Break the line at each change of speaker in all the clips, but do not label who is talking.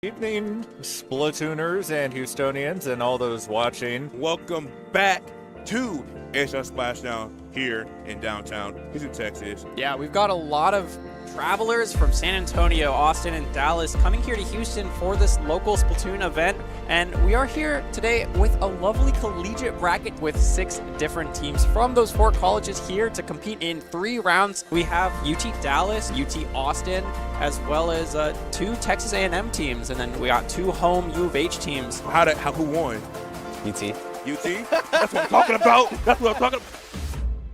Evening, Splatooners and Houstonians and all those watching.
Welcome back to TZS Splashdown here in downtown Houston, Texas.
Yeah, we've got a lot of travelers from San Antonio, Austin, and Dallas coming here to Houston for this local Splatoon event. And we are here today with a lovely collegiate bracket with 6 different teams from those 4 colleges here to compete in 3 rounds. We have UT Dallas, UT Austin, as well as 2 Texas A&M teams, and then we got 2 home U of H teams.
Who won?
UT.
UT? That's what I'm talking about. That's what I'm talking about.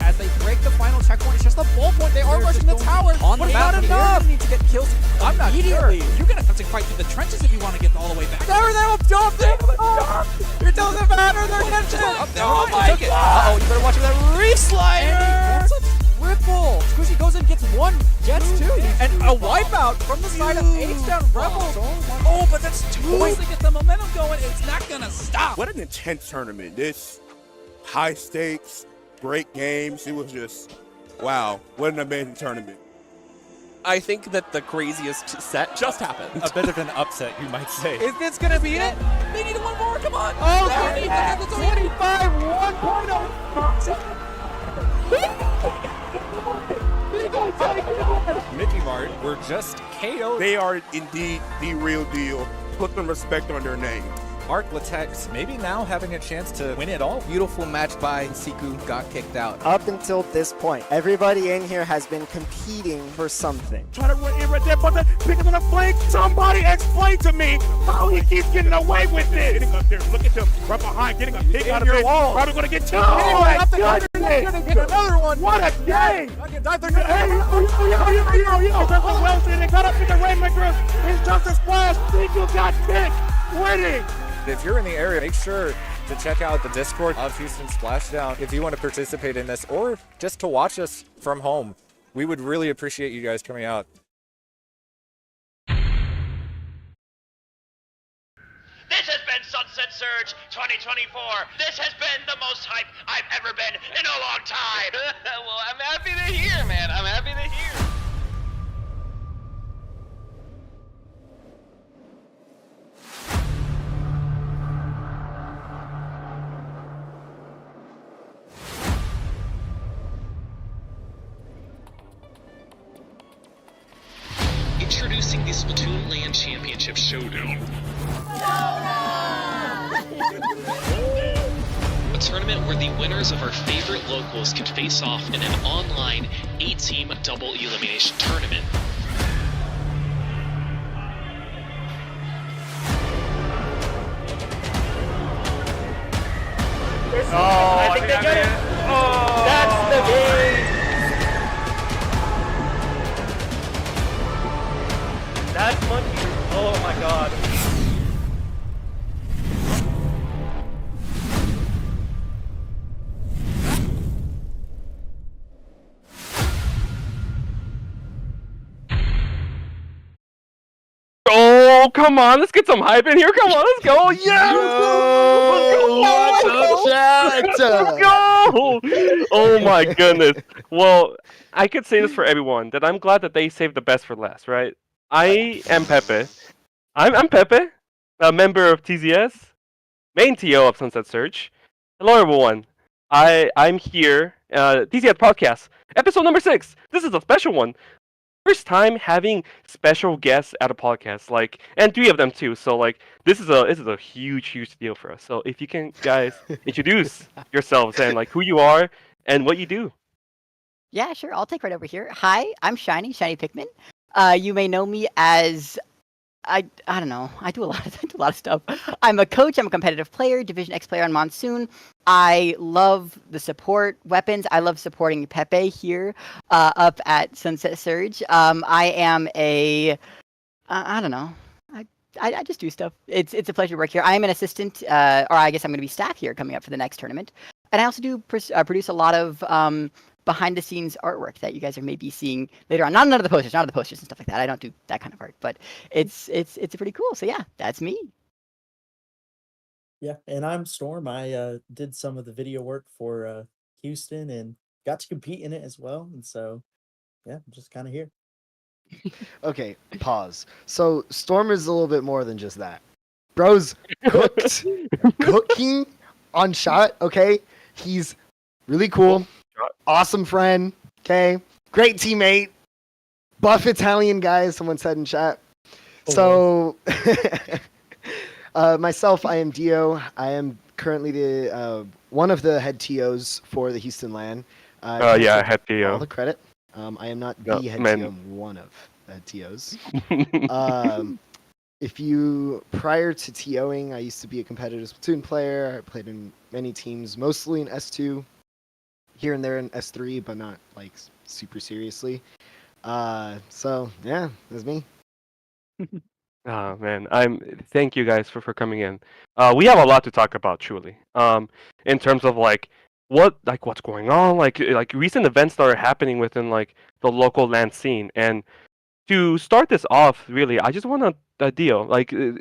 As they break the final checkpoint, it's just a ballpoint. They are rushing the tower.
On the
But
map,
not enough. Need to get kills
I'm not
immediately.
sure. You're gonna have to fight through the trenches if you want to get all the way back.
There, they will dump it. It doesn't matter. They're gonna
Oh my god!
Uh-oh, you better watch for that reef slider. Triple. Squishy goes in, gets 1, gets 2, and a wipeout from the side of H-Down Rebels.
Oh, but that's 2 ways to get the momentum going. It's not gonna stop.
What an intense tournament. This high stakes, great games. It was just, wow, what an amazing tournament.
I think that the craziest set just happened.
A bit of an upset, you might say.
Is this gonna be it? They need 1 more. Come on.
Oh,
They need the
25 1.0.
Mickey Mart were just KO'd.
They are indeed the real deal. Put some respect on their name.
Arc Latex maybe now having a chance to win it all.
Beautiful match by Siku got kicked out.
Up until this point, everybody in here has been competing for something.
Try to run in right there, but picking on the flank. Somebody explain to me how he keeps getting away with this. Getting up there, look at him right behind, getting a pick out of your wall. Probably gonna get 2. Oh my goodness!
Get another one.
What a game!
Hey,
That's what Wilson. They got up in the Rainmakers. It's just a splash. Siku got picked. Winning.
If you're in the area, make sure to check out the Discord of Houston Splashdown if you want to participate in this or just to watch us from home. We would really appreciate you guys coming out.
This has been Sunset Surge 2024. This has been the most hype I've ever been in a long time. Well, I'm happy to hear, man. I'm happy to hear.
Introducing the Splatoon LAN Championship Showdown. A tournament where the winners of our favorite locals can face off in an online 8-team double elimination tournament.
I think they get it. Oh, that's the game. That's monkey. Oh my god.
Oh, come on, let's get some hype in here. Come on, let's go. Yeah, let's go. Oh my goodness. Well, I could say this for everyone, that I'm glad that they saved the best for last, right? I am Pepe. I'm Pepe, a member of TZS, main TO of Sunset Surge. Hello, everyone. I'm here, TZS Podcast, episode number 6. This is a special one. First time having special guests at a podcast, and 3 of them too. So this is a huge deal for us. So if you can, guys, introduce yourselves and who you are and what you do.
Yeah, sure. I'll take right over here. Hi, I'm ShinyPikmin. You may know me as I don't know. I do a lot of stuff. I'm a coach. I'm a competitive player, Division X player on Monsoon. I love the support weapons. I love supporting Pepe here up at Sunset Surge. I am I don't know. I just do stuff. It's a pleasure to work here. I am an assistant, or I guess I'm going to be staff here coming up for the next tournament. And I also do produce a lot of behind the scenes artwork that you guys are maybe seeing later on. Not none of the posters and stuff like that. I don't do that kind of art, but it's pretty cool. So yeah, that's me.
Yeah, and I'm Storm. I did some of the video work for Houston and got to compete in it as well. And so yeah, I'm just kind of here.
Okay, pause. So Storm is a little bit more than just that. Bro's cooked, cooking on shot. Okay, he's really cool, awesome friend. Okay, great teammate, buff Italian guy. Someone said in chat. So, myself, I am Dio. I am currently the one of the head TOs for the Houston LAN.
Yeah, head TO.
All the credit. I am not the head TO. I'm one of the head TOs. If you, prior to TOing, I used to be a competitive Splatoon player. I played in many teams, mostly in S2, here and there in S3, but not like super seriously. So yeah, that's me.
Oh man, thank you guys for coming in. We have a lot to talk about, truly. In terms of what's going on, like recent events that are happening within like the local LAN scene. And to start this off, really, I just want to deal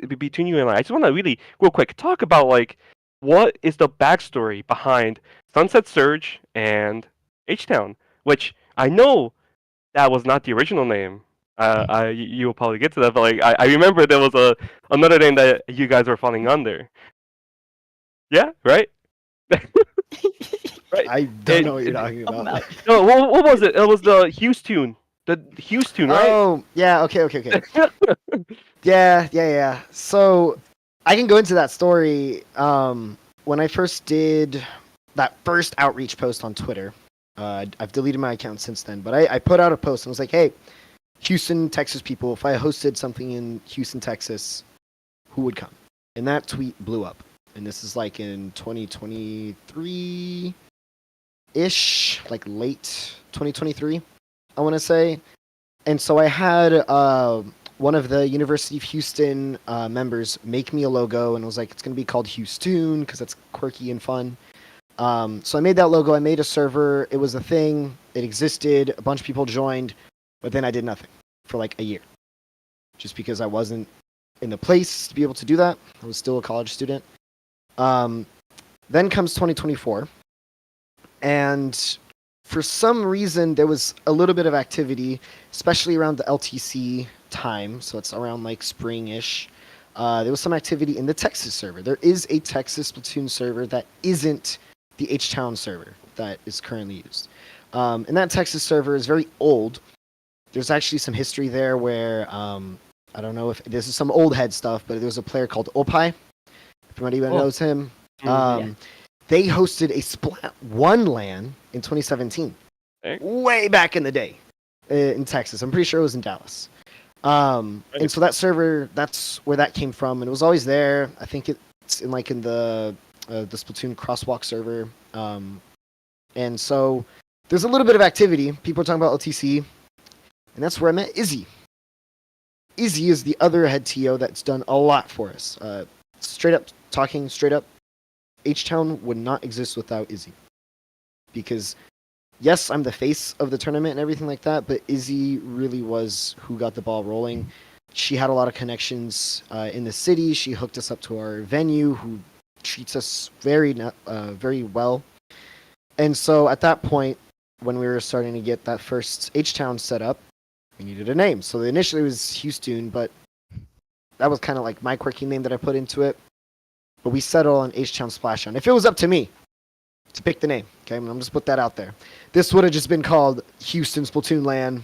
between you and I just want to really real quick talk about like what is the backstory behind Sunset Surge and H-Town, which I know that was not the original name. You'll probably get to that, but like I remember there was another name that you guys were falling under. Yeah, right.
Right. I don't know what you're talking about.
No, what was it? It was the Houston. The Houston, right?
Oh, yeah. Okay. Yeah. So I can go into that story. When I first did that first outreach post on Twitter, I've deleted my account since then, but I put out a post and was like, hey, Houston, Texas people, if I hosted something in Houston, Texas, who would come? And that tweet blew up. And this is like in 2023-ish, like late 2023, I want to say. And so I had one of the University of Houston members make me a logo, and it was like, it's going to be called Houston because that's quirky and fun. So I made that logo. I made a server. It was a thing. It existed. A bunch of people joined. But then I did nothing for like a year. Just because I wasn't in the place to be able to do that. I was still a college student. Then comes 2024. And for some reason, there was a little bit of activity, especially around the LTC time. So it's around like spring-ish. There was some activity in the Texas server. There is a Texas Splatoon server that isn't the H-Town server that is currently used. And that Texas server is very old. There's actually some history there where, I don't know if this is some old head stuff, but there was a player called Opai. If anybody knows him. They hosted a Splat 1 LAN in 2017. Way back in the day in Texas. I'm pretty sure it was in Dallas. And so that server, that's where that came from. And it was always there. I think it's in the Splatoon crosswalk server. And so there's a little bit of activity. People are talking about LTC. And that's where I met Izzy. Izzy is the other head TO that's done a lot for us. Straight up, H-Town would not exist without Izzy. Because, yes, I'm the face of the tournament and everything like that, but Izzy really was who got the ball rolling. She had a lot of connections in the city. She hooked us up to our venue, who treats us very well. And so at that point, when we were starting to get that first H-Town set up, we needed a name. So initially it was Houston, but that was kind of like my quirky name that I put into it. But we settled on H-Town Splashdown. If it was up to me to pick the name, okay, I'm just put that out there. This would have just been called Houston Splatoon LAN,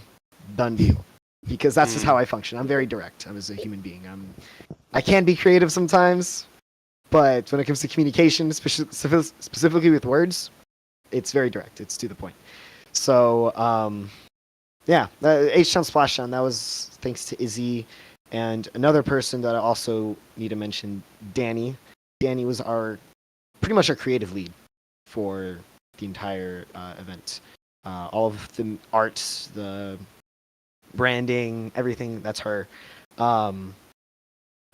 done deal. Because that's just how I function. I'm very direct. I'm as a human being. I can be creative sometimes, but when it comes to communication, specifically with words, it's very direct. It's to the point. So, yeah, H-Town Splashdown, that was thanks to Izzy and another person that I also need to mention, Danny. Danny was pretty much our creative lead for the entire event. All of the art, the branding, everything, that's her. And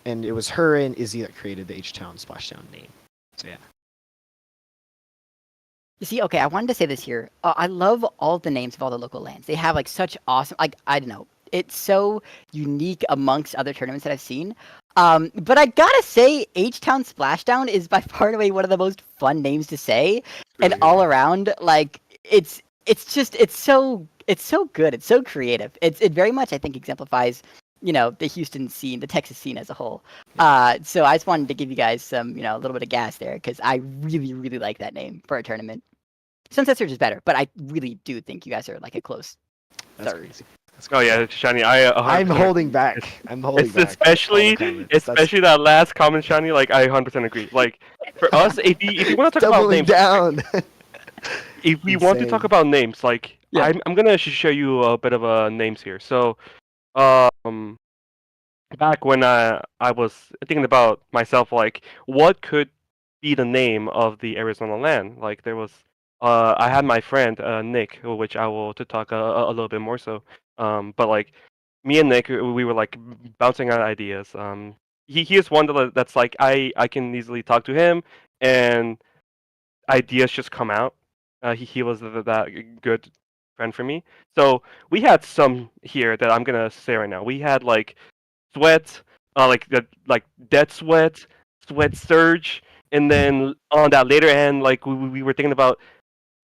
it was her and Izzy that created the H-Town Splashdown name. So, yeah.
You see, okay, I wanted to say this here. I love all the names of all the local LANs. They have like such awesome, like, I don't know, it's so unique amongst other tournaments that I've seen. But I gotta say, H-Town Splashdown is by far and away one of the most fun names to say. And all around, like, it's so It's so good. It's so creative. It very much, I think, exemplifies, the Houston scene, the Texas scene as a whole. So I just wanted to give you guys some, a little bit of gas there because I really, really like that name for a tournament. Sunset Surge is better, but I really do think you guys are like a close third.
Oh yeah, Shiny.
I'm holding back. I'm holding back.
Especially that last comment, Shiny. Like I 100% agree. Like for us, if you want to talk about names,
down.
if we want to talk about names, like I'm gonna show you a bit of names here. So, back when I was thinking about myself, like what could be the name of the Arizona LAN? Like there was, I had my friend Nick, which I will to talk a little bit more so. But like me and Nick, we were like bouncing out ideas. He is one that's like I can easily talk to him and ideas just come out. He was that good friend for me. So we had some here that I'm gonna say right now. We had like Sweat, like Dead Sweat, Sweat Surge, and then on that later end, like we were thinking about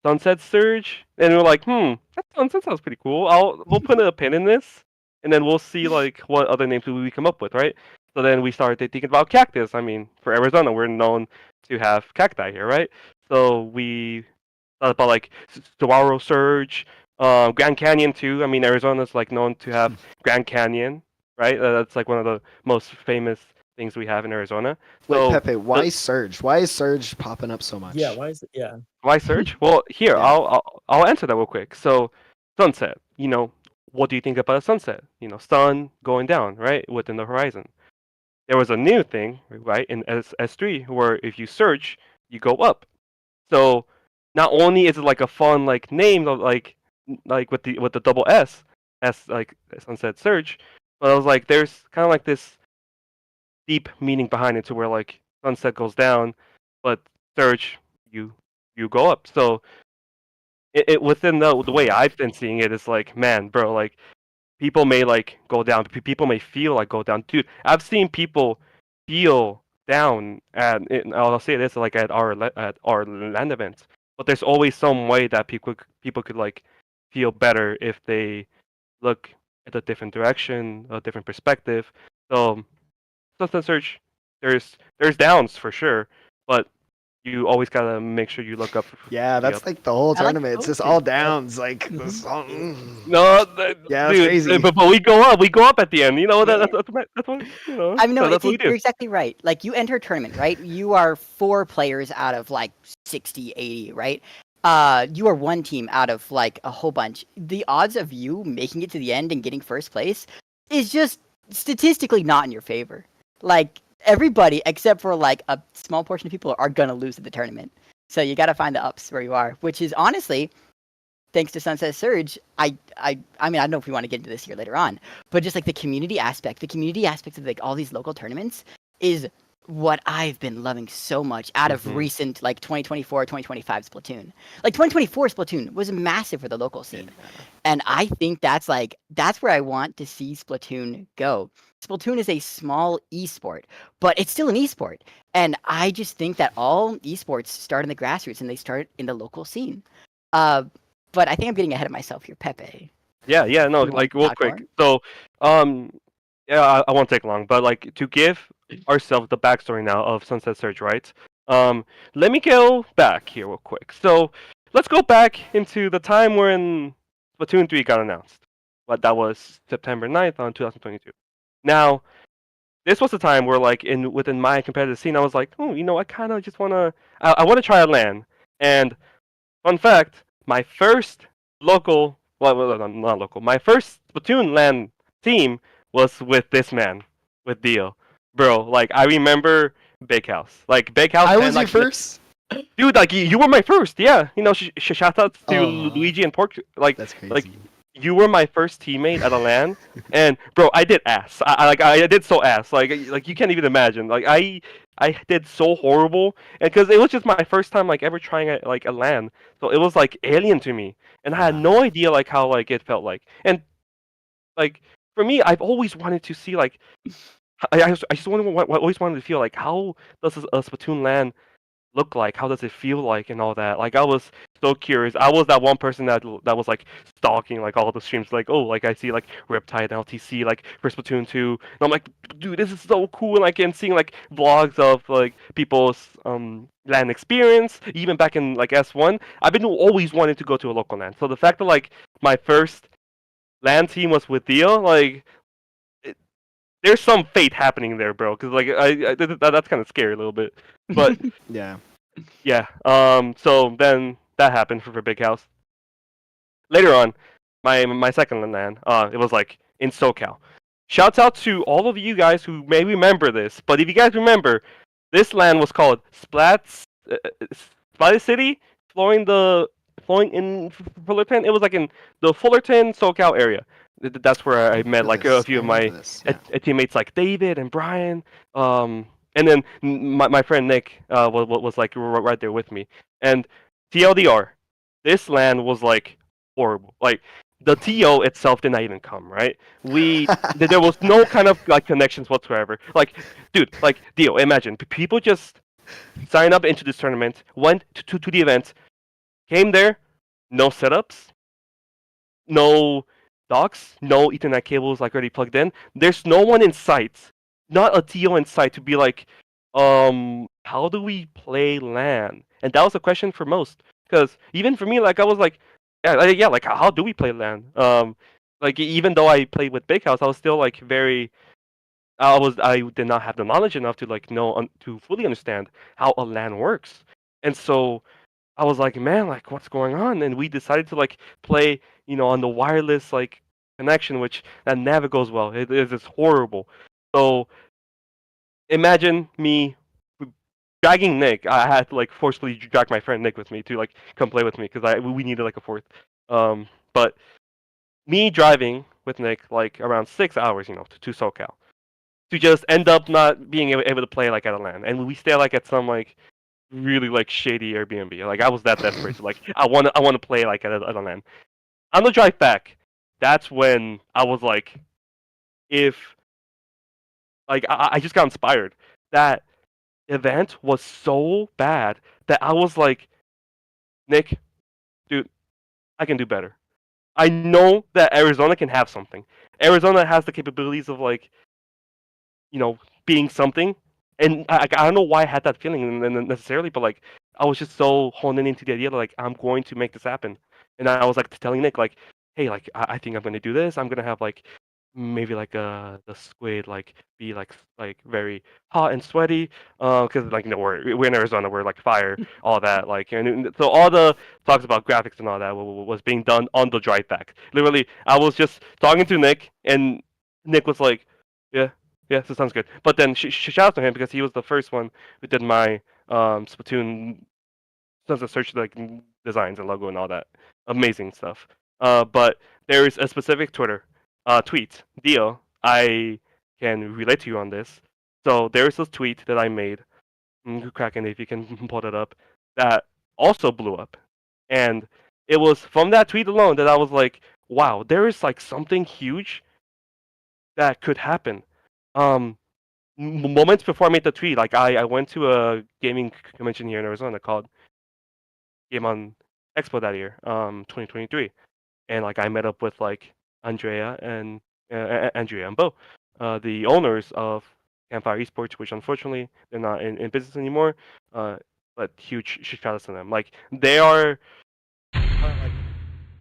Sunset Surge, and we're like, that Sunset sounds pretty cool. We'll put a pin in this, and then we'll see like what other names we come up with, right? So then we started thinking about Cactus. I mean, for Arizona, we're known to have cacti here, right? So we thought about like Saguaro Surge, Grand Canyon too. I mean, Arizona's like known to have Grand Canyon, right? That's like one of the most famous things we have in Arizona.
Wait, Pepe, why Surge? Why is Surge popping up so much?
Yeah, why is it? Yeah.
Why Surge? Well, here I'll answer that real quick. So, sunset. What do you think about a sunset? Sun going down, right, within the horizon. There was a new thing, right, in S3 where if you search, you go up. So, not only is it like a fun like name of like with the double S, like Sunset Surge, but I was like, there's kind of like this deep meaning behind it to where like sunset goes down, but Surge you go up. So it within the way I've been seeing it is like, man, bro, like people may like go down, people may feel like go down. Dude, I've seen people feel down I'll say this like at our land events, but there's always some way that people could like feel better if they look at a different direction, a different perspective. So Sunset Surge, there's downs for sure, but you always gotta make sure you look up.
Yeah, that's like the whole tournament. It's just all downs. Like
no,
yeah,
dude,
that's crazy.
But we go up at the end. That's what
I mean, no,
that's what we do.
You're exactly right. Like you enter a tournament, right? You are 4 players out of like 60, 80, right? You are one team out of like a whole bunch. The odds of you making it to the end and getting first place is just statistically not in your favor. Like everybody except for like a small portion of people are gonna lose at the tournament. So you got to find the ups where you are, which is honestly, thanks to Sunset Surge. I mean, I don't know if we want to get into this here later on, but just like the community aspect of like all these local tournaments is what I've been loving so much out of recent like 2024, 2025 Splatoon. Like 2024 Splatoon was massive for the local scene. And I think that's where I want to see Splatoon go. Splatoon is a small esport, but it's still an esport. And I just think that all esports start in the grassroots and they start in the local scene. But I think I'm getting ahead of myself here, Pepe.
Yeah, no, like real quick. So, yeah, I won't take long, but like to give ourselves the backstory now of Sunset Surge, right? Let me go back here real quick. So let's go back into the time when Splatoon 3 got announced. But that was September 9th on 2022. Now, this was the time where like within my competitive scene, I was like, I kind of just wanna try a LAN. And fun fact, my first local, not local, my first Splatoon LAN team was with this man, with Dio. Bro, like I remember Bakehouse. Like Bakehouse.
I was your first?
Dude, like you were my first, yeah. Shout out to Luigi and Pork. Like
that's crazy.
Like you were my first teammate at a LAN, and bro, I did ass. I did so ass. Like you can't even imagine. Like I did so horrible, and because it was just my first time like ever trying a LAN, so it was like alien to me, and I had no idea like how like it felt like, and like for me, I've always wanted to see like I just always wanted to feel like how does a Splatoon LAN look like? How does it feel like, and all that? Like I was so curious. I was that one person that was like stalking like all the streams. Like oh, like I see like Riptide and LTC like for Splatoon 2, and I'm like, dude, this is so cool. And like and seeing like vlogs of like people's LAN experience, even back in like S1. I've been always wanting to go to a local LAN. So the fact that like my first LAN team was with Dio, like there's some fate happening there, bro. Because like that's kind of scary a little bit. But
Yeah.
yeah. So then that happened for Big House. Later on, my second LAN, it was like in SoCal. Shouts out to all of you guys who may remember this. But if you guys remember, this LAN was called Splat City, flowing in Fullerton. It was like in the Fullerton SoCal area. That's where I met like a few of my teammates, like David and Brian. And then my friend Nick was like right there with me. And TLDR, this LAN was like horrible. Like the TO itself did not even come. Right? There was no kind of like connections whatsoever. Like, dude, like Dio, imagine people just signed up into this tournament, went to the event, came there, no setups, no docks, no Ethernet cables like already plugged in. There's no one in sight, not a TO in sight to be like, how do we play LAN? And that was a question for most, because even for me, like I was like, yeah, like how do we play LAN? Like even though I played with Big House, I was still like I did not have the knowledge enough to like know to fully understand how a LAN works, and so I was like, man, like what's going on? And we decided to like play, on the wireless like connection, which that never goes well. It is just horrible. So imagine me dragging Nick. I had to like forcefully drag my friend Nick with me to like come play with me because we needed like a fourth. But me driving with Nick like around 6 hours, to SoCal, to just end up not being able to play like at a LAN, and we stay like at some like really like shady Airbnb. Like I was that desperate to like I want to play like at a LAN. On the drive back, that's when I was like, if like I just got inspired. That event was so bad that I was like, Nick, dude, I can do better. I know that Arizona can have something. Arizona has the capabilities of like, being something. And I don't know why I had that feeling necessarily, but like I was just so honing into the idea that like I'm going to make this happen. And I was like telling Nick like, hey, like I think I'm gonna do this. I'm gonna have like maybe like the squid like be like very hot and sweaty, because like we're in Arizona, we're like fire, all that like, and so all the talks about graphics and all that was being done on the drive back. Literally, I was just talking to Nick, and Nick was like, yeah, so sounds good. But then shout out to him because he was the first one who did my Splatoon Sunset Search like designs and logo and all that amazing stuff. But there is a specific Twitter tweet, Dio. I can relate to you on this. So there is this tweet that I made, Kraken, if you can pull it up, that also blew up, and it was from that tweet alone that I was like, wow, there is like something huge that could happen. Moments before I made the tweet, like I went to a gaming convention here in Arizona called Game on Expo that year, 2023, and like I met up with like Andrea and Bo, the owners of Campfire Esports, which unfortunately they're not in business anymore. But huge shout outs to them. Like they are like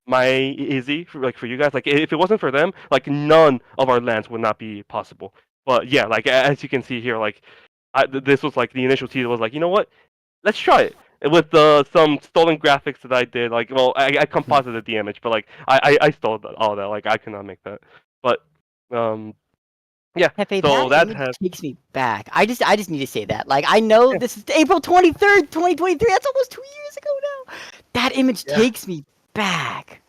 my easy for you guys. Like if it wasn't for them, like none of our LANs would not be possible. But yeah, like as you can see here, like this was like the initial teaser was like, you know what, let's try it with some stolen graphics that I did. Like, well, I composited the image, but like I stole all that. Like I could not make that. But yeah.
Pepe,
so
that takes me back. I just need to say that. Like I know this is April 23rd, 2023. That's almost 2 years ago now. That image takes me back.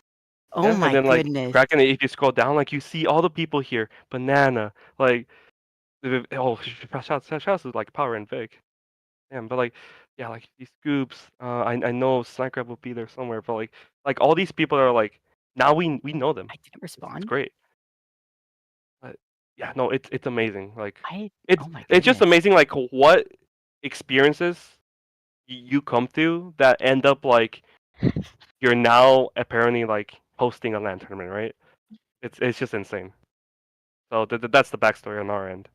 Oh my
and then,
goodness.
Like, Kraken, if you scroll down, like you see all the people here. Banana, like, shout out to like Power and Vic. Damn, but like, yeah, like these scoops. I know Snipecrab will be there somewhere, but like all these people are like, now we know them.
I didn't respond.
It's great. But yeah, no, it's amazing. Like
oh my
it's just
goodness.
amazing. Like what experiences you come to that end up like you're now apparently like hosting a LAN tournament, right? It's just insane. So that's the backstory on our end.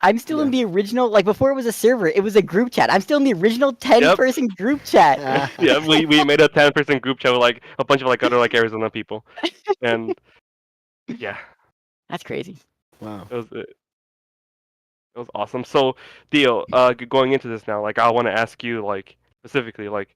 I'm still in the original, like before it was a server, it was a group chat. I'm still in the original 10-person group chat.
Yeah, we made a 10-person group chat with like a bunch of like other like Arizona people, and yeah,
That's crazy.
Wow.
it was awesome. So Dio, going into this now, like I want to ask you like specifically like,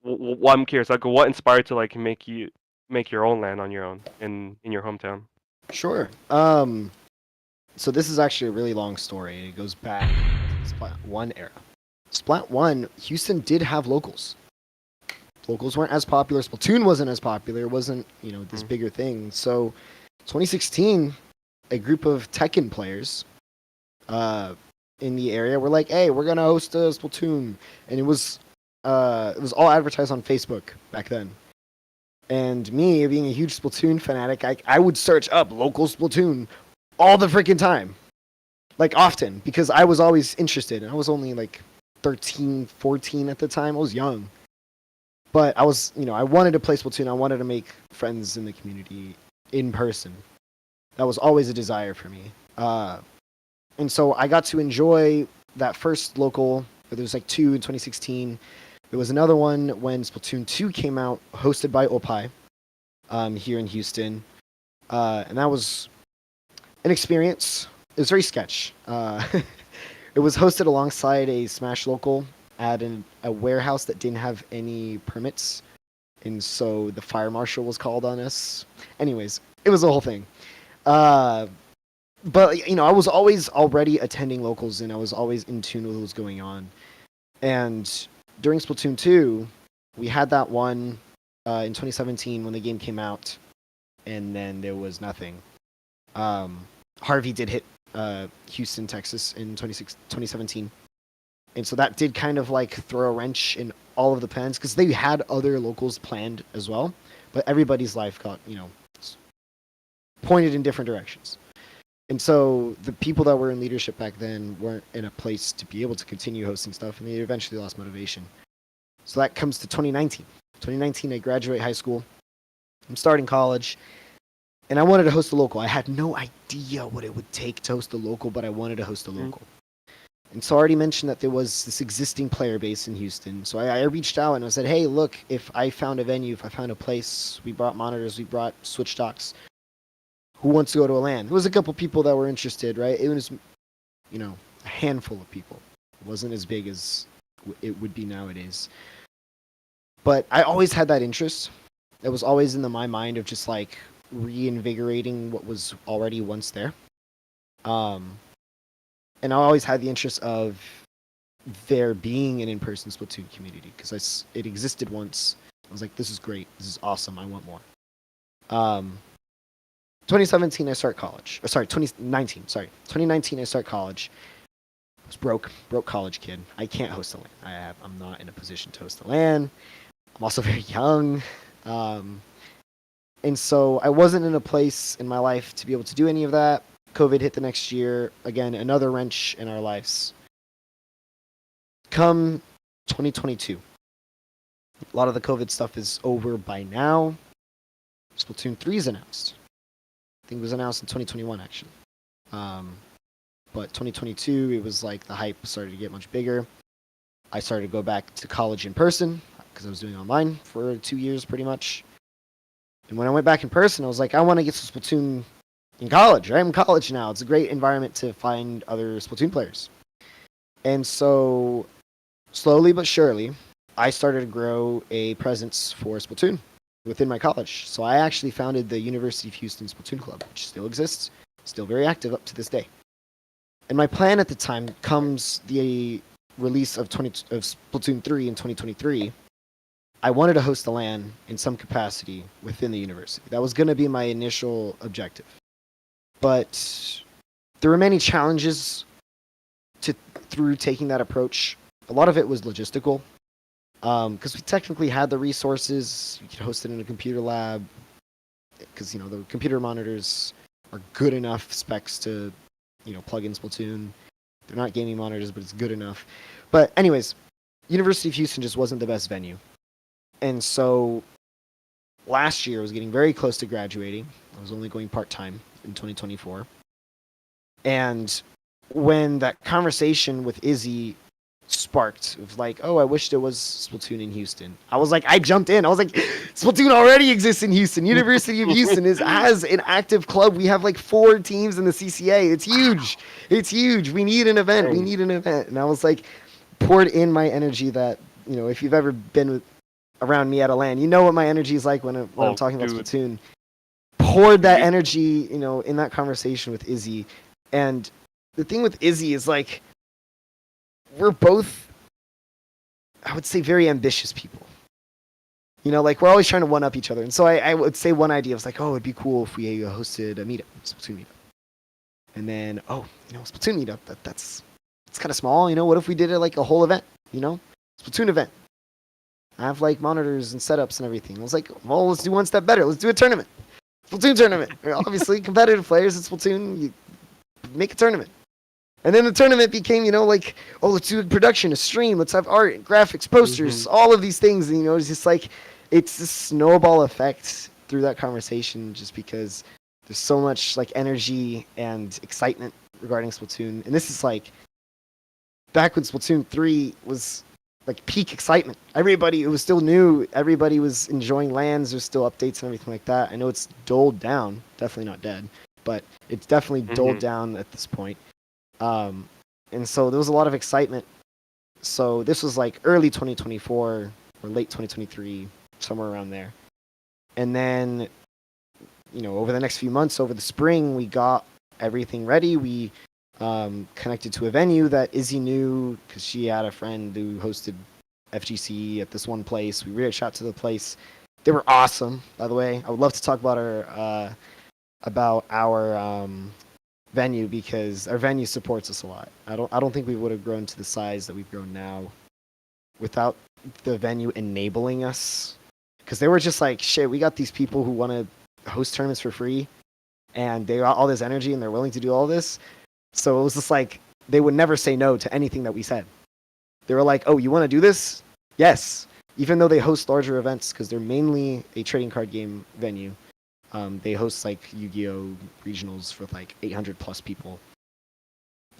I'm curious, like what inspired to like make your own LAN on your own in your hometown?
Sure. So this is actually a really long story. It goes back to the Splat 1 era. Splat 1, Houston did have locals. Locals weren't as popular. Splatoon wasn't as popular. It wasn't, this bigger thing. So 2016, a group of Tekken players in the area were like, hey, we're going to host a Splatoon. And it was all advertised on Facebook back then. And me, being a huge Splatoon fanatic, I would search up local Splatoon all the freaking time. Like, often. Because I was always interested. And I was only, like, 13, 14 at the time. I was young. But I was, I wanted to play Splatoon. I wanted to make friends in the community in person. That was always a desire for me. And so I got to enjoy that first local. There was, like, 2 in 2016. There was another one when Splatoon 2 came out, hosted by Opai, here in Houston. And that was an experience. It was very sketch. It was hosted alongside a Smash local at a warehouse that didn't have any permits. And so the fire marshal was called on us. Anyways, it was a whole thing. But, I was always already attending locals, and I was always in tune with what was going on. And during Splatoon 2, we had that one in 2017 when the game came out, and then there was nothing. Harvey did hit Houston, Texas in 2017. And so that did kind of like throw a wrench in all of the plans, because they had other locals planned as well, but everybody's life got, pointed in different directions. And so the people that were in leadership back then weren't in a place to be able to continue hosting stuff, and they eventually lost motivation. So that comes to 2019. 2019, I graduate high school. I'm starting college, and I wanted to host a local. I had no idea what it would take to host a local, but I wanted to host a local. And so I already mentioned that there was this existing player base in Houston. So I reached out and I said, hey, look, if I found a venue, if I found a place, we brought monitors, we brought switch docks. Who wants to go to a LAN? There was a couple people that were interested, right? It was, a handful of people. It wasn't as big as it would be nowadays. But I always had that interest. It was always in my mind of just like reinvigorating what was already once there. And I always had the interest of there being an in-person Splatoon community, because it existed once. I was like, this is great. This is awesome. I want more. 2017, I start college. 2019, 2019, I start college. I was broke college kid. I can't host a LAN. I'm not in a position to host a LAN. I'm also very young. And so I wasn't in a place in my life to be able to do any of that. COVID hit the next year. Again, another wrench in our lives. Come 2022. A lot of the COVID stuff is over by now. Splatoon 3 is announced. I think it was announced in 2021, actually. But 2022, it was like the hype started to get much bigger. I started to go back to college in person, because I was doing online for 2 years pretty much. And when I went back in person, I was like, I want to get some Splatoon in college, right? I'm in college now. It's a great environment to find other Splatoon players. And so, slowly but surely, I started to grow a presence for Splatoon within my college. So I actually founded the University of Houston Splatoon Club, which still exists, still very active up to this day. And my plan at the time comes the release of Splatoon 3 in 2023. I wanted to host a LAN in some capacity within the university. That was going to be my initial objective. But there were many challenges through taking that approach. A lot of it was logistical, because we technically had the resources. We could host it in a computer lab, because the computer monitors are good enough specs to plug in Splatoon. They're not gaming monitors, but it's good enough. But anyways, University of Houston just wasn't the best venue. And so last year I was getting very close to graduating. I was only going part-time in 2024. And when that conversation with Izzy sparked of like, oh, I wished there was Splatoon in Houston, I was like, I jumped in. I was like, Splatoon already exists in Houston. University of Houston has an active club. We have like 4 teams in the CCA. It's huge. It's huge. We need an event. We need an event. And I was like, poured in my energy that, you know, if you've ever been around me at a LAN, you know what my energy is like when I'm talking about Splatoon. Poured that energy, you know, in that conversation with Izzy. And the thing with Izzy is like, we're both, I would say, very ambitious people. You know, like we're always trying to one up each other. And so I would say one idea was like, oh, it'd be cool if we hosted a meetup, Splatoon meetup. And then, oh, you know, Splatoon meetup, that's kind of small. You know, what if we did it like a whole event, you know, Splatoon event. I have like monitors and setups and everything. I was like, well, let's do one step better. Let's do a tournament. Splatoon tournament. Obviously, competitive players in Splatoon, you make a tournament. And then the tournament became, you know, like, oh, let's do a production, a stream, let's have art, graphics, posters, all of these things. And, you know, it's just like, it's this snowball effect through that conversation just because there's so much, like, energy and excitement regarding Splatoon. And this is, like, back when Splatoon 3 was, like, peak excitement. Everybody, it was still new. Everybody was enjoying LANs. There's still updates and everything like that. I know it's dulled down. Definitely not dead. But it's definitely dulled down at this point. And so there was a lot of excitement. So this was like early 2024 or late 2023, somewhere around there. And then, you know, over the next few months, over the spring, we got everything ready. We connected to a venue that Izzy knew because she had a friend who hosted FGC at this one place. We reached out to the place. They were awesome, by the way. I would love to talk about our venue because our venue supports us a lot. I don't think we would have grown to the size that we've grown now without the venue enabling us. Because they were just like, shit, we got these people who want to host tournaments for free and they got all this energy and they're willing to do all this. So it was just like, they would never say no to anything that we said. They were like, oh, you want to do this? Yes. Even though they host larger events because they're mainly a trading card game venue. They host like Yu-Gi-Oh! Regionals for like 800 plus people.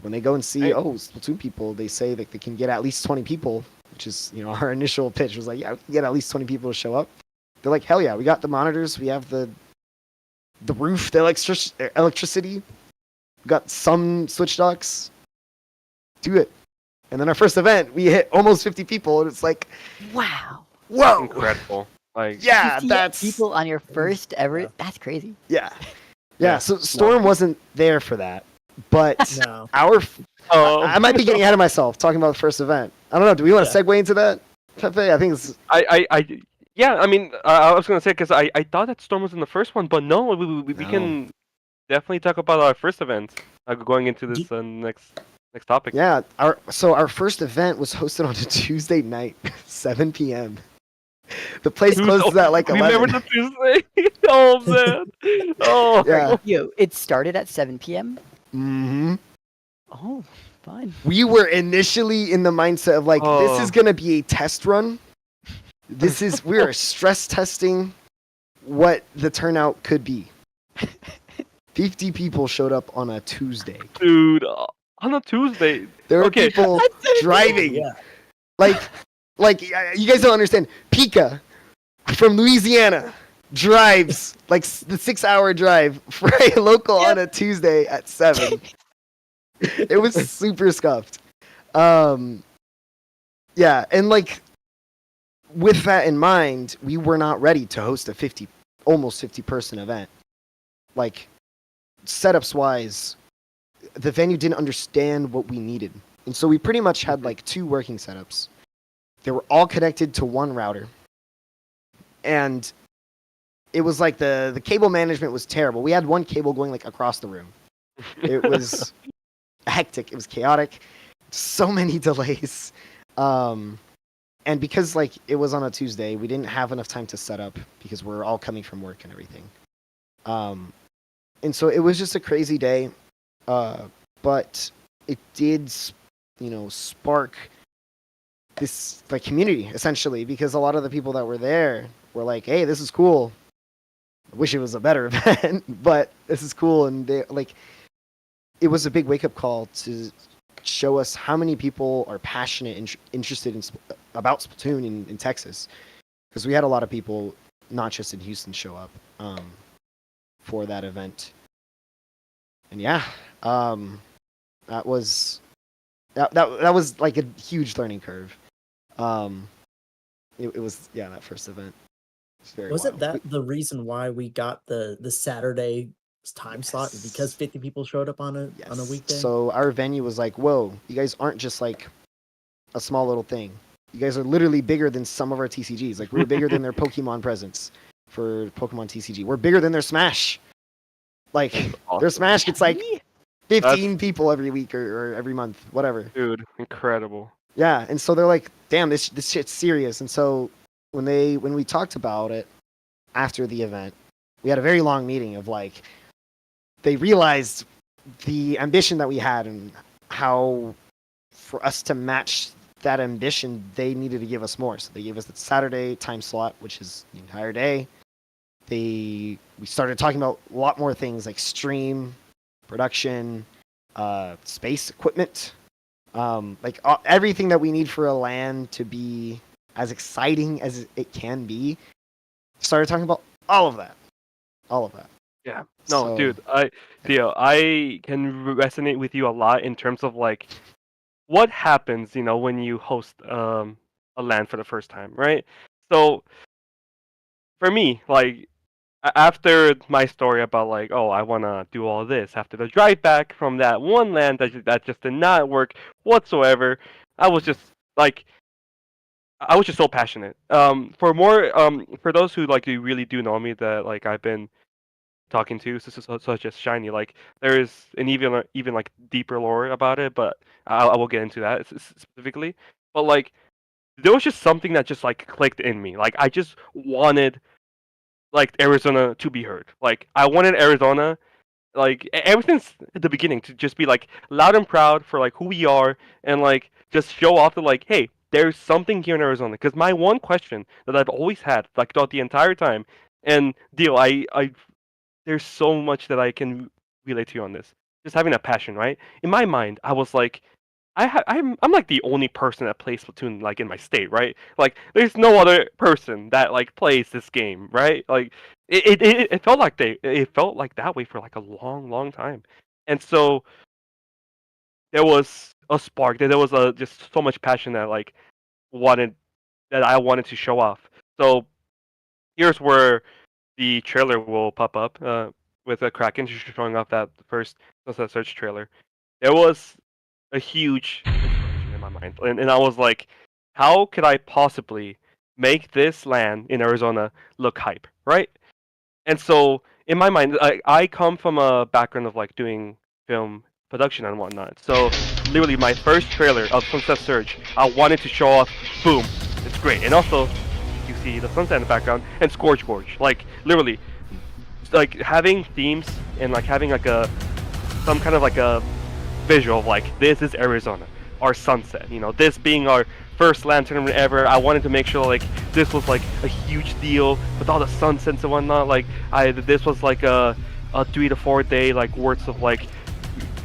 When they go and see, Splatoon people, they say that they can get at least 20 people, which is, you know, our initial pitch was like, yeah, we can get at least 20 people to show up. They're like, hell yeah, we got the monitors, we have the roof, the electricity, we got some switch docks. Do it. And then our first event, we hit almost 50 people, and it's like,
wow.
Whoa!
Incredible. Like,
yeah, that's
people on your first ever. That's crazy.
Yeah. So Storm wasn't there for that, but
No.
I might be getting ahead of myself talking about the first event. I don't know. Do we want to segue into that, Pepe? I think it's.
Yeah. I mean, I was gonna say because I thought that Storm was in the first one, but no, we can definitely talk about our first event going into this next topic.
Yeah. Our first event was hosted on a Tuesday night, 7 p.m. The place closes at like 11.
Remember the Tuesday? Oh man! Oh
yeah.
Yo, it started at 7 p.m.
Mm-hmm.
Oh, fun.
We were initially in the mindset of like, this is gonna be a test run. We are stress testing what the turnout could be. 50 people showed up on a Tuesday.
Dude, on a Tuesday.
There were people driving. Yeah. Like, you guys don't understand. Pika from Louisiana drives like the 6-hour drive for a local on a Tuesday at 7. It was super scuffed. Yeah, and like with that in mind, we were not ready to host a almost 50 person event. Like setups wise, the venue didn't understand what we needed. And so we pretty much had like 2 working setups. They were all connected to one router. And it was like the cable management was terrible. We had one cable going like across the room. It was hectic. It was chaotic. So many delays. And because like it was on a Tuesday, we didn't have enough time to set up because we're all coming from work and everything. And so it was just a crazy day. But it did, spark this like community essentially, because a lot of the people that were there were like, "Hey, this is cool. I wish it was a better event, but this is cool." And they like, it was a big wake up call to show us how many people are passionate and interested about Splatoon in Texas, because we had a lot of people, not just in Houston, show up for that event. And yeah, that was like a huge learning curve. It was that first event.
Wasn't that the reason why we got the Saturday time slot? Because 50 people showed up on a weekday.
So our venue was like, whoa, you guys aren't just like a small little thing. You guys are literally bigger than some of our TCGs. Like, we're bigger than their Pokemon presence for Pokemon TCG. We're bigger than their Smash. Like, awesome. Their Smash gets like 15 people every week or every month, whatever.
Dude, incredible.
Yeah, and so they're like, damn, this shit's serious. And so when we talked about it after the event, we had a very long meeting of like, they realized the ambition that we had and how for us to match that ambition, they needed to give us more. So they gave us the Saturday time slot, which is the entire day. We started talking about a lot more things like stream, production, space equipment, like everything that we need for a LAN to be as exciting as it can be. Started talking about all of that.
Yeah. No, dude, Theo, I can resonate with you a lot in terms of like what happens, when you host a LAN for the first time, right? So for me, like after my story about like, oh, I want to do all this, after the drive back from that one LAN that just did not work whatsoever, I was just so passionate. For those who like you really do know me, that like I've been talking to, such as Shiny, like there is an even like deeper lore about it, but I will get into that specifically. But like there was just something that just like clicked in me. Like I just wanted like Arizona to be heard. Like I wanted Arizona, like ever since the beginning, to just be like loud and proud for like who we are, and like just show off that like, hey, there's something here in Arizona. Because my one question that I've always had like throughout the entire time, and Deal, I there's so much that I can relate to you on this. Just having that passion, right? In my mind, I was like, I'm like the only person that plays Splatoon like in my state, right? Like, there's no other person that like plays this game, right? Like, it felt like it felt like that way for like a long time, and so there was a spark. There was just so much passion that I wanted to show off. So here's where the trailer will pop up with a Kraken showing off that first Sunset Surge trailer. There was a huge inspiration in my mind, and I was like, how could I possibly make this LAN in Arizona look hype, right? And so in my mind, I come from a background of like doing film production and whatnot. So literally my first trailer of Sunset Surge, I wanted to show off, boom, it's great. And also, you see the sunset in the background, and Scourge Gorge. Like, literally, like, having themes and, like, having, like, some kind of, like, a visual of, like, this is Arizona, our sunset, this being our first LAN tournament ever. I wanted to make sure, like, this was, like, a huge deal with all the sunsets and whatnot. Like, this was, like, a 3 to 4 day, like, worth of, like,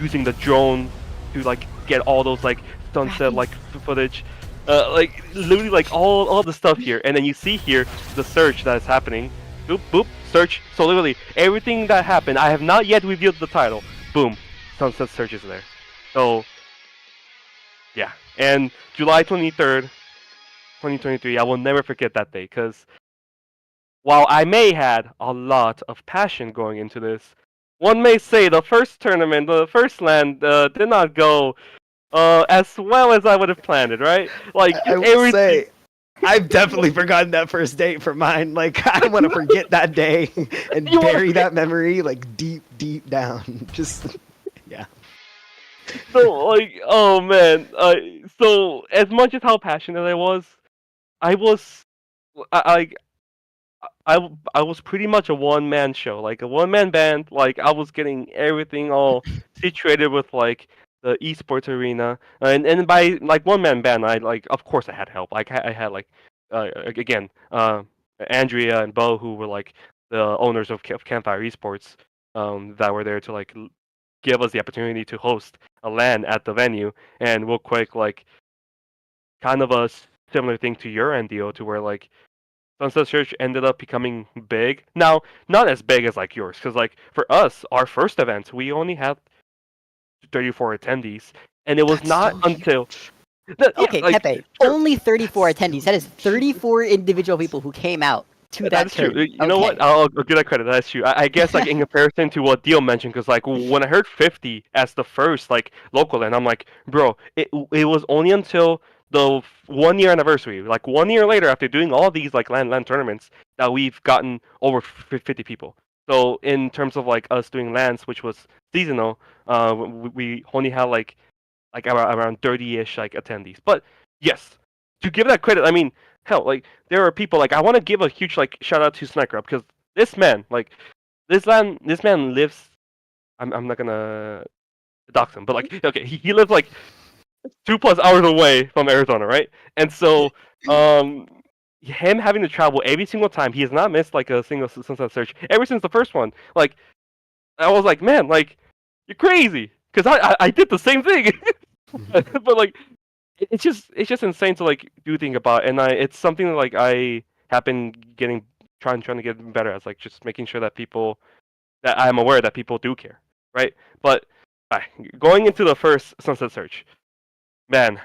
using the drone to, like, get all those, like, sunset, like, footage. Like literally like all the stuff here, and then you see here the search that is happening. Boop boop search. So literally everything that happened. I have not yet revealed the title. Boom, Sunset Search is there. So yeah, and July 23rd, 2023. I will never forget that day, because while I may had a lot of passion going into this, one may say the first tournament, the first LAN, did not go as well as I would have planned it, right? Like,
I will say, I've definitely forgotten that first date for mine. Like, I don't want to forget that day and bury that memory, like, deep down. Just, yeah.
So, like, oh man. So, as much as how passionate I was pretty much a one-man show, like a one-man band. Like, I was getting everything all situated with, like, the esports arena, and by like one man band, I like of course I had help. Like I had like again Andrea and Bo, who were like the owners of Campfire Esports, that were there to like give us the opportunity to host a LAN at the venue. And real quick, like kind of a similar thing to your NDO, to where like Sunset Search ended up becoming big. Now, not as big as like yours, because like for us, our first event, we only had 34 attendees, and it was not until
Okay, Pepe, only 34 attendees. That is 34 individual people who came out to that
That's true.
tournament.
You know what? I'll give that credit. That's true. I guess like in comparison to what Dio mentioned, because like when I heard 50 as the first like local LAN, I'm like, bro, it was only until the 1 year anniversary, like 1 year later, after doing all these like LAN tournaments, that we've gotten over 50 people. So in terms of like us doing LANs, which was seasonal, we only had like around 30-ish like attendees. But yes, to give that credit, I mean, hell, like there are people like I want to give a huge like shout out to Sniker because this man, like this man lives. I'm not gonna dox him, but like okay, he lives like 2+ hours away from Arizona, right? And so him having to travel every single time, he has not missed like a single Sunset Search ever since the first one. Like I was like, man, like you're crazy, because I did the same thing. But like it's just insane to like do think about, and it's something that like I have been trying to get better at, like just making sure that I'm aware that people do care, right? But going into the first Sunset Search, man,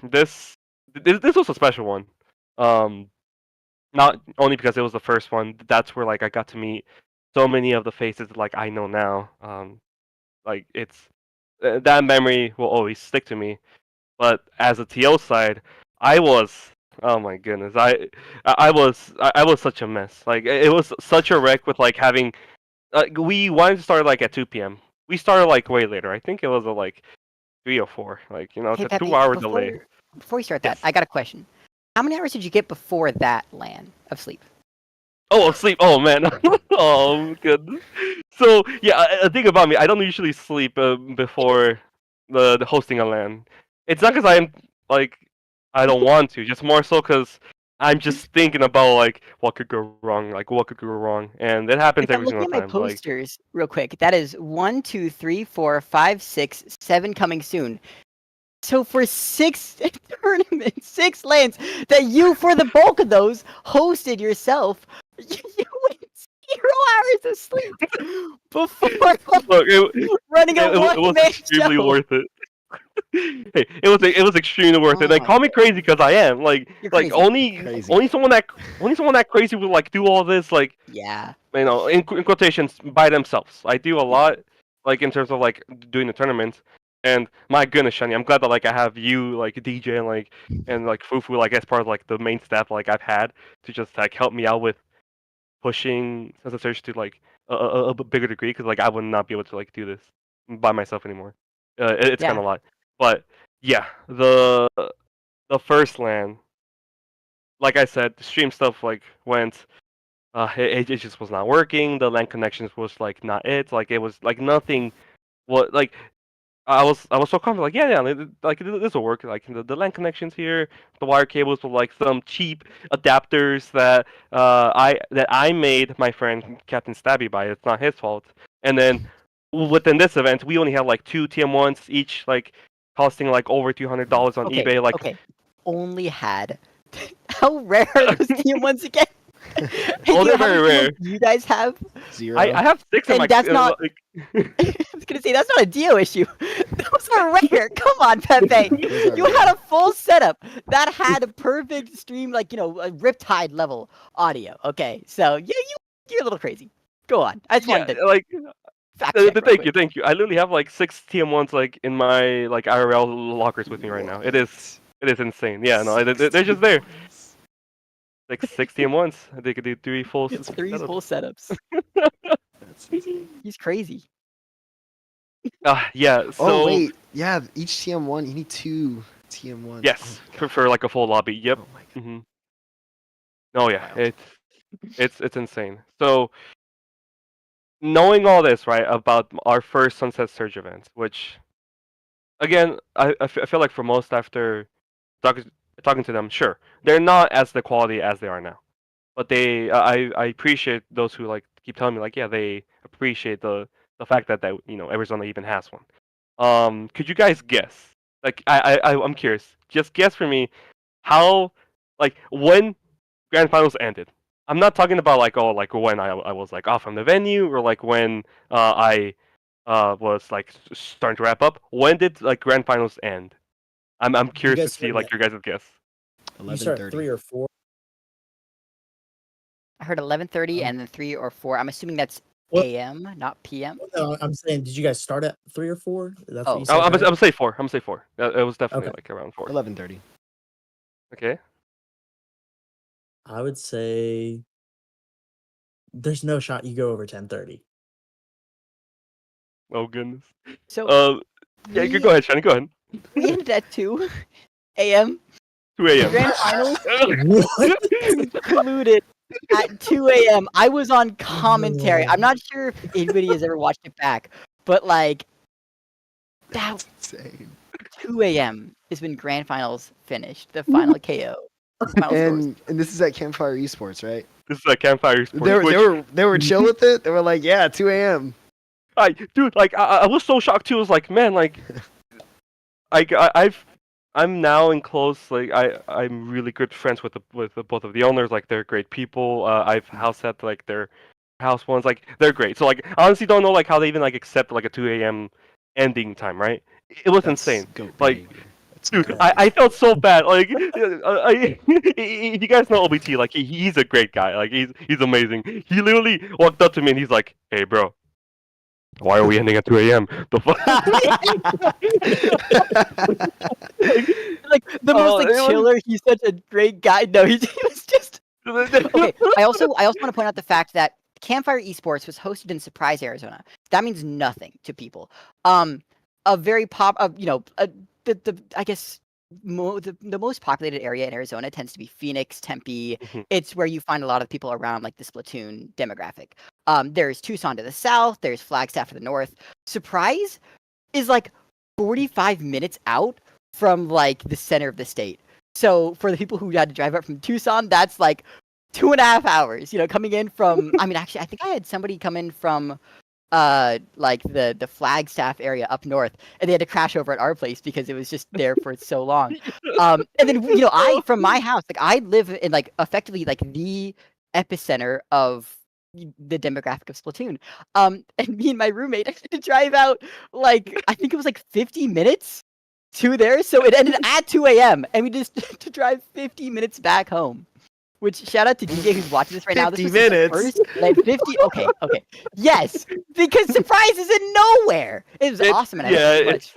this was a special one. Not only because it was the first one, that's where like I got to meet so many of the faces that, like I know now. Like it's that memory will always stick to me. But as a TO side, I was, oh my goodness, I was such a mess. Like it was such a wreck with like having, we wanted to start like at 2 p.m. We started like way later. I think it was like 3 or 4. Like it's
Hey,
a
Pepe,
2-hour delay.
Before we start that, I got a question. How many hours did you get before that LAN of sleep?
Oh, sleep. Oh man. Oh goodness. So yeah, a thing about me, I don't usually sleep before the hosting a LAN. It's not because I'm like I don't want to, just more so because I'm just thinking about like what could go wrong, and it happens
If I'm
every
looking
single
at my
time.
posters real quick, that is 1, 2, 3, 4, 5, 6, 7 coming soon. So for 6 tournaments, 6 LANs that you, for the bulk of those, hosted yourself, you went 0 hours of sleep before
Look,
running a
it was
one-man
extremely
show.
worth it. Hey, it was extremely worth it. Like, call me crazy because I am. Like,
You're
like
crazy.
only someone that crazy would like do all this. Like,
Yeah.
you know, in quotations, by themselves. I do a lot, like in terms of like doing the tournament. And my goodness, Shiny, I'm glad that like I have you, like DJ, and like Fufu, like as part of like the main staff, like I've had to just like help me out with pushing Sunset Search to like a bigger degree, because like I would not be able to like do this by myself anymore. It's kind of a lot. But yeah, the first LAN, like I said, the stream stuff like went. It just was not working. The LAN connections was like not it. Like it was like nothing. What like I was so confident. Like like this will work. Like the LAN connections here, the wire cables were like some cheap adapters that I made my friend Captain Stabby buy. It's not his fault. And then within this event, we only had like 2 TM1s each, like costing like over $200 on eBay. Like
only had. How rare are those TM1s again?
Oh, they're very rare.
You guys have
0.
I have 6 in
and
my.
That's not.
Like...
I was gonna say that's not a Dio issue. Those are rare. Come on, Pepe. You had a full setup that had a perfect stream, like a Riptide level audio. Okay, so you're a little crazy. Go on. I just wanted to
like.
Thank
you. I literally have like 6 TM1s like in my like IRL lockers with me right now. It is insane. Yeah, no, they're just there. Like 6 TM1s. They could do 3 full.
It's 3 full setups. He's crazy.
Yeah. So.
Oh wait, yeah. Each TM1, you need 2 TM1s.
Yes, for like a full lobby. Yep. Oh my god. Oh yeah, it's insane. So. Knowing all this, right, about our first Sunset Surge event, which again, I feel like for most after talking to them, sure, they're not as the quality as they are now. But I appreciate those who like keep telling me like, yeah, they appreciate the fact that Arizona even has one. Could you guys guess? Like, I'm curious. Just guess for me, how, like, when grand finals ended. I'm not talking about like, oh, like when I was like off from the venue, or like when I was like starting to wrap up. When did like grand finals end? I'm curious to see like your guys' guess.
You start at 3 or 4.
I heard 11:30 and then 3 or 4. I'm assuming that's
What?
AM, not PM.
No, I'm saying, did you guys start at 3 or 4? That's what you said,
I'm
right?
gonna say 4. I'm gonna say 4. It was definitely
Okay.
like around 4.
11:30.
Okay.
I would say there's no shot you go over 10:30.
Oh goodness.
So
yeah, go ahead, Shani. Go ahead.
we ended at 2 a.m.
2 a.m.
Grand finals concluded at 2 a.m. I was on commentary. I'm not sure if anybody has ever watched it back, but like that
Insane.
2 a.m. is when grand finals finished. The final KO. The final scores.
And this is at Campfire Esports, right?
This is like Campfire Sports.
They were chill with it. They were like, yeah, 2 a.m.
Dude, like I was so shocked too. I was like, man, like, I'm now in close. Like I'm really good friends with both of the owners. Like they're great people. I've house set like their house ones. Like they're great. So like I honestly don't know like how they even like accept like a 2 a.m. ending time. Right? It was insane. Like. Dude, I felt so bad. Like, you guys know OBT. Like, he's a great guy. Like, he's amazing. He literally walked up to me and he's like, "Hey, bro, why are we ending at 2 a.m.? The fuck?"
Like the most like chiller. He's such a great guy. No, he was just okay. I also want to point out the fact that Campfire Esports was hosted in Surprise, Arizona. That means nothing to people. A very I guess the most populated area in Arizona tends to be Phoenix, Tempe. It's where you find a lot of people around like the Splatoon demographic. There's Tucson to the south. There's Flagstaff to the north. Surprise is like 45 minutes out from like the center of the state. So for the people who had to drive up from Tucson, that's like 2.5 hours. Coming in from. I mean, actually, I think I had somebody come in from. Like the Flagstaff area up north, and they had to crash over at our place because it was just there for so long. And then I from my house, like I live in like effectively like the epicenter of the demographic of Splatoon. And me and my roommate had to drive out like I think it was like 50 minutes to there, so it ended at 2 a.m. and we just to drive 50 minutes back home. Which shout out to DJ who's watching this right now. This
50
was
minutes.
His first, like 50. Okay. Yes, because Surprise is in nowhere. It was awesome. And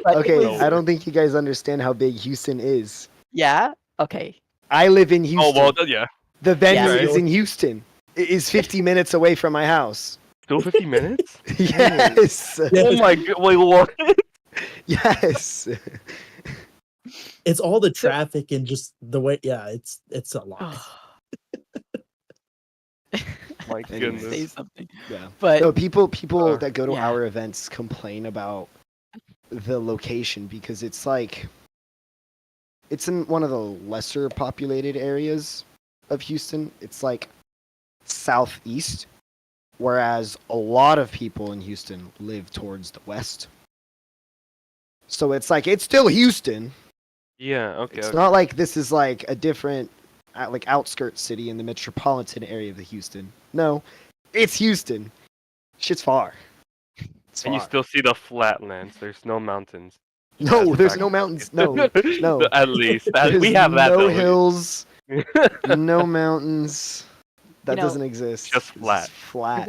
Okay, I don't think you guys understand how big Houston is.
Yeah. Okay.
I live in Houston.
Oh well, yeah.
The venue is in Houston. It is 50 minutes away from my house.
Still 50 minutes?
Yes.
Oh my god! Wait, what?
Yes.
It's all the traffic and just the way. Yeah, it's a lot.
My goodness.
Say something.
Yeah.
But
no, people that go to our events complain about the location because it's like it's in one of the lesser populated areas of Houston. It's like southeast, whereas a lot of people in Houston live towards the west. So it's like it's still Houston.
Yeah, okay.
It's not like this is like a different like outskirt city in the metropolitan area of the Houston. No, it's Houston. Shit's far.
And you still see the flatlands. There's no mountains.
No, there's no mountains. No.
At least
There's
we have that.
No
though.
hills. No mountains. That doesn't exist.
Just flat.
It's flat.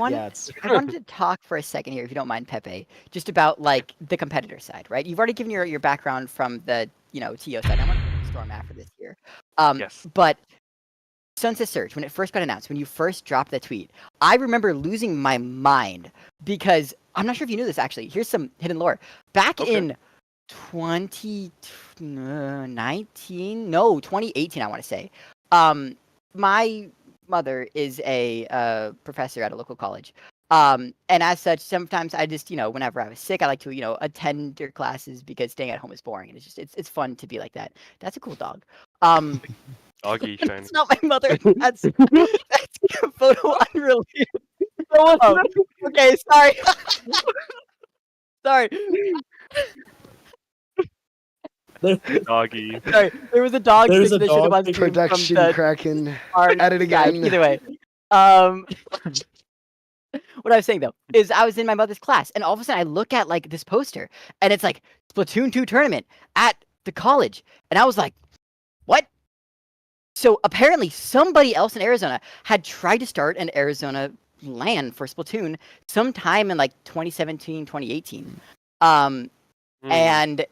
I wanted to talk for a second here, if you don't mind, Pepe, just about like the competitor side, right? You've already given your background from the TO side. I'm on Storm after this year.
Yes.
But Sunset Surge, when it first got announced, when you first dropped the tweet, I remember losing my mind because I'm not sure if you knew this actually. Here's some hidden lore. Back in 2018, I want to say. My mother is a professor at a local college. And as such, sometimes I just, whenever I was sick, I like to, attend your classes because staying at home is boring. And it's fun to be like that. That's a cool dog.
Doggy shiny.
It's not my mother. That's a photo unrelated. Oh, okay, sorry. Sorry.
Doggy.
Sorry, there was a dog
There's a
picture that
dog
should have on screen
Production
from the
Kraken.
art.
At it
Yeah,
again.
either way. What I was saying though is I was in my mother's class, and all of a sudden I look at like this poster, and it's like Splatoon 2 tournament at the college, and I was like, "What?" So apparently somebody else in Arizona had tried to start an Arizona LAN for Splatoon sometime in like 2017, 2018. And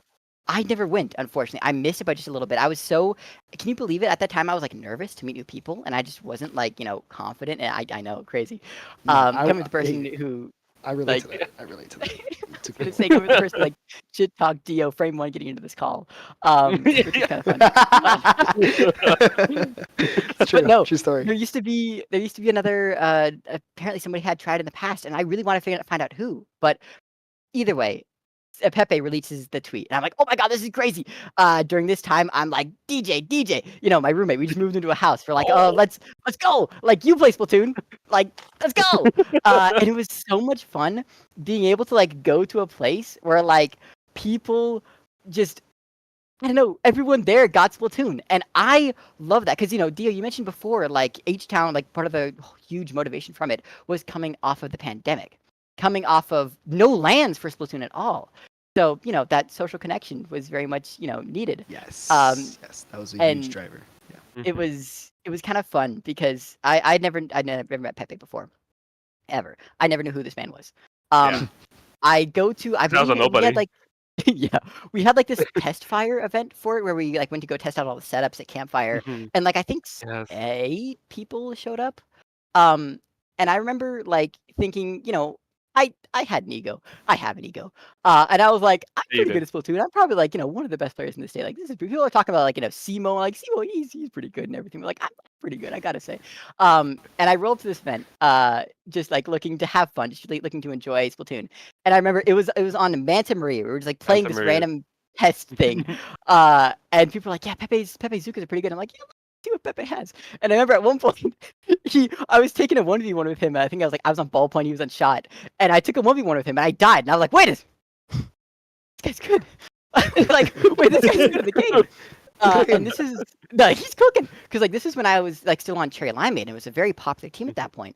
I never went, unfortunately. I missed it by just a little bit. I was so, can you believe it? At that time, I was like nervous to meet new people, and I just wasn't like, confident. And I know, crazy. Coming with the person who.
I relate to that. I relate to that.
I was gonna say, coming with the person like shit talk Dio frame 1 getting into this call. Which is kind of fun.
It's true.
But no,
True story.
there used to be another. Apparently, somebody had tried in the past, and I really want to find out who. But either way, Pepe releases the tweet, and I'm like, "Oh my god, this is crazy!" During this time, I'm like, DJ, my roommate. We just moved into a house. We're like, "Oh, let's go!" Like, you play Splatoon, like, let's go! And it was so much fun being able to like go to a place where like people just. I don't know. Everyone there got Splatoon, and I love that because Dio, you mentioned before, like H-Town, like part of the huge motivation from it was coming off of the pandemic, coming off of no LANs for Splatoon at all. So that social connection was very much needed.
Yes. Yes, that was a huge driver. Yeah.
It was kind of fun because I'd never met Pepe before, ever. I never knew who this man was. I was a nobody. We had, like, yeah, we had like this test fire event for it where we like went to go test out all the setups at campfire, and like I think 8 people showed up. And I remember like thinking, I had an ego. I have an ego. And I was like, I'm pretty good at Splatoon. I'm probably like, one of the best players in the state. Like, this is people are talking about like, Simo, like Simo, he's pretty good and everything. But like, I'm pretty good, I gotta say. And I rolled to this event, just like looking to have fun, just looking to enjoy Splatoon. And I remember it was on Manta Maria. We were just like playing this random test thing. And people were like, yeah, Pepe Zukas are pretty good. I'm like, yeah, see what Pepe has. And I remember at one point, I was taking a 1v1 with him. I think I was on ballpoint, he was on shot. And I took a 1v1 with him, and I died. And I was like, wait, this guy's good. Like, wait, this guy's good at the game. And this is, no, he's cooking. Because like this is when I was like still on Cherry Limeade, and it was a very popular team at that point.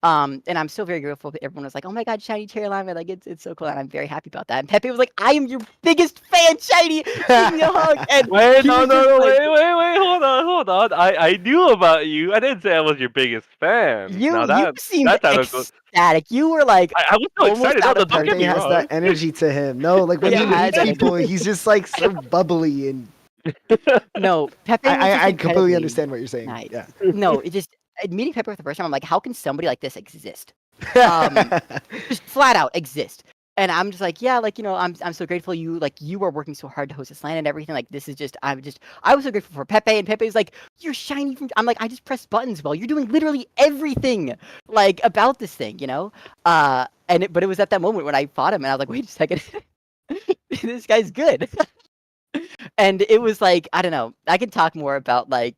And I'm still very grateful that everyone was like, oh my god, Shiny Cherry Limeade, like it's so cool, and I'm very happy about that. And Pepe was like, I am your biggest fan, Shiny. Give me a hug. And
wait, no, hold on. I knew about you. I didn't say I was your biggest fan.
You seemed ecstatic. You were like,
I was so excited.
Pepe has that energy to him. No, like when he meets people, he's just like so bubbly and.
No, Pepe.
I completely understand what you're saying.
Nice.
Yeah.
No, it just. Meeting Pepe for the first time, I'm like, how can somebody like this exist? Just flat out exist. And I'm just like, yeah, like, I'm so grateful you are working so hard to host this LAN and everything. Like, this is just, I was so grateful for Pepe, and Pepe's like, you're shiny from, I'm like, I just press buttons. Well, you're doing literally everything like about this thing, but it was at that moment when I fought him, and I was like, wait a second, this guy's good. And it was like, I don't know, I can talk more about like,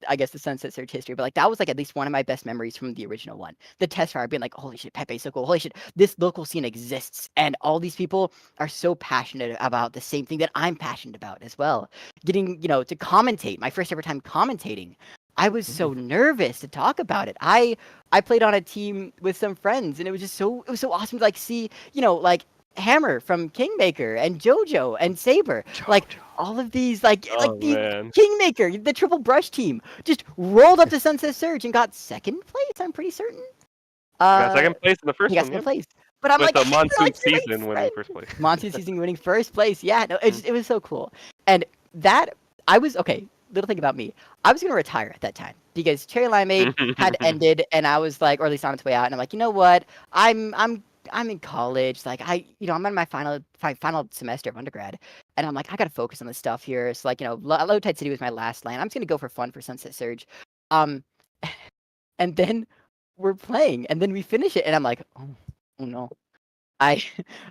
I guess the Sunset Surge history, but like that was like at least one of my best memories from the original one. The test fire being like, holy shit, Pepe's so cool. Holy shit, this local scene exists, and all these people are so passionate about the same thing that I'm passionate about as well. Getting, to commentate, my first ever time commentating. I was so nervous to talk about it. I played on a team with some friends, and it was so awesome to like see, like Hammer from Kingmaker and Jojo and Saber, like all of these the Kingmaker, the triple brush team just rolled up to Sunset Surge and got second place. I'm pretty certain.
Got second place in the first one.
Got second place. But I'm
with
like,
the monsoon season winning first place.
Monsoon season winning first place. Yeah, no, it was so cool. And that I was okay. Little thing about me, I was gonna retire at that time because Cherry Limeade had ended, and I was like, or at least on its way out, and I'm like, you know what? I'm in college, like I'm in my final semester of undergrad, and I'm like, I gotta focus on this stuff here. So like, Low Tide City was my last LAN. I'm just gonna go for fun for Sunset Surge, and then we're playing, and then we finish it, and I'm like, oh no, I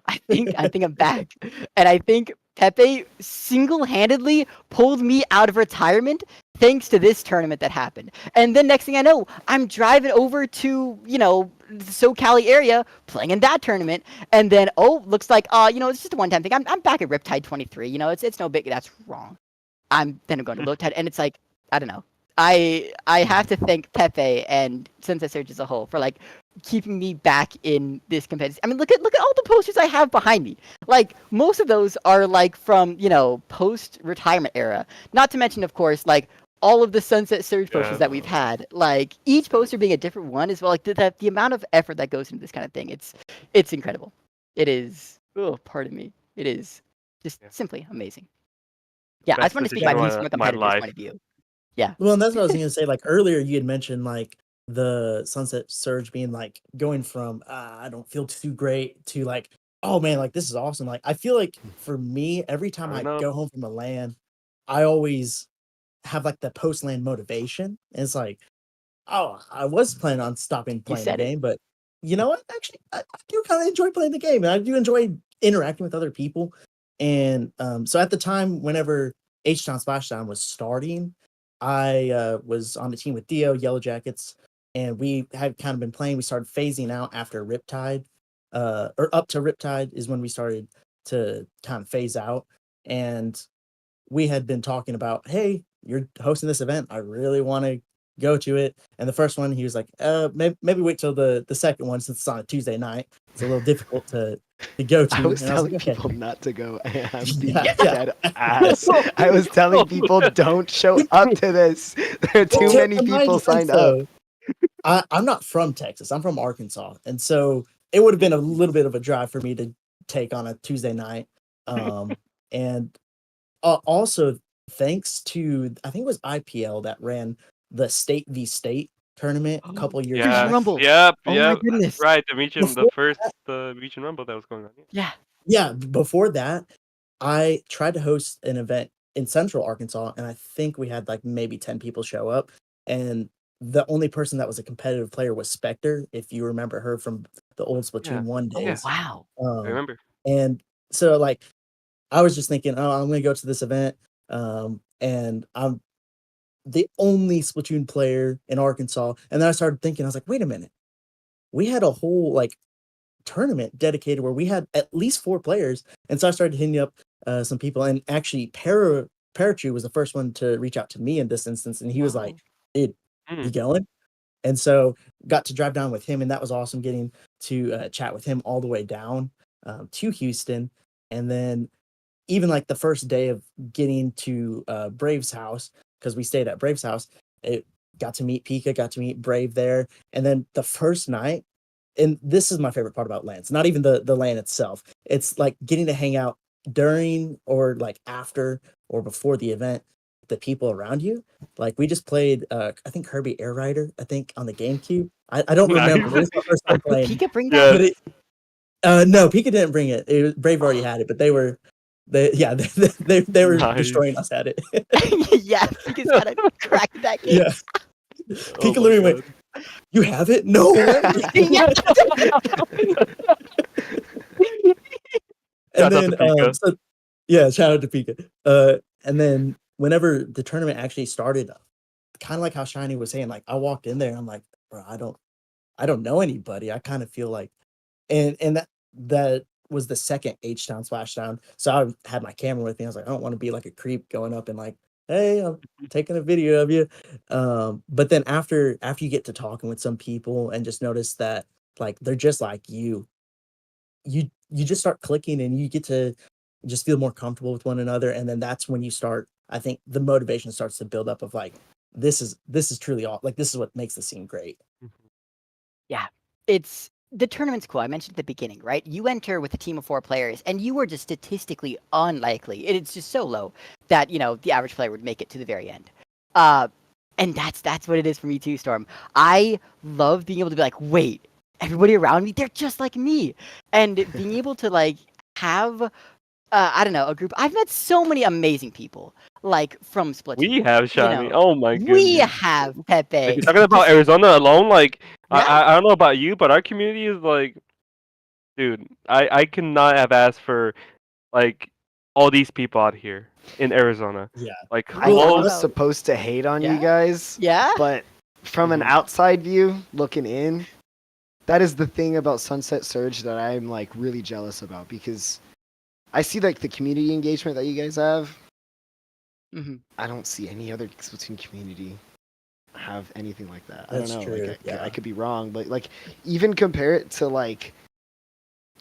I think I'm back, and I think Pepe single-handedly pulled me out of retirement thanks to this tournament that happened. And then next thing I know, I'm driving over to the SoCal area playing in that tournament, and then looks like it's just a one-time thing. I'm back at Riptide 23. It's no big. That's wrong. I'm going to Low Tide, and it's like I don't know. I have to thank Pepe and Sunset Surge as a whole for like keeping me back in this competitive. I mean, look at all the posters I have behind me. Like most of those are like from post-retirement era. Not to mention, of course, like all of the Sunset Surge posters that we've had. Like each poster being a different one as well. Like the amount of effort that goes into this kind of thing. It's incredible. It is. Oh, pardon me. It is just simply amazing. Yeah, I just want to speak about these from a competitor's point of view. Yeah.
Well, and that's what I was going to say. Like earlier, you had mentioned like the Sunset Surge being like going from I don't feel too great to like, oh man, like this is awesome. Like I feel like for me, every time I go home from a LAN, I always have like the post LAN motivation. And it's like, oh, I was planning on stopping playing the game, but you know what? Actually, I do kind of enjoy playing the game, and I do enjoy interacting with other people. And so at the time, whenever H-Town Splashdown was starting, I was on the team with Dio, Yellow Jackets, and we had kind of been playing. We started phasing out after Riptide, or up to Riptide is when we started to kind of phase out. And we had been talking about, hey, you're hosting this event. I really want to go to it. And the first one, he was like, maybe wait till the second one since it's on a Tuesday night. It's a little difficult to go to.
I was
and
telling
I was like,
people not to go. I'm being dead ass. I was telling people don't show up to this. There are too many people signed up.
I'm not from Texas. I'm from Arkansas. And so it would have been a little bit of a drive for me to take on a Tuesday night. And also, thanks to, I think it was IPL that ran the State v State tournament a couple years
ago.
Rumble.
Yep.
My goodness.
Right. The region Rumble that was going on.
Yeah.
Before that, I tried to host an event in Central Arkansas, and I think we had like maybe 10 people show up. And the only person that was a competitive player was Spectre, if you remember her from the old Splatoon 1 days.
Wow.
I remember.
And so like I was just thinking, I'm gonna go to this event. And I'm the only Splatoon player in Arkansas. And then I started thinking, I was like, wait a minute. We had a whole like tournament dedicated where we had at least 4 players. And so I started hitting up some people, and actually Parachu was the first one to reach out to me in this instance. And he was like, dude, you going? And so got to drive down with him, and that was awesome getting to chat with him all the way down to Houston. And then even like the first day of getting to Brave's house, because we stayed at Brave's house, it got to meet Pika, got to meet Brave there. And then the first night, and this is my favorite part about LANs, not even the LAN itself. It's like getting to hang out during or like after or before the event, the people around you. Like we just played, I think Kirby Air Rider, I think on the GameCube. I don't remember. This is my first time playing.
Did Pika bring that?
No, Pika didn't bring it. Brave already had it, but they were destroying us at it.
Yeah, Pika's gotta crack that game.
Yeah. Pika literally went, you have it? No way. And then shout out to Pika. And then whenever the tournament actually started, kind of like how Shiny was saying, like I walked in there and I'm like, bro, I don't know anybody. I kind of feel like, and that was the second H-Town Splashdown. So I had my camera with me. I was like, I don't want to be like a creep going up and like, hey, I'm taking a video of you. But then after you get to talking with some people and just notice that like they're just like you just start clicking and you get to just feel more comfortable with one another. And then that's when you start, I think the motivation starts to build up of like, this is truly all, like this is what makes the scene great.
Yeah, the tournament's cool. I mentioned at the beginning, right? You enter with a team of 4 players, and you are just statistically unlikely. It's just so low that, the average player would make it to the very end. And that's what it is for me too, Storm. I love being able to be like, wait, everybody around me, they're just like me. And being able to like have I don't know, a group. I've met so many amazing people, like from Splatoon.
We have Shiny.
know,
Oh my goodness.
We have
Like,
Pepe.
you're talking about Arizona alone, like
Yeah.
I don't know about you, but our community is like, dude, I cannot have asked for like all these people out here in Arizona.
Yeah.
Like
I
close.
was supposed to hate on you
Yeah?
guys,
Yeah.
but from an outside view looking in, that is the thing about Sunset Surge that I'm like really jealous about, because I see like the community engagement that you guys have.
hmm
I don't see any other Splatoon community have anything like that.
That's
I don't know.
true,
Like,
yeah.
I could be wrong, but like even compare it to like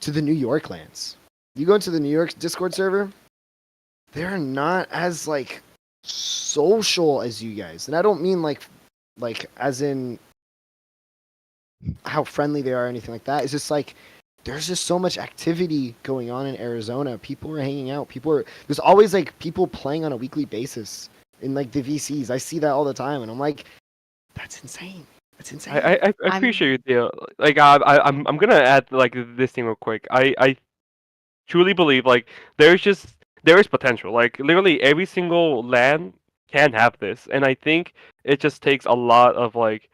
to the New York lands. You go into the New York Discord server, they're not as like social as you guys. And I don't mean like as in how friendly they are or anything like that. It's just like there's just so much activity going on in Arizona. People are hanging out. There's always like people playing on a weekly basis in like the VCs. I see that all the time, and I'm like, that's insane. That's insane.
I appreciate you, Theo. Like I'm gonna add like this thing real quick. I truly believe like there is potential. Like literally every single LAN can have this, and I think it just takes a lot of like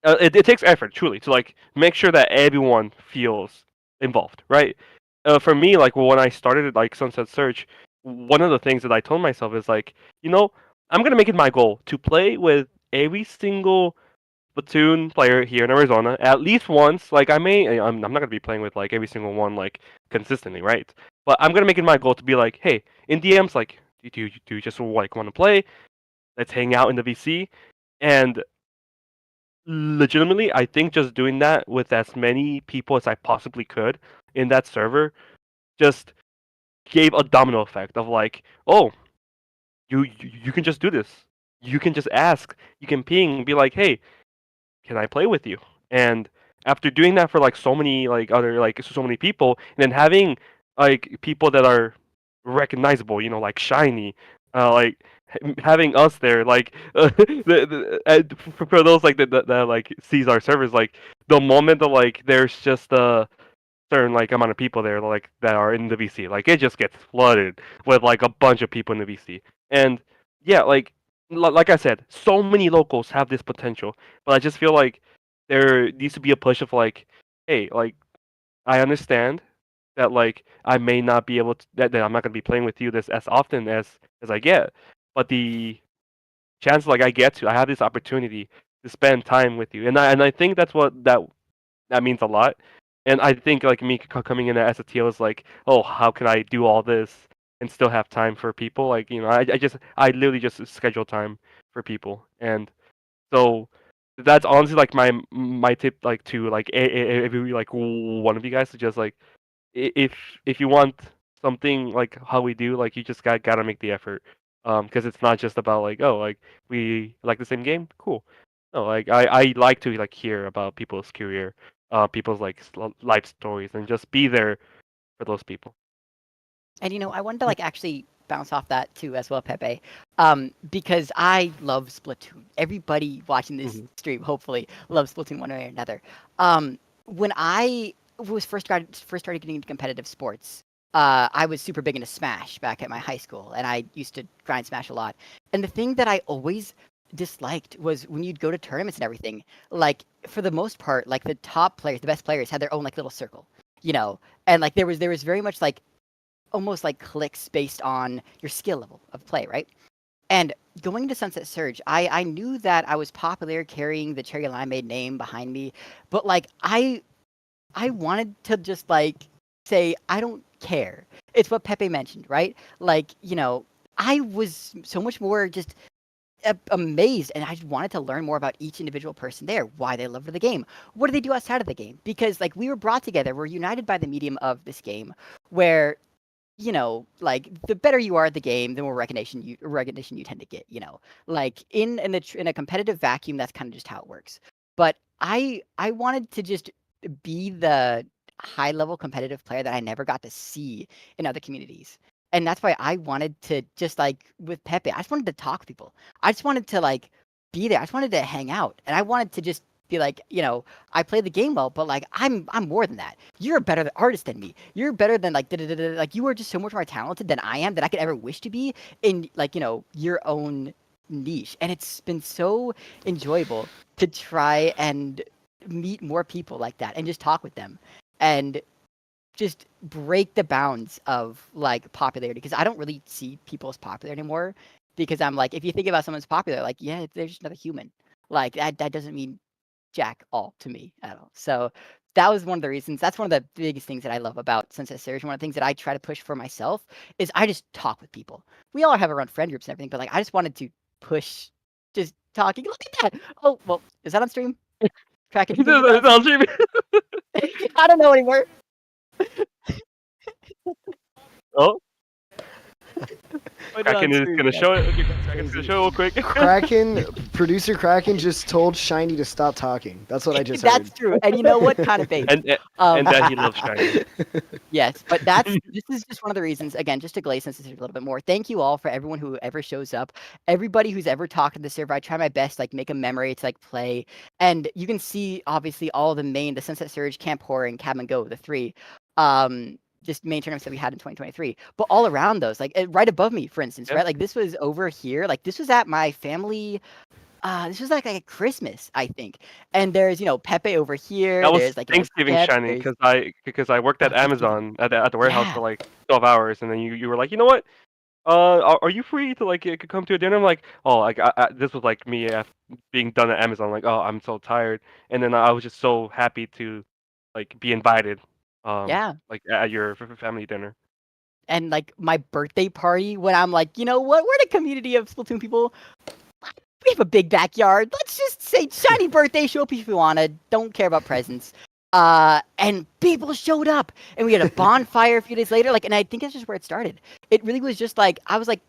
it takes effort truly to like make sure that everyone feels involved, right? For me, like when I started like Sunset Search, one of the things that I told myself is like, I'm gonna make it my goal to play with every single Splatoon player here in Arizona at least once. Like I'm not gonna be playing with like every single one like consistently, right? But I'm gonna make it my goal to be like, hey, in DMs, like, do you just like want to play? Let's hang out in the VC. And legitimately, I think just doing that with as many people as I possibly could in that server just gave a domino effect of like, oh, you can just do this. You can just ask. You can ping and be like, hey, can I play with you? And after doing that for like so many like other like so many people, and then having like people that are recognizable, like Shiny, like having us there, like for those like that like sees our servers, like the moment that like there's just a certain like amount of people there like that are in the VC, like it just gets flooded with like a bunch of people in the VC, and yeah, like I said, so many locals have this potential, but I just feel like there needs to be a push of like, hey, like I understand that like I may not be able to that I'm not gonna be playing with you this as often as I get, but the chance like I have this opportunity to spend time with you, and I think that's what that means a lot. And I think like me coming in as a TL is like, oh, how can I do all this and still have time for people? Like, I literally just schedule time for people, and so that's honestly like my tip, like to like every like one of you guys to just like if you want something like how we do, like you just gotta make the effort, because it's not just about like, oh, like we like the same game, cool. No, like I like to like hear about people's career, people's like life stories, and just be there for those people.
And I wanted to like actually bounce off that too as well, Pepe, because I love Splatoon. Everybody watching this stream hopefully loves Splatoon one way or another. When I was first started getting into competitive sports, I was super big into Smash back at my high school, and I used to grind Smash a lot. And the thing that I always disliked was when you'd go to tournaments and everything, like for the most part, like the top players, the best players had their own like little circle, and like there was very much like almost like cliques based on your skill level of play, right? And going into Sunset Surge, I knew that I was popular carrying the Cherry Limeade name behind me, but like I wanted to just like say I don't care. It's what Pepe mentioned, right? Like, I was so much more just amazed, and I just wanted to learn more about each individual person there, why they love the game, what do they do outside of the game, because like we were brought together, we're united by the medium of this game, where like the better you are at the game, the more recognition you tend to get. Like in a competitive vacuum, that's kind of just how it works. But I wanted to just be the high level competitive player that I never got to see in other communities. And that's why I wanted to just like with Pepe, I just wanted to talk to people. I just wanted to like be there. I just wanted to hang out, and I wanted to just be like, I play the game well, but like I'm more than that. You're a better artist than me. You're better than like like you are just so much more talented than I am that I could ever wish to be in like your own niche. And it's been so enjoyable to try and meet more people like that and just talk with them and just break the bounds of like popularity, because I don't really see people as popular anymore, because I'm like, if you think about someone's popular, like, yeah, they're just another human. Like that doesn't mean jack all to me at all. So that was one of the reasons. That's one of the biggest things that I love about Sunset Surge. One of the things that I try to push for myself is I just talk with people. We all have our own friend groups and everything, but like I just wanted to push just talking. Look at that. Oh, well, is that on stream? Kraken.
It's on stream.
I don't know anymore.
Oh. Kraken is gonna show it. Okay, Kraken's gonna show it real quick.
Producer Kraken just told Shiny to stop talking. That's what I just
That's
heard.
true. And you know what? Kind of bait.
and that he loves Shiny.
Yes, but this is just one of the reasons, again, just to glaze sensitivity a little bit more. Thank you all for everyone who ever shows up. Everybody who's ever talked to the server, I try my best, like make a memory to like play. And you can see obviously all the Sunset Surge, Camp Horror, and Cab and Go, the three. Just main tournaments that we had in 2023, but all around those, like right above me, for instance, right? Like this was over here, like this was at my family. This was like a Christmas, I think. And there's Pepe over here.
That was
there's like
Thanksgiving, Shiny, because I worked at Amazon at the warehouse for like 12 hours, and then you were like, you know what? Are you free to like come to a dinner? I'm like, oh, like this was like me being done at Amazon. Like, oh, I'm so tired, and then I was just so happy to like be invited. Like at your family dinner.
And like my birthday party, when I'm like, you know what? We're the community of Splatoon people. We have a big backyard. Let's just say shiny birthday, show up if you wanna. Don't care about presents. And people showed up, and we had a bonfire a few days later. Like, and I think that's just where it started. It really was just like I was like,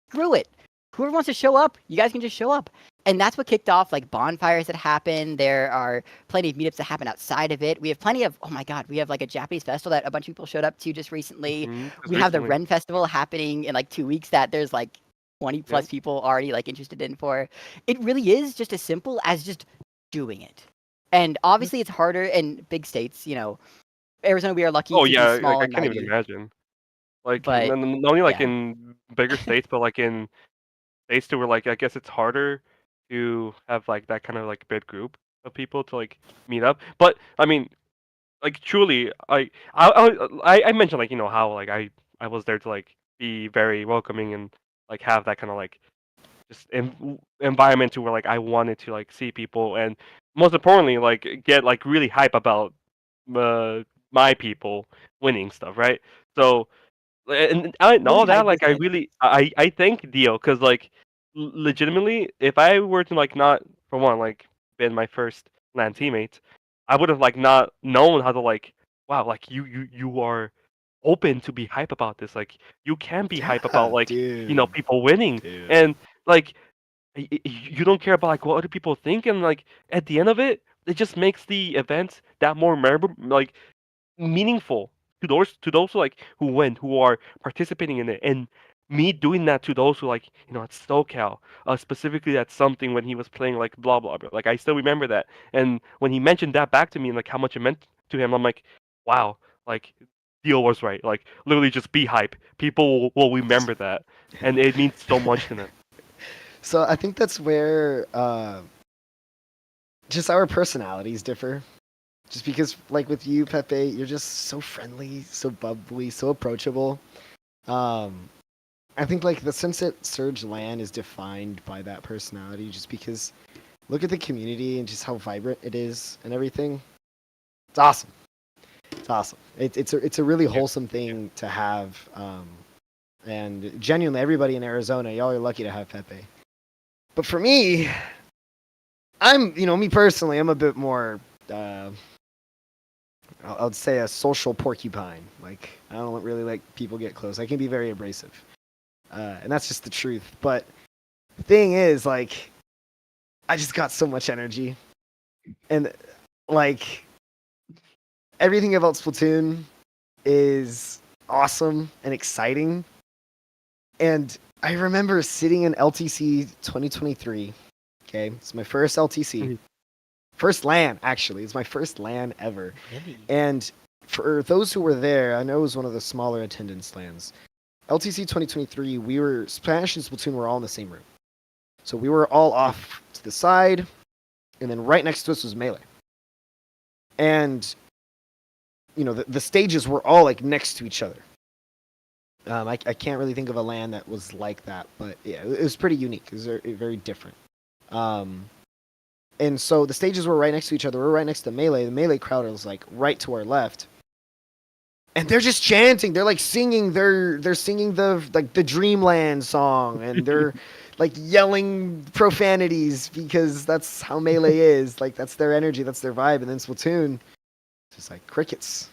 screw it. Whoever wants to show up, you guys can just show up. And that's what kicked off like bonfires that happen. There are plenty of meetups that happen outside of it. We have plenty of, oh my God, we have like a Japanese festival that a bunch of people showed up to just recently. We have the Ren Festival happening in like 2 weeks that there's like 20 plus people already like interested in for. It really is just as simple as just doing it. And obviously it's harder in big states, Arizona, we are lucky.
Oh
to
yeah,
be small
I
and
can't even
mighty.
imagine. Like,
But,
not only like in bigger states, but like in states too, where like I guess it's harder to have like that kind of like big group of people to like meet up. But I mean, like truly, I mentioned like how like I was there to like be very welcoming and like have that kind of like just environment to where like I wanted to like see people, and most importantly like get like really hype about my people winning stuff, right? So and all that like I thank Dio, because like legitimately, if I were to like not, for one, like been my first LAN teammate, I would have like not known how to like, wow, like you are open to be hype about this. Like you can be hype about like people winning, and like you don't care about like what other people think, and like at the end of it, it just makes the event that more memorable, like meaningful to those who like who win, who are participating in it. And me doing that to those who like at SoCal, specifically that's something when he was playing like blah blah blah. Like I still remember that, and when he mentioned that back to me and like how much it meant to him, I'm like, wow, like Dio was right. Like literally just be hype. People will remember that, and it means so much to them.
So I think that's where just our personalities differ. Just because, like with you, Pepe, you're just so friendly, so bubbly, so approachable. I think like the Sunset Surge LAN is defined by that personality, just because look at the community and just how vibrant it is and everything. It's awesome. It's awesome. It's a really wholesome thing to have. And genuinely, everybody in Arizona, y'all are lucky to have Pepe. But for me, me personally, I'm a bit more, I'll say a social porcupine. Like, I don't really like people get close. I can be very abrasive. And that's just the truth. But the thing is, like, I just got so much energy. And, like, everything about Splatoon is awesome and exciting. And I remember sitting in LTC 2023. Okay, it's my first LTC. First LAN, actually. It's my first LAN ever. Really? And for those who were there, I know it was one of the smaller attendance LANs. LTC 2023, Spanish and Splatoon were all in the same room. So we were all off to the side, and then right next to us was Melee. And, the stages were all, like, next to each other. I can't really think of a LAN that was like that, but yeah, it was pretty unique. It was very, very different. And so the stages were right next to each other. We're right next to Melee. The Melee crowd was, like, right to our left. And they're just chanting. They're like singing. They're singing the Dreamland song, and they're like yelling profanities because that's how Melee is. Like that's their energy, that's their vibe. And then Splatoon, just like crickets.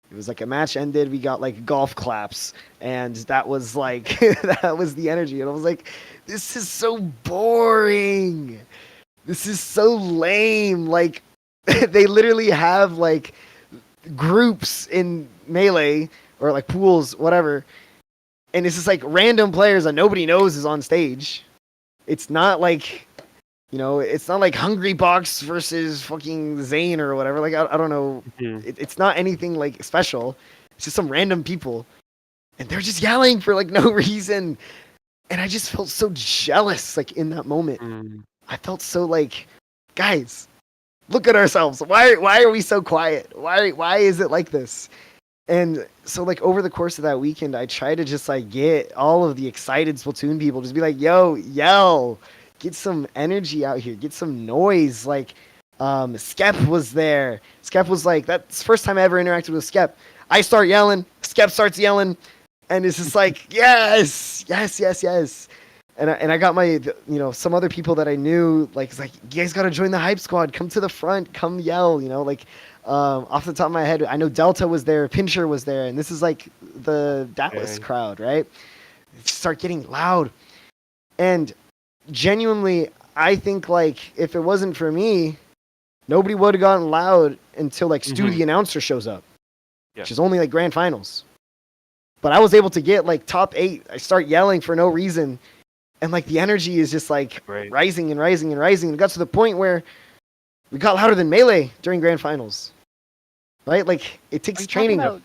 It was like a match ended. We got like golf claps, and that was like that was the energy. And I was like, this is so boring. This is so lame. Like they literally have like groups in Melee or like pools, whatever, and it's just like random players that nobody knows is on stage. It's not like, it's not like Hungry Box versus fucking Zane or whatever. Like I don't know. It's not anything like special. It's just some random people, and they're just yelling for like no reason, and I just felt so jealous. Like in that moment, I felt so like, guys, look at ourselves. Why are we so quiet? Why is it like this? And so like over the course of that weekend, I tried to just like get all of the excited Splatoon people, just be like, yo, yell, get some energy out here, get some noise. Like Skep was there. Skep was like, that's the first time I ever interacted with Skep. I start yelling, Skep starts yelling, and it's just like, yes. And I got my, some other people that I knew, like, it's like, you guys got to join the hype squad. Come to the front. Come yell, off the top of my head, I know Delta was there, Pincher was there, and this is like the Dallas crowd, right? Start getting loud. And genuinely, I think, like, if it wasn't for me, nobody would have gotten loud until, like, Stu the announcer shows up, which is only, like, grand finals. But I was able to get, like, top 8. I start yelling for no reason. And, like, the energy is just, like, rising and rising and rising. It got to the point where we got louder than Melee during grand finals. Right? Like, it takes training.
About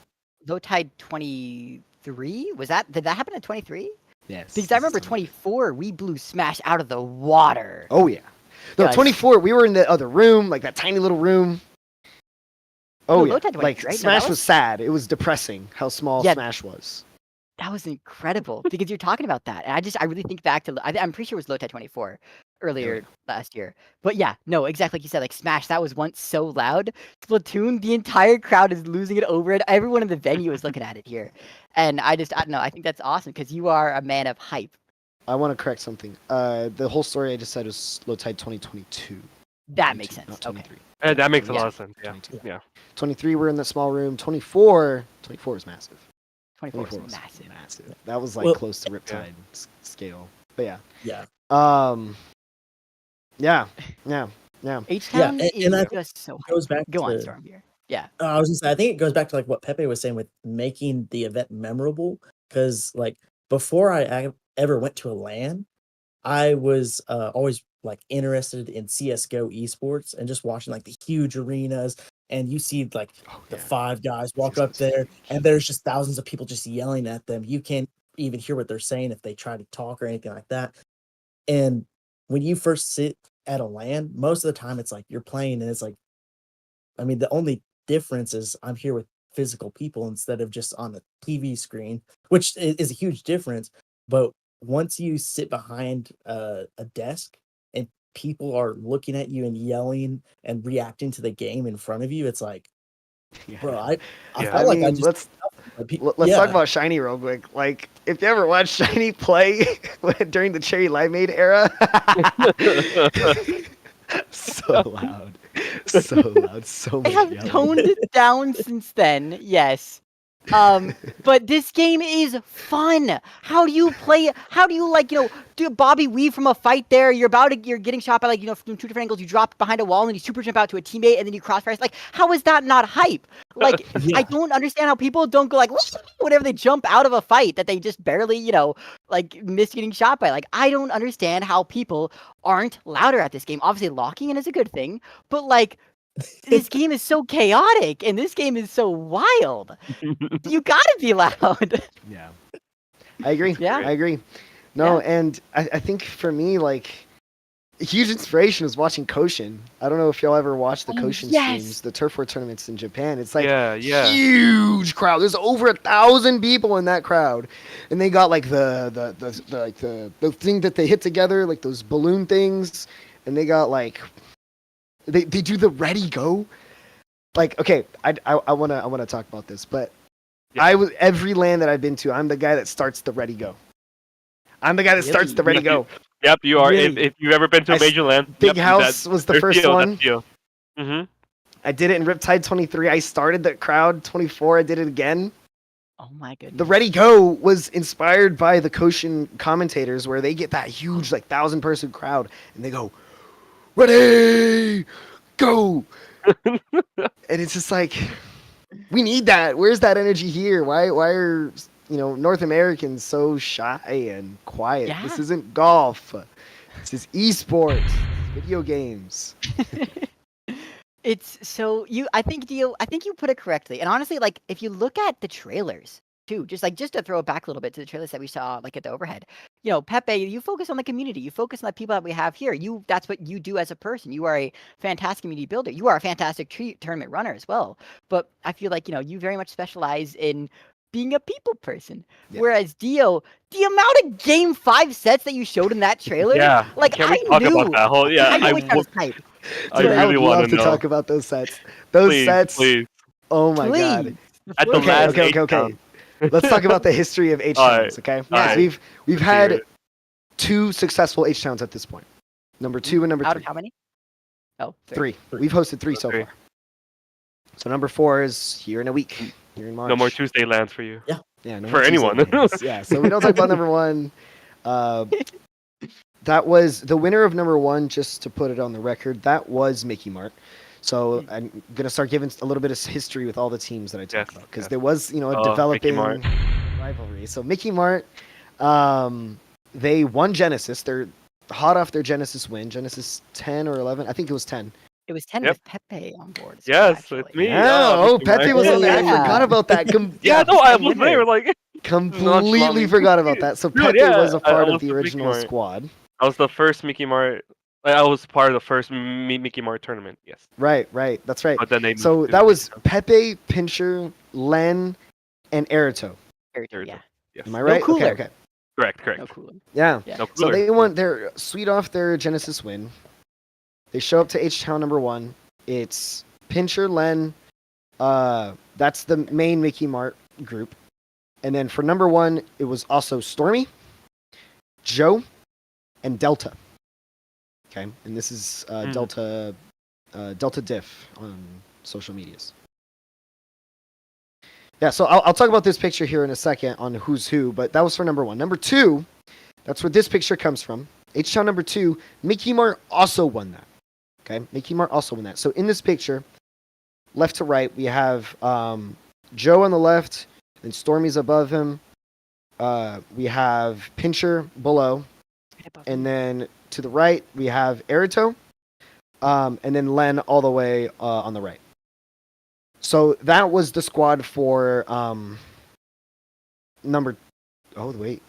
Low Tide 23? Did that happen at 23?
Yes.
Because I remember 24, we blew Smash out of the water.
Oh, yeah. No, 24, we were in the other room, like that tiny little room. Oh, yeah. Like, Smash was sad. It was depressing how small Smash was.
That was incredible because you're talking about that. And I really think back to, I'm pretty sure it was Low Tide 24 earlier last year. But yeah, no, exactly like you said, like Smash, that was once so loud. Splatoon, the entire crowd is losing it over it. Everyone in the venue is looking at it here. And I don't know, I think that's awesome because you are a man of hype.
I want to correct something. The whole story I just said was Low Tide 2022.
That makes sense.
Okay.
That makes a lot of sense. Yeah.
23, we're in the small room. 24 is massive.
24 is massive.
That was like close to Riptide scale. But yeah.
Yeah.
H-Town is just so
goes back
Go on,
to,
Storm here. Yeah.
I was gonna say, I think it goes back to like what Pepe was saying with making the event memorable. Because like before I ever went to a LAN, I was always like interested in CS:GO esports and just watching like the huge arenas. And you see like the 5 guys walk up there, and there's just thousands of people just yelling at them. You can't even hear what they're saying if they try to talk or anything like that. And when you first sit at a LAN, most of the time it's like you're playing, and it's like, I mean, the only difference is I'm here with physical people instead of just on the TV screen, which is a huge difference. But once you sit behind a desk and people are looking at you and yelling and reacting to the game in front of you, it's like, bro, I felt like I just...
Let's talk about Shiny real quick. Like, if you ever watched Shiny play during the Cherry Limeade era, so loud, so much
I have
yelling.
toned it down since then. Yes, But this game is fun. How do you play? How do you do a Bobby weave from a fight there? You're getting shot by from 2 different angles. You drop behind a wall and you super jump out to a teammate and then you crossfire. Like, how is that not hype? Like, I don't understand how people don't go like whenever they jump out of a fight that they just barely miss getting shot by. Like, I don't understand how people aren't louder at this game. Obviously, locking in is a good thing, but this game is so chaotic and this game is so wild. You gotta be loud.
Yeah, I agree.
Yeah,
I agree. No, and I think for me, a huge inspiration was watching Koshin. I don't know if y'all ever watched the Koshin streams, the Turf War tournaments in Japan. It's huge crowd. There's over 1,000 people in that crowd, and they got the thing that they hit together, like those balloon things, and they got They do the ready go, okay. I wanna talk about this, but every LAN that I've been to, I'm the guy that starts the ready go. I'm the guy that starts the ready go.
Yep, you are.
Really?
If you've ever been to a major LAN,
Big House was the first one.
Mm-hmm.
I did it in Riptide 23. I started the crowd 24. I did it again.
Oh my goodness.
The Ready Go was inspired by the Koshin commentators, where they get that huge 1,000-person crowd and they go, ready, go. And it's just we need that. Where's that energy here? Why are North Americans so shy and quiet?
Yeah.
This isn't golf. This is esports, video games.
It's so I think you put it correctly. And honestly, if you look at the trailers too, just to throw it back a little bit to the trailers that we saw at the overhead, Pepe, you focus on the community, you focus on the people that we have here. That's what you do as a person. You are a fantastic community builder. You are a fantastic tournament runner as well. But I feel you very much specialize in being a people person. Yeah. Whereas Dio, the amount of Game 5 sets that you showed in that trailer,
can we talk about that whole? Yeah,
I wish hype.
Dude, I really want to talk about those sets.
Please.
Oh my god.
At the last
okay. Let's talk about the history of H-Towns, okay?
Right.
We've had 2 successful H-Towns at this point. Number 2 and number 3.
Out of how many? Oh,
3. We've hosted 3 so far. So number 4 is here in a week. Here in March.
No more Tuesday LANs for you.
Yeah. No
for anyone.
Yeah. So we don't talk about number 1. That was the winner of number 1. Just to put it on the record, that was Mickey Mart. So I'm gonna start giving a little bit of history with all the teams that I talk about, because there was a developing rivalry. So Mickey Mart, they won Genesis. They're hot off their Genesis win. Genesis 10 or 11. I think it was 10.
It was 10 with Pepe on board.
Yes, it's me.
Yeah, Pepe was on there. I forgot about that.
I was there.
Completely forgot about that. So Pepe was a part of the original squad.
I was the first Mickey Mart. I was part of the first Mickey Mart tournament. Yes.
Right. That's right.
But then
so that was Pepe, Pincher, Len, and Erito.
Yeah.
Yes.
Am I right?
No
okay.
Correct.
No cooler.
Yeah.
No
So they won. They're sweet off their Genesis win. They show up to H-Town number 1. It's Pincher, Len. That's the main Mickey Mart group. And then for number 1, it was also Stormy, Joe, and Delta. Okay, and this is Delta Diff on social medias. Yeah, so I'll talk about this picture here in a second on who's who, but that was for number 1. Number 2, that's where this picture comes from. H-Town number 2, Mickey Mart also won that. Okay, Mickey Mart also won that. So in this picture, left to right, we have Joe on the left, and Stormy's above him. We have Pincher below, and then to the right, we have Erito, and then Len all the way on the right. So that was the squad for number... Oh, wait.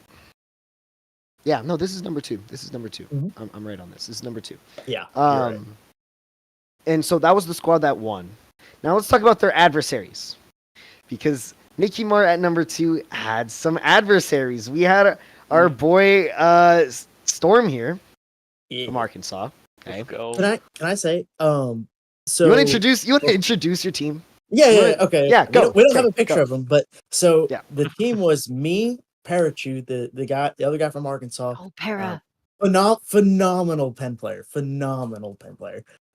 Yeah, no, this is number 2. This is number 2. Mm-hmm. I'm right on this. This is number 2.
Yeah. Right.
And so that was the squad that won. Now let's talk about their adversaries, because Mickey Mart at number 2 had some adversaries. We had our boy Storm here from Arkansas. Okay.
Let's go.
Can I say so
you want to introduce your team?
Yeah, okay.
Yeah, go.
We don't have a picture of them, but so
yeah.
The team was me, Parachu, the other guy from Arkansas.
Oh, Para.
Phenomenal pen player.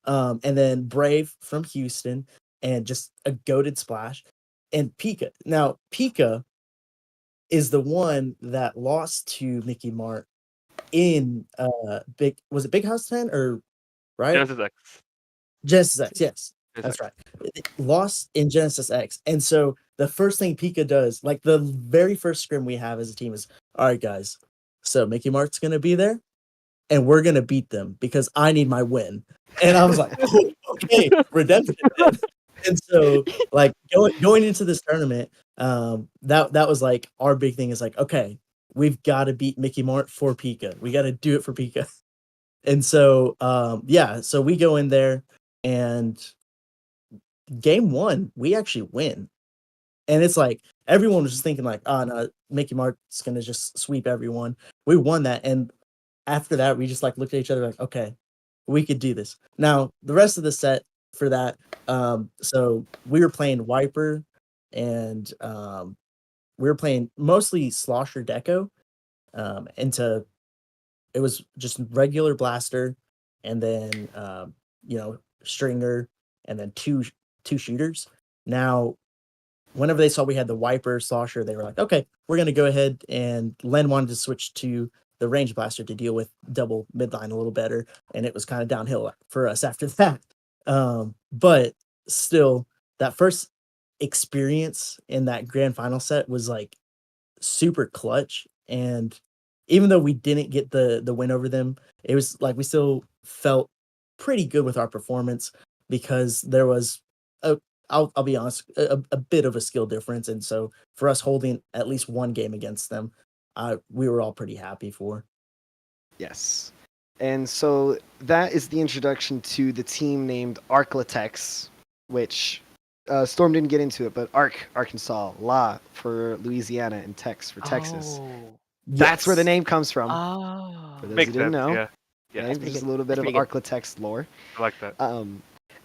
And then Brave from Houston, and just a goated Splash. and Pika. Now, Pika is the one that lost to Mickey Mart in Big House 10 or right?
Genesis X.
Genesis X, yes.
Genesis
That's right. It lost in Genesis X. And so the first thing Pika does, like the very first scrim we have as a team is, all right, guys, so Mickey Mart's going to be there and we're going to beat them because I need my win. And I was like, oh, okay, redemption. And so like going into this tournament, that was like our big thing is like, okay, we've got to beat Mickey Mart for Pika. We got to do it for Pika. And so, so we go in there and game 1, we actually win. And it's like, everyone was just thinking like, oh no, Mickey Mart's going to just sweep everyone. We won that. And after that, we just like looked at each other like, okay, we could do this. Now, the rest of the set for that, so we were playing Wiper and we were playing mostly Slosher Deco it was just regular Blaster and then, Stringer and then two shooters. Now, whenever they saw we had the Wiper Slosher, they were like, okay, we're going to go ahead, and Len wanted to switch to the Range Blaster to deal with double midline a little better, and it was kind of downhill for us after that. But still, that first experience in that grand final set was like super clutch, and even though we didn't get the win over them, it was like we still felt pretty good with our performance because there was I'll be honest, a bit of a skill difference, and so for us holding at least one game against them, we were all pretty happy for.
Yes. And so that is the introduction to the team named Arklatex, which Storm didn't get into it, but Arkansas, La for Louisiana, and Tex for Texas. That's where the name comes from. For those who didn't know.
Yeah.
Just a little bit of Arklatex lore.
I like that.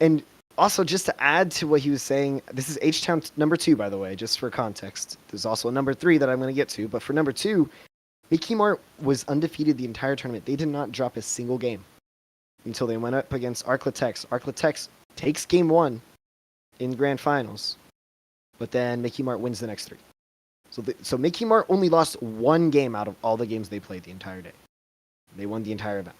And also, just to add to what he was saying, this is H-Town number 2, by the way, just for context. There's also a number 3 that I'm going to get to, but for number 2, Mickey Mart was undefeated the entire tournament. They did not drop a single game until they went up against Arklatex. Arklatex takes game 1 in grand finals, but then Mickey Mart wins the next 3. So Mickey Mart only lost 1 game out of all the games they played the entire day. They won the entire event.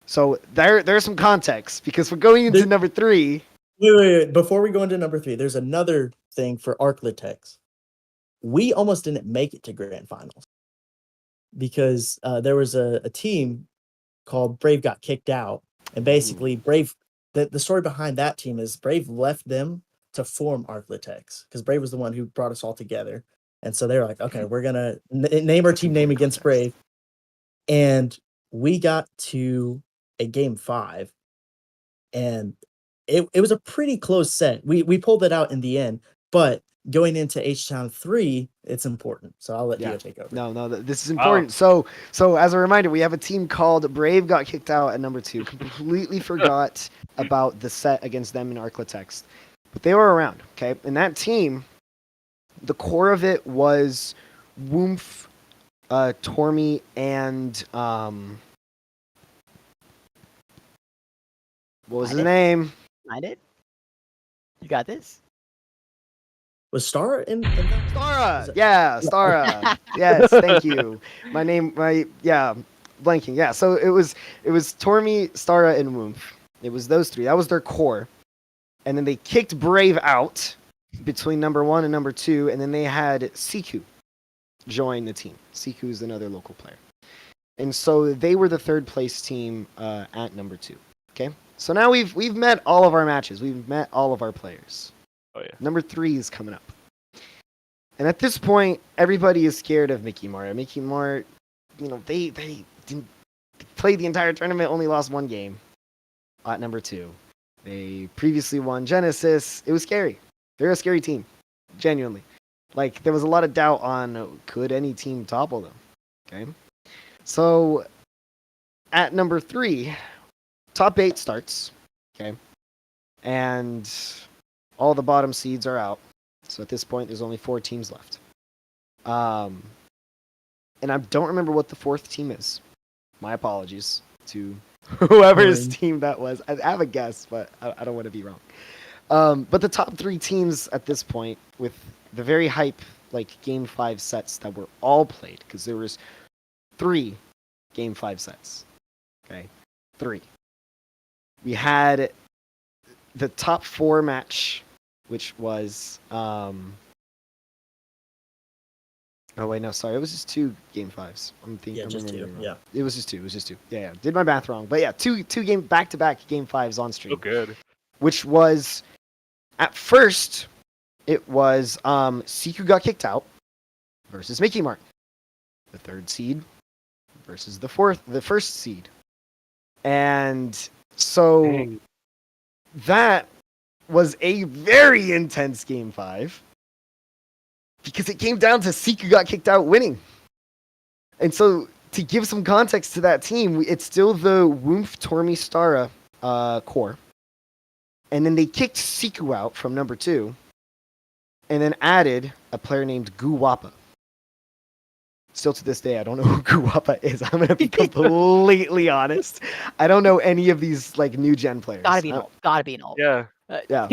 So there's some context, because we're going into number 3.
Wait. Before we go into number 3, there's another thing for Arklatex. We almost didn't make it to grand finals because there was a team called Brave got kicked out, and basically Brave. The story behind that team is Brave left them to form Arklatex because Brave was the one who brought us all together, and so they were like, okay, we're gonna name our team name against Brave, and we got to a game 5, and it was a pretty close set. We pulled it out in the end, but going into H-Town 3, it's important. So I'll let Dio take over.
No, this is important. So as a reminder, we have a team called Brave got kicked out at number 2. Completely forgot about the set against them in Arklatex. But they were around, okay? And that team, the core of it was Woomph, Tormy, and what was his name?
I did. You got this.
Was Stara in that?
Stara! Yeah, Stara. Yes, thank you. Blanking. Yeah, so it was Tormy, Stara, and Woomph. It was those 3. That was their core. And then they kicked Brave out between number 1 and number 2, and then they had Siku join the team. Siku is another local player. And so they were the 3rd place team at number 2. Okay? So now we've met all of our matches. We've met all of our players.
Oh yeah.
Number 3 is coming up. And at this point, everybody is scared of Mickey Mart. Mickey Mart, they didn't play the entire tournament, only lost 1 game at number 2. They previously won Genesis. It was scary. They're a scary team, genuinely. Like, there was a lot of doubt on could any team topple them. Okay? So, at number 3, top 8 starts. Okay? And all the bottom seeds are out. So at this point, there's only 4 teams left. And I don't remember what the 4th team is. My apologies to whoever's team that was. I have a guess, but I don't want to be wrong. But the top 3 teams at this point, with the very hype like Game 5 sets that were all played, because there was 3 Game 5 sets. Okay, 3. We had the top 4 match, which was oh wait, no, sorry, it was just 2 Game 5s.
Just 2. Yeah,
it was just 2. Yeah, did my math wrong, but yeah, two game back-to-back Game 5s on stream.
Oh, good.
Which was, at first, it was Siku got kicked out versus Mickey Mart, the 3rd seed versus the 1st seed, and so that was a very intense Game 5 because it came down to Siku got kicked out winning. And so to give some context to that team, it's still the Woomph Tormi Stara core. And then they kicked Siku out from number 2 and then added a player named Guwapa. Still to this day, I don't know who Guwapa is. I'm going to be completely honest. I don't know any of these like new gen players.
Gotta be an alt.
Yeah.
Yeah.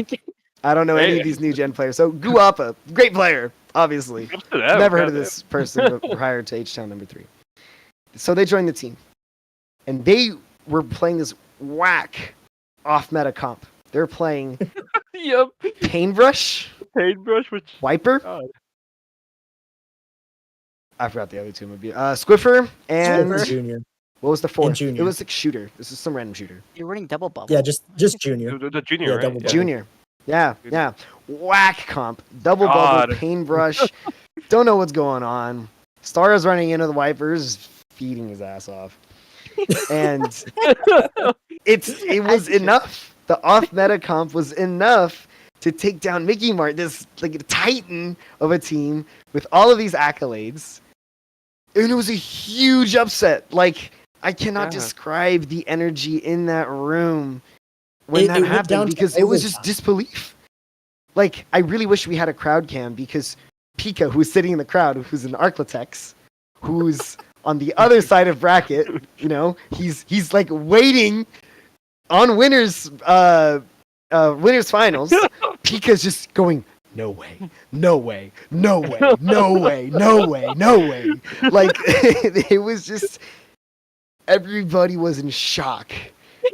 I don't know any of these new gen players. So Guwapa, great player, obviously. Never heard of this person prior to H-Town number 3. So they joined the team. And they were playing this whack off-meta comp. They're playing
Yep.
Paintbrush,
which
Wiper.
God.
I forgot the other two movie. Squiffer and
Junior.
What was the 4th?
Junior.
It was like shooter. This is some random shooter.
You're running double bubble.
Yeah, just Junior.
The junior,
Yeah,
right?
double
Yeah.
Junior. Yeah. Whack comp. Double
God.
bubble, paintbrush. Don't know what's going on. Stara's running into the Wipers, feeding his ass off. And it was enough. The off-meta comp was enough to take down Mickey Mart, this like titan of a team with all of these accolades. And it was a huge upset. Like, I cannot describe the energy in that room when that happened because it was just disbelief. Like, I really wish we had a crowd cam because Pika, who's sitting in the crowd, who's an Arclitex, who's on the other side of bracket, you know, he's like waiting on winners finals. Pika's just going, no way, no way, no way, no way, no way, no way. Like, it was just, everybody was in shock.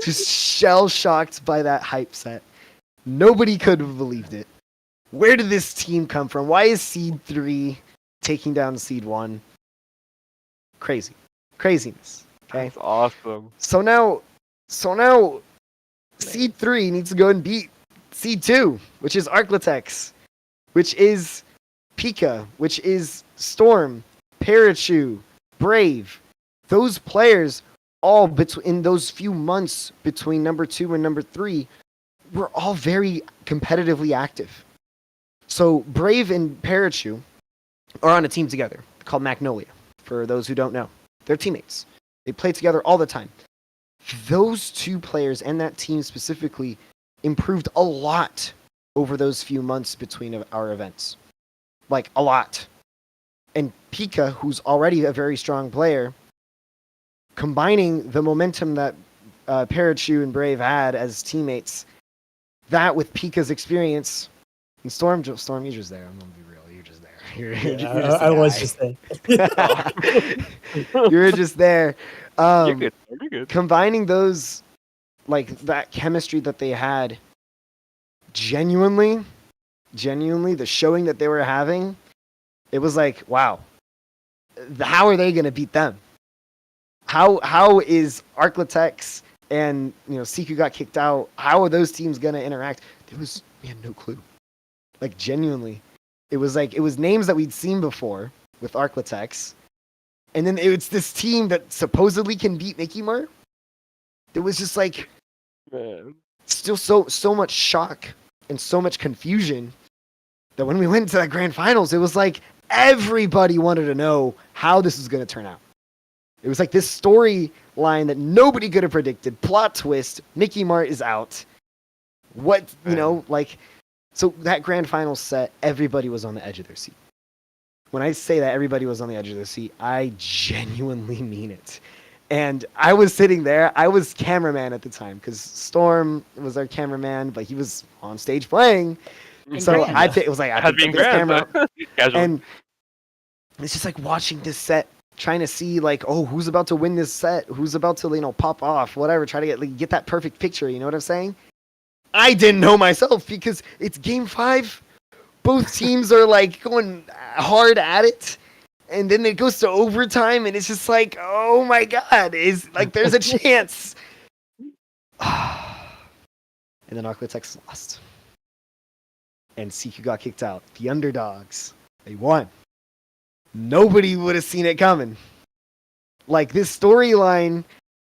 Just shell-shocked by that hype set. Nobody could have believed it. Where did this team come from? Why is Seed 3 taking down Seed 1? Crazy. Craziness. Okay?
That's awesome.
So now Seed 3 needs to go and beat Seed 2, which is Arclitex, which is Pika, which is Storm, Parachu, Brave. Those players all in those few months between number 2 and number 3 were all very competitively active. So Brave and Parachu are on a team together called Magnolia, for those who don't know. They're teammates. They play together all the time. Those 2 players and that team specifically improved a lot over those few months between our events. Like, a lot. And Pika, who's already a very strong player, combining the momentum that Parachu and Brave had as teammates, that with Pika's experience, and Storm, you're just there. I'm gonna be real. You're just there.
I was just there.
You're just there.
You're good. You're good.
Combining those, like that chemistry that they had, genuinely, the showing that they were having, it was like, wow. How are they gonna beat them? How is Arclitex and Siku got kicked out? How are those teams gonna interact? We had no clue. Like, genuinely, it was names that we'd seen before with Arclitex, and then it's this team that supposedly can beat Mickey Mart. It was just like,
man,
still so much shock and so much confusion that when we went to that grand finals, it was like everybody wanted to know how this was going to turn out. It was like this storyline that nobody could have predicted. Plot twist: Mickey Mart is out. What, so that grand final set, everybody was on the edge of their seat. When I say that everybody was on the edge of their seat, I genuinely mean it. And I was sitting there. I was cameraman at the time because Storm was our cameraman, but he was on stage playing. So it was like I had
being
this camera,
Casually.
and it's just like watching this set, trying to see like, oh, who's about to win this set, who's about to pop off, whatever. Try to get that perfect picture. You know what I'm saying? I didn't know myself because it's game 5. Both teams are like going hard at it. And then it goes to overtime, and it's just like, oh my god, there's a chance. And then Architects lost. And CQ got kicked out. The underdogs, they won. Nobody would have seen it coming. Like, this storyline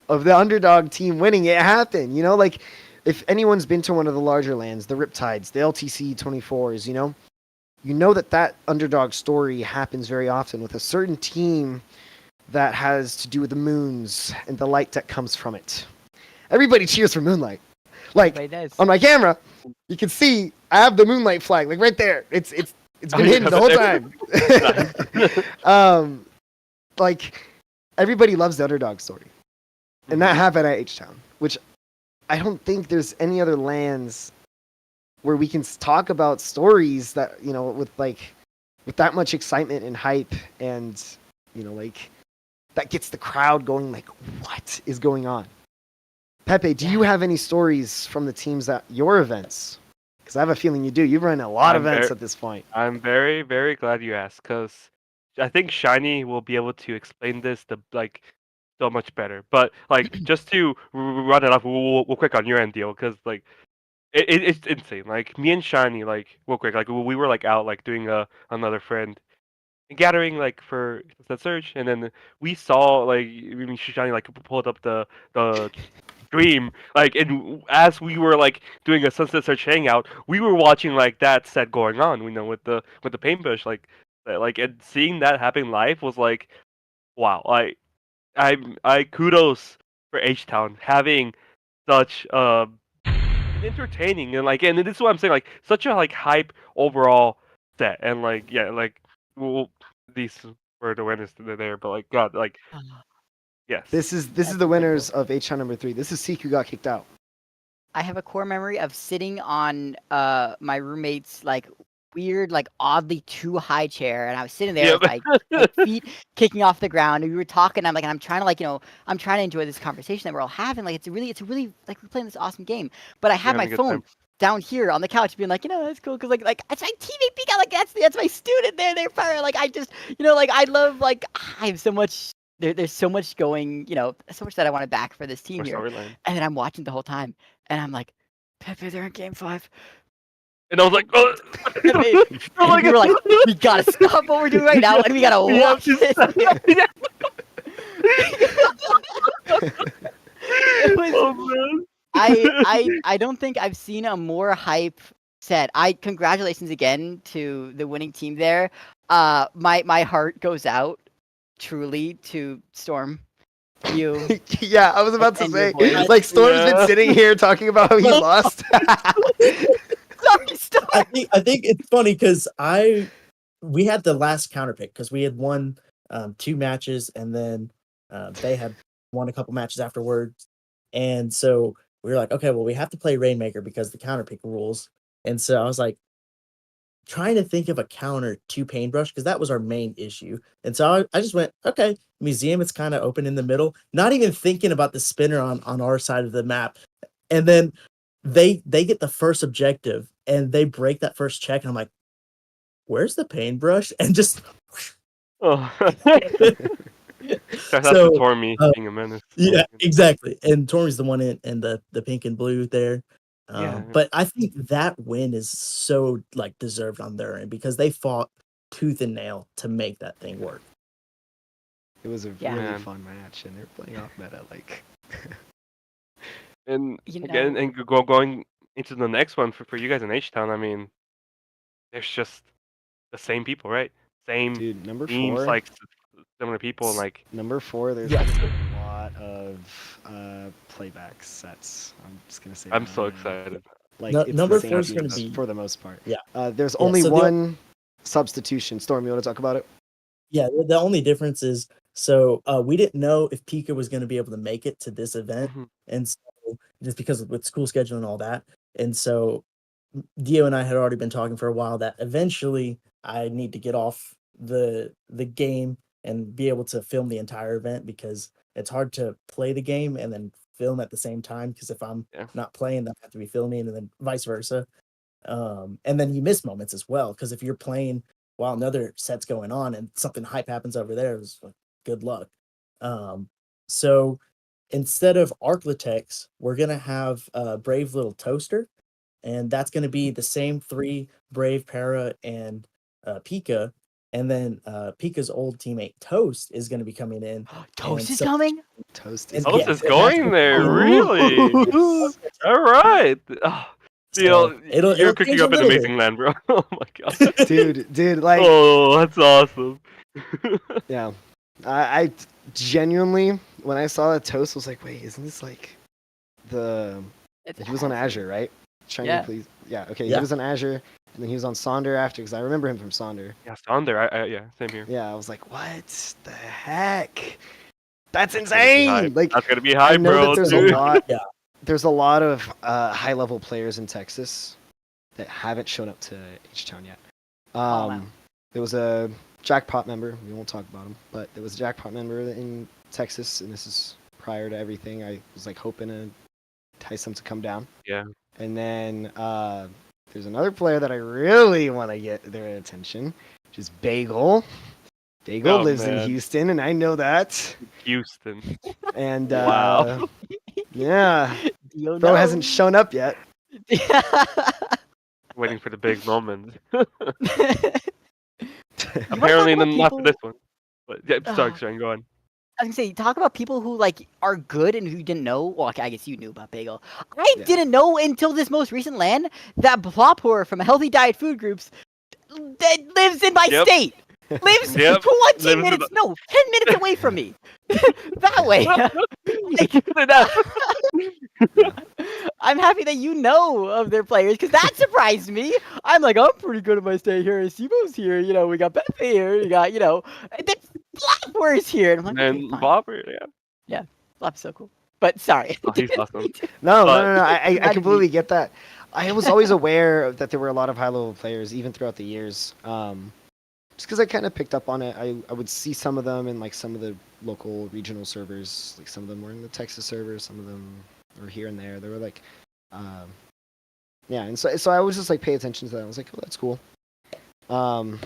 of the underdog team winning, it happened. Like, if anyone's been to one of the larger lands, the Riptides, the LTC 24s, you know that underdog story happens very often with a certain team that has to do with the moons and the light that comes from it. Everybody cheers for Moonlight. Like, on my camera, you can see I have the Moonlight flag, like right there. It's been hidden the whole time. Like, everybody loves the underdog story. And that happened at H-Town, which I don't think there's any other lands where we can talk about stories that, with that much excitement and hype and, that gets the crowd going like, what is going on? Pepe, do you have any stories from the teams at your events? Because I have a feeling you do. You've run a lot of events at this point.
I'm very, very glad you asked, because I think Shiny will be able to explain this so much better. But just to run it off real quick on your end, deal, because it's insane. Like, me and Shiny, real quick, we were out doing another friend gathering for the search, and then we saw Shiny pulled up the stream, and as we were doing a Sunset Search hangout, we were watching that set going on, with the paintbush, and seeing that happen live was wow. I kudos for H-Town having such entertaining and this is what I'm saying, such a hype overall set, and these were the winners there, but god, yes.
This is the winners of H-Town number 3. This is CQ got kicked out.
I have a core memory of sitting on my roommate's weird, oddly too high chair, and I was sitting there with my feet kicking off the ground, and we were talking. I'm I'm trying to I'm trying to enjoy this conversation that we're all having. It's a really we're playing this awesome game. But I had my phone down here on the couch, being that's cool, because it's my teammate peek out, that's my student there. They're fire. I just I love I have so much. There's so much going, so much that I want to back for this team here. And then I'm watching the whole time, and I'm like, Pepe, they're in game 5.
And I was like, oh.
And we were like, we gotta stop what we're doing right now, and we gotta watch this. I don't think I've seen a more hype set. Congratulations again to the winning team there. My heart goes out truly to Storm. You.
Yeah, I was about to say, Storm's been sitting here talking about how he lost.
Sorry, Storm.
I think it's funny because we had the last counter pick because we had won 2 matches, and then they had won a couple matches afterwards, and so we were like, okay, well, we have to play Rainmaker because the counter pick rules. And so I was trying to think of a counter to Paintbrush because that was our main issue. And so I just went, okay, Museum, it's kind of open in the middle, not even thinking about the spinner on our side of the map. And then they get the first objective and they break that first check, and I'm like, where's the Paintbrush? And just
That's so, Tormy being a menace.
Yeah, exactly. And Tormy's the one in the pink and blue there. But I think that win is so deserved on their end because they fought tooth and nail to make that thing work.
It was a really fun match, and they're playing off meta
And again, and going into the next one for you guys in H-Town, I mean, there's just the same people, right? Same
number
teams,
4.
Similar people, and
number 4. There's a lot of playback sets. I'm just gonna say.
I'm so excited.
Number 4 is gonna be
for the most part.
Yeah.
There's only one substitution. Storm, you want to talk about it?
Yeah. The only difference is So we didn't know if Pika was going to be able to make it to this event, and so just because with school schedule and all that, and so Dio and I had already been talking for a while that eventually I need to get off the game and be able to film the entire event, because it's hard to play the game and then film at the same time, because if I'm not playing, then I have to be filming, and then vice versa. And then you miss moments as well, because if you're playing while another set's going on and something hype happens over there, it's like, good luck. So instead of Arclitex, we're gonna have a Brave Little Toaster, and that's gonna be the same 3 Brave, Para, and Pika. And then Pika's old teammate Toast is going to be coming in.
Toast is coming?
Toast
is going there, really? All right. Oh, Dio, you're cooking up an amazing land, bro. Oh my god.
Dude, like...
Oh, that's awesome.
Yeah. I genuinely, when I saw that Toast, was like, wait, isn't this like the... He was on Azure, right? Shiny, please. Yeah, okay, he was on Azure. And then he was on Sonder after, because I remember him from Sonder.
Yeah, Sonder. Yeah, same here.
Yeah, I was like, what the heck? That's insane! Like,
that's gonna be high,
I know
bro.
that there's a lot. There's a lot of high-level players in Texas that haven't shown up to H-Town yet. There was a Jackpot member. We won't talk about him, but there was a Jackpot member in Texas, and this is prior to everything. I was like hoping to entice them to come down.
Yeah.
And then there's another player that I really want to get their attention, which is Bagel. Bagel lives in Houston, and I know that.
Houston.
And
wow.
Yeah, bro hasn't shown up yet.
Waiting for the big moment. Apparently, not for this one. But yeah, sorry, Shane, go on.
I was gonna say, talk about people who like are good and who didn't know. Well, I guess you knew about Bagel. I didn't know until this most recent LAN that Plopor from Healthy Diet Food Groups that lives in my state. Lives 20 minutes, 10 minutes away from me. That way. I'm happy that you know of their players, because that surprised me. I'm like, I'm pretty good at my state here. Sibo's here. You know, we got Pepe here. You got, you know, and then Plopor is here. And I'm like,
and Plopor,
yeah, Plop's so cool. But sorry.
Oh, he's awesome.
No. I completely get that. I was always aware that there were a lot of high-level players, even throughout the years. Just because I kind of picked up on it. I would see some of them in like some of the local regional servers. Like some of them were in the Texas servers, some of them were here and there. They were like, yeah. And so I was just like pay attention to that. I was like, oh, that's cool. So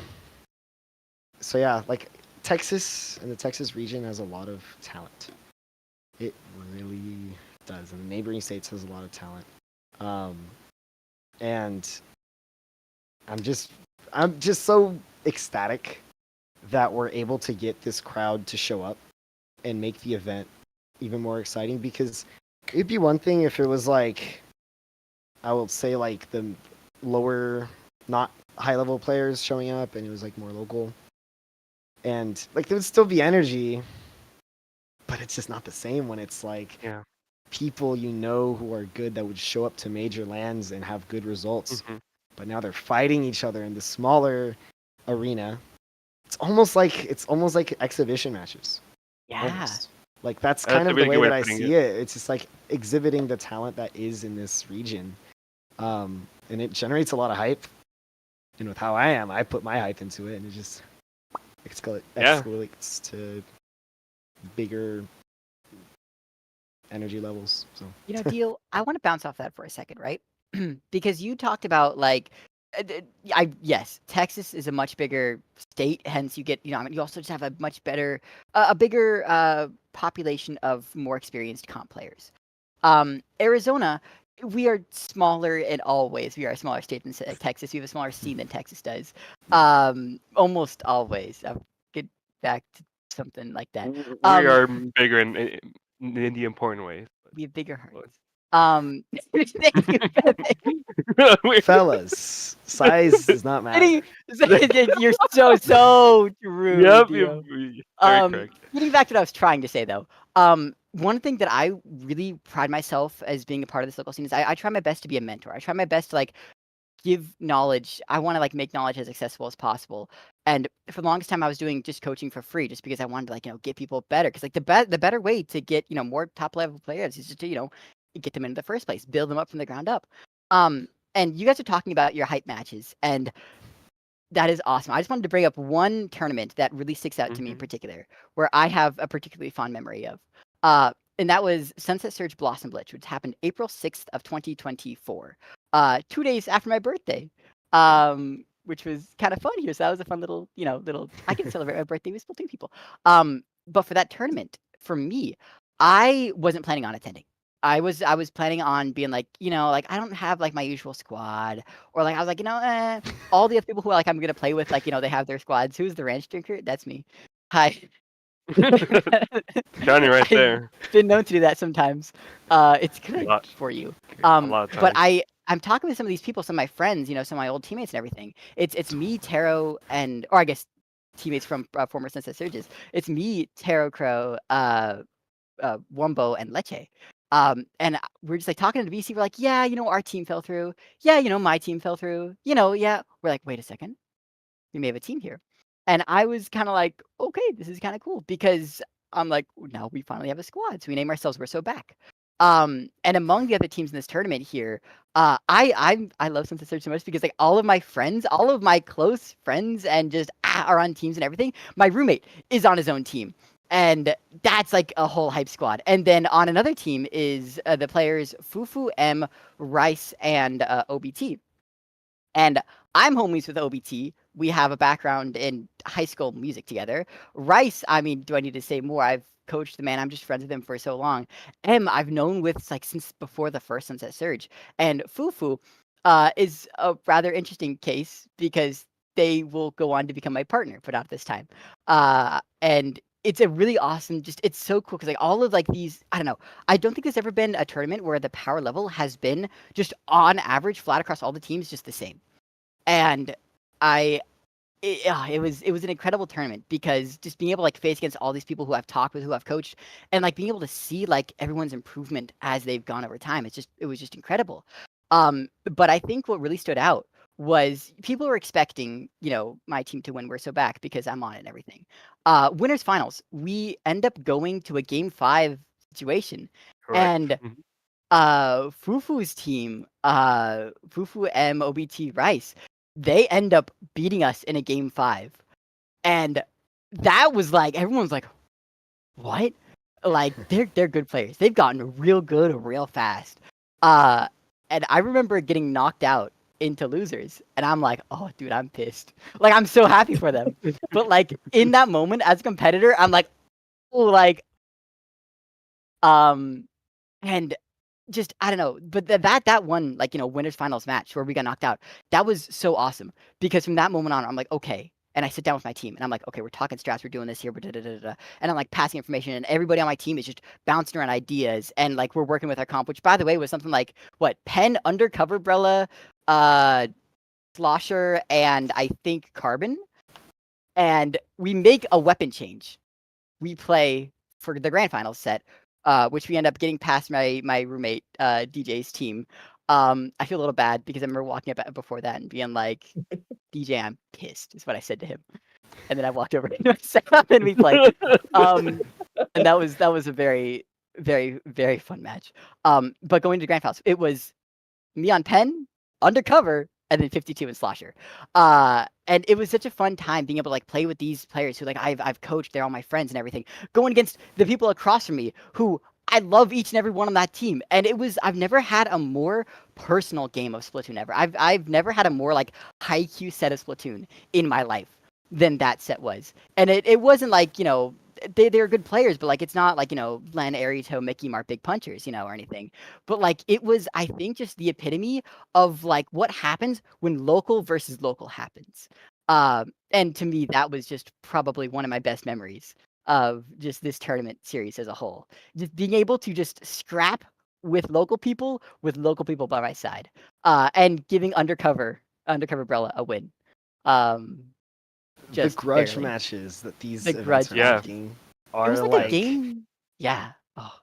yeah, like Texas and the Texas region has a lot of talent. It really does, and the neighboring states has a lot of talent. And I'm just so ecstatic that we're able to get this crowd to show up and make the event even more exciting, because it'd be one thing if it was like, I will say like the lower, not high level players showing up and it was like more local, and like there would still be energy, but it's just not the same when it's like people you know who are good that would show up to major lands and have good results. But now they're fighting each other in the smaller arena. It's almost like exhibition matches.
Yeah.
Almost. Like that's kind of the way that I see it. It's just like exhibiting the talent that is in this region. And it generates a lot of hype. And with how I am, I put my hype into it, and it just escalates to bigger energy levels. So
you know, Dio, I want to bounce off that for a second, right? Because you talked about like, yes, Texas is a much bigger state, hence you get, you know, I mean, you also just have a much better, a bigger population of more experienced comp players. Arizona, we are smaller in all ways. We are a smaller state than Texas. We have a smaller scene than Texas does. Almost always. I'll get back to something like that.
We are bigger in the important ways.
We have bigger hearts.
Fellas, size does not matter.
You're so rude.
Yep.
Getting back to what I was trying to say, though, one thing that I really pride myself as being a part of this local scene is I try my best to be a mentor. I try my best to like give knowledge. I want to like make knowledge as accessible as possible. And for the longest time, I was doing just coaching for free, just because I wanted to, like, get people better. Because, like, the better way to get, more top level players is just to, get them in the first place, build them up from the ground up. And you guys are talking about your hype matches, and that is awesome. I just wanted to bring up one tournament that really sticks out to me in particular, where I have a particularly fond memory of. And that was Sunset Surge Blossom Blitz, which happened April 6th of 2024, 2 days after my birthday. Which was kind of fun here. So that was a fun little, I can celebrate my birthday with Splatoon people. But for that tournament, for me, I wasn't planning on attending. I was planning on being like, like, I don't have like my usual squad, or like I was like, all the other people who like I'm gonna play with, like, they have their squads. Who's the ranch drinker? That's me. Hi.
Johnny right there.
I've been known to do that sometimes. It's good for you. But I'm talking with some of these people, some of my friends, some of my old teammates and everything. It's me, Taro, or I guess teammates from former Sunset Surges. It's me, Taro, Crow, Wumbo, and Leche. And we're just like talking to the VC. We're like, yeah, our team fell through. Yeah, my team fell through. Yeah. We're like, wait a second. We may have a team here. And I was kind of like, okay, this is kind of cool, because I'm like, now we finally have a squad. So we name ourselves We're So Back. And among the other teams in this tournament here, I love Sunset Surge so much, because like all of my friends, all of my close friends, and just are on teams and everything. My roommate is on his own team, and that's like a whole hype squad. And then on another team is the players Fufu, M, Rice, and OBT. And I'm homies with OBT. We have a background in high school music together. Rice, I mean, do I need to say more? I've coached the man. I'm just friends with him for so long. M, I've known with like since before the first Sunset Surge. And Fufu is a rather interesting case, because they will go on to become my partner, but not this time. And it's a really awesome, it's so cool, because like all of like these, I don't know, I don't think there's ever been a tournament where the power level has been just on average flat across all the teams just the same. And it was an incredible tournament, because just being able to like face against all these people who I've talked with, who I've coached, and like being able to see like everyone's improvement as they've gone over time. It was just incredible. But I think what really stood out was people were expecting, my team to win We're So Back, because I'm on it and everything. Winners finals, we end up going to a game 5 situation. Correct. And Fufu's team, Fufu, M, OBT, Rice, they end up beating us in a game 5. And that was like, everyone's like, what? Like, they're good players. They've gotten real good real fast. And I remember getting knocked out into losers, and I'm like, oh dude, I'm pissed. Like, I'm so happy for them. But like in that moment as a competitor, I'm like, oh, like, and just, I don't know, but that one, like, winners finals match where we got knocked out, that was so awesome, because from that moment on, I'm like, okay. And I sit down with my team, and I'm like, okay, we're talking strats, we're doing this here, and I'm like passing information, and everybody on my team is just bouncing around ideas, and like we're working with our comp, which by the way was something like Pen, Undercover Brella, Slosher, and I think Carbon, and we make a weapon change. We play for the grand finals set, which we end up getting past my roommate DJ's team. I feel a little bad, because I remember walking up before that and being like, DJ, I'm pissed, is what I said to him. And then I walked over to his setup and we played. And that was a very, very, very fun match. But going to grand finals, it was me on Pen, Undercover, and then 52 and Slosher. And it was such a fun time being able to like play with these players who like I've coached, they're all my friends and everything, going against the people across from me who I love each and every one on that team. And I've never had a more personal game of Splatoon ever. I've never had a more like high Q set of Splatoon in my life than that set was. And it wasn't like, they were good players, but like it's not like, Len, Arito, Mickey, Mark, Big Punchers, or anything. But like it was, I think, just the epitome of like what happens when local versus local happens. And to me, that was just probably one of my best memories of just this tournament series as a whole. Just being able to just scrap with local people by my side, and giving Undercover Brella a win.
Just the grudge barely. Matches that these events are making are like
a game. Yeah. Oh,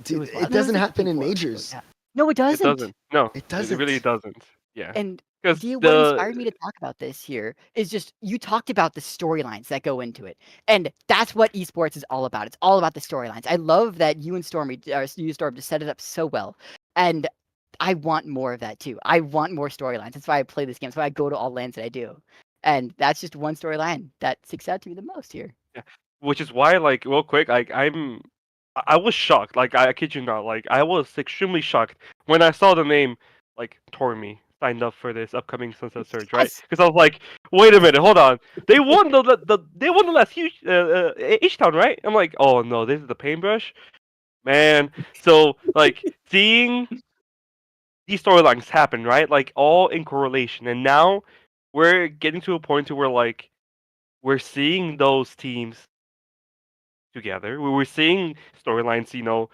dude, it doesn't happen in majors.
Yeah. No, it doesn't.
It doesn't. No,
it doesn't.
It really doesn't. Yeah.
And
Because
Dio, what inspired me to talk about this here is just you talked about the storylines that go into it, and that's what esports is all about. It's all about the storylines. I love that you and Storm just set it up so well, and I want more of that too. I want more storylines. That's why I play this game. That's why I go to all lands that I do, and that's just one storyline that sticks out to me the most here.
Yeah. Which is why, like, real quick, like, I was shocked. Like, I kid you not. Like, I was extremely shocked when I saw the name, like, Tormy signed up for this upcoming Sunset Surge, right?
Yes!
Because I was like, wait a minute, hold on. They won they won the last huge H-Town, right? I'm like, oh no, this is the paintbrush, man. So like seeing these storylines happen, right? Like all in correlation, and now we're getting to a point to where like we're seeing those teams together. We were seeing storylines,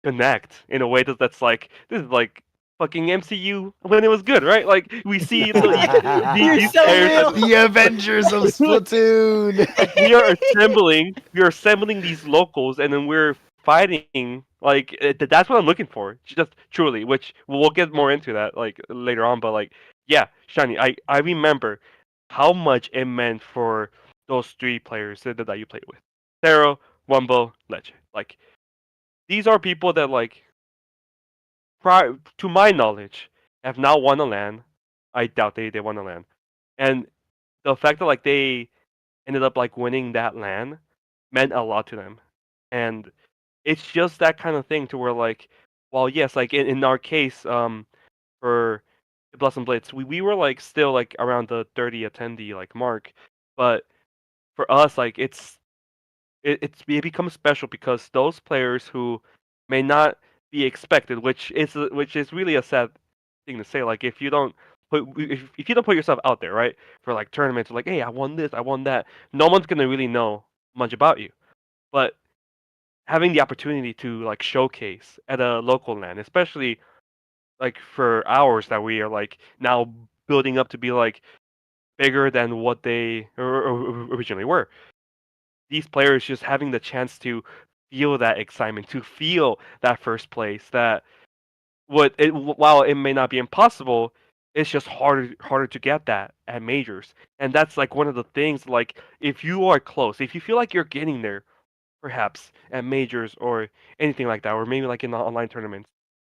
connect in a way that's like this is like fucking MCU when it was good, right? Like we see these
so
players
real.
The Avengers of Splatoon.
like we are assembling these locals, and then we're fighting. Like that's what I'm looking for, just truly. Which we'll get more into that like later on. But like, yeah, Shiny, I remember how much it meant for those three players that you played with, Thero, Wumbo, Ledge. Like these are people that like, prior to my knowledge, have not won a LAN. I doubt they won a LAN, and the fact that like they ended up like winning that LAN meant a lot to them. And it's just that kind of thing to where like, well, yes, like in our case, for Blossom Blitz, we were like still like around the 30 attendee like mark, but for us like it becomes special because those players who may not be expected, which is really a sad thing to say. Like if you don't if you don't put yourself out there, right, for like tournaments, like hey, I won this, I won that, no one's gonna really know much about you. But having the opportunity to like showcase at a local LAN, especially like for ours that we are like now building up to be like bigger than what they originally were. These players just having the chance to feel that excitement, to feel that first place, that while it may not be impossible, it's just harder to get that at majors. And that's like one of the things, like if you are close, if you feel like you're getting there, perhaps at majors or anything like that, or maybe like in the online tournaments,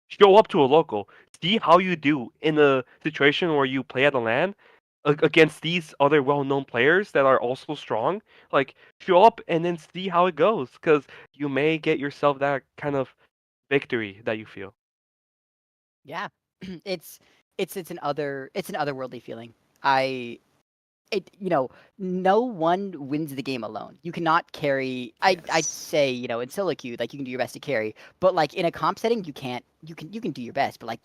show up to a local, see how you do in a situation where you play at a LAN against these other well-known players that are also strong. Like show up and then see how it goes, because you may get yourself that kind of victory that you feel.
Yeah, it's an otherworldly feeling. No one wins the game alone. You cannot carry. I'd say in solo queue like you can do your best to carry, but like in a comp setting you can't. You can do your best, but like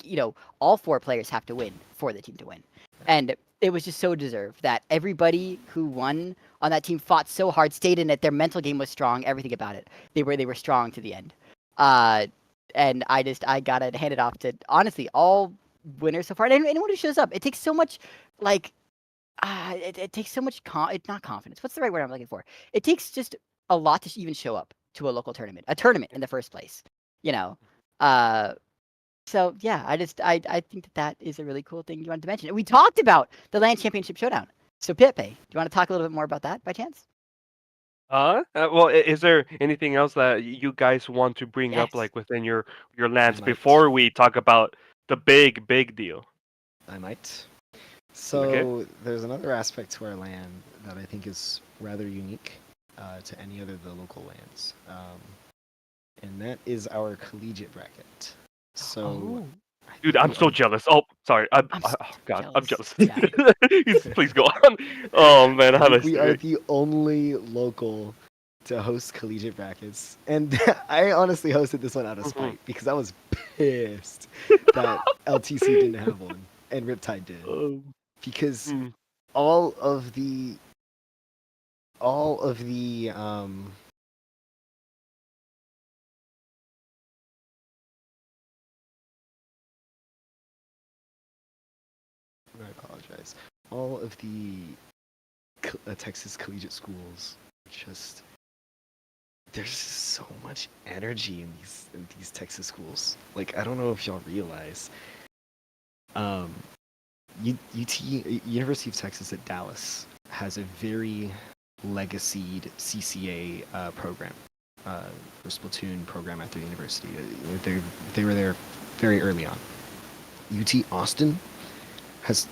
all four players have to win for the team to win, and it was just so deserved that everybody who won on that team fought so hard, stayed in it. Their mental game was strong. Everything about it, they were strong to the end. And I gotta hand it off to honestly all winners so far. And anyone who shows up, it takes so much like. It takes so much it's not confidence. What's the right word I'm looking for? It takes just a lot to even show up to a local tournament, in the first place. So yeah, I think that is a really cool thing you wanted to mention. And we talked about the LAN Championship Showdown. So Pepe, do you want to talk a little bit more about that by chance?
Well, is there anything else that you guys want to bring up, like within your LANs, before we talk about the big deal?
I might. So there's another aspect to our LAN that I think is rather unique to any other of the local LANs, and that is our collegiate bracket. So,
dude, I'm so jealous. Oh, sorry. I'm jealous.
Yeah.
Please go on. Oh man,
we are the only local to host collegiate brackets, and I honestly hosted this one out of spite because I was pissed that LTC didn't have one and Riptide did. Because all of the I apologize. All of the Texas collegiate schools just there's so much energy in these Texas schools. Like I don't know if y'all realize University of Texas at Dallas has a very legacied CCA program, or Splatoon program at their university. They were there very early on. UT Austin has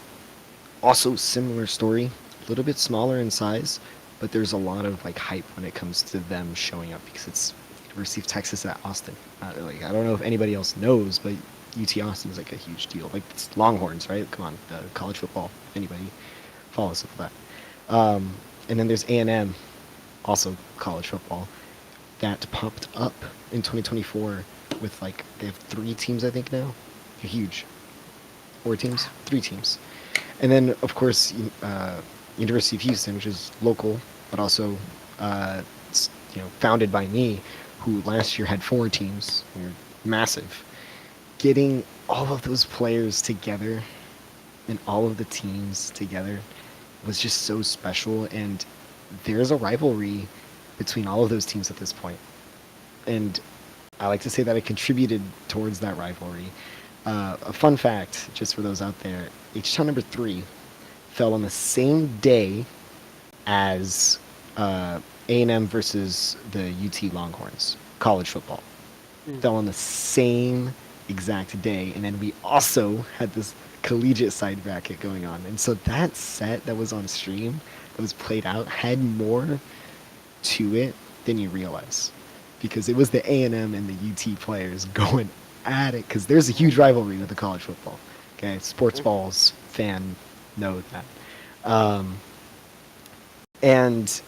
also similar story, a little bit smaller in size, but there's a lot of like hype when it comes to them showing up because it's University of Texas at Austin. Like I don't know if anybody else knows, but UT Austin is like a huge deal. Like it's Longhorns, right? Come on, college football. If anybody follows with that. And then there's A&M, also college football, that popped up in 2024 with like they have 3 teams I think now. They're huge. 4 teams, 3 teams, and then of course University of Houston, which is local, but also founded by me, who last year had 4 teams. They're massive. Getting all of those players together and all of the teams together was just so special, and there's a rivalry between all of those teams at this point. And I like to say that I contributed towards that rivalry. A fun fact, just for those out there, H-Town number 3 fell on the same day as A&M versus the UT Longhorns, college football. Fell on the same exact day, and then we also had this collegiate side bracket going on, and so that set that was on stream, that was played out, had more to it than you realize, because it was the A&M and the UT players going at it, because there's a huge rivalry with the college football. Okay, sports balls fan know that. And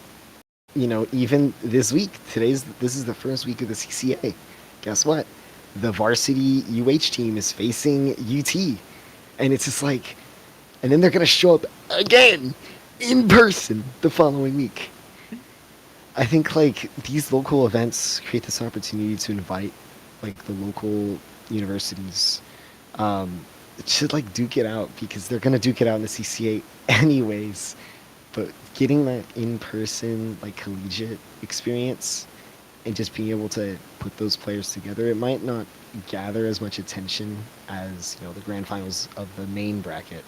even this week, this is the first week of the CCA. Guess what? The varsity UH team is facing UT. And it's just like, and then they're going to show up again in person the following week. I think like these local events create this opportunity to invite like the local universities to like duke it out, because they're going to duke it out in the CCA anyways. But getting that in-person like collegiate experience and just being able to put those players together, it might not gather as much attention as the grand finals of the main bracket,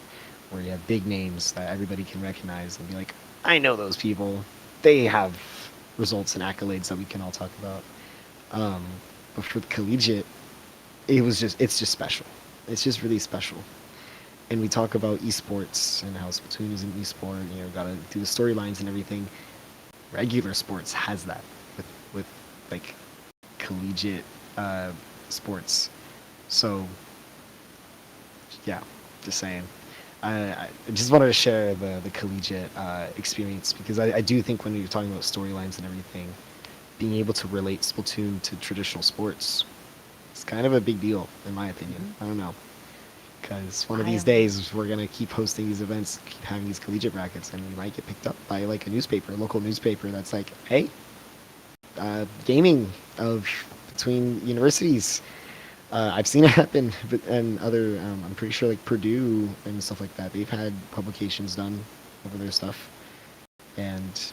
where you have big names that everybody can recognize and be like, I know those people. They have results and accolades that we can all talk about. But for the collegiate, it's just special. It's just really special. And we talk about esports and how Splatoon is an esport. Gotta do the storylines and everything. Regular sports has that with like collegiate sports. So yeah, just saying. I just wanted to share the collegiate experience, because I do think when you're talking about storylines and everything, being able to relate Splatoon to traditional sports is kind of a big deal, in my opinion. I don't know. Because one of these days, we're going to keep hosting these events, keep having these collegiate brackets, and we might get picked up by like a newspaper, a local newspaper that's like, hey, gaming between universities. I've seen it happen, and other, I'm pretty sure like Purdue and stuff like that, they've had publications done over their stuff. And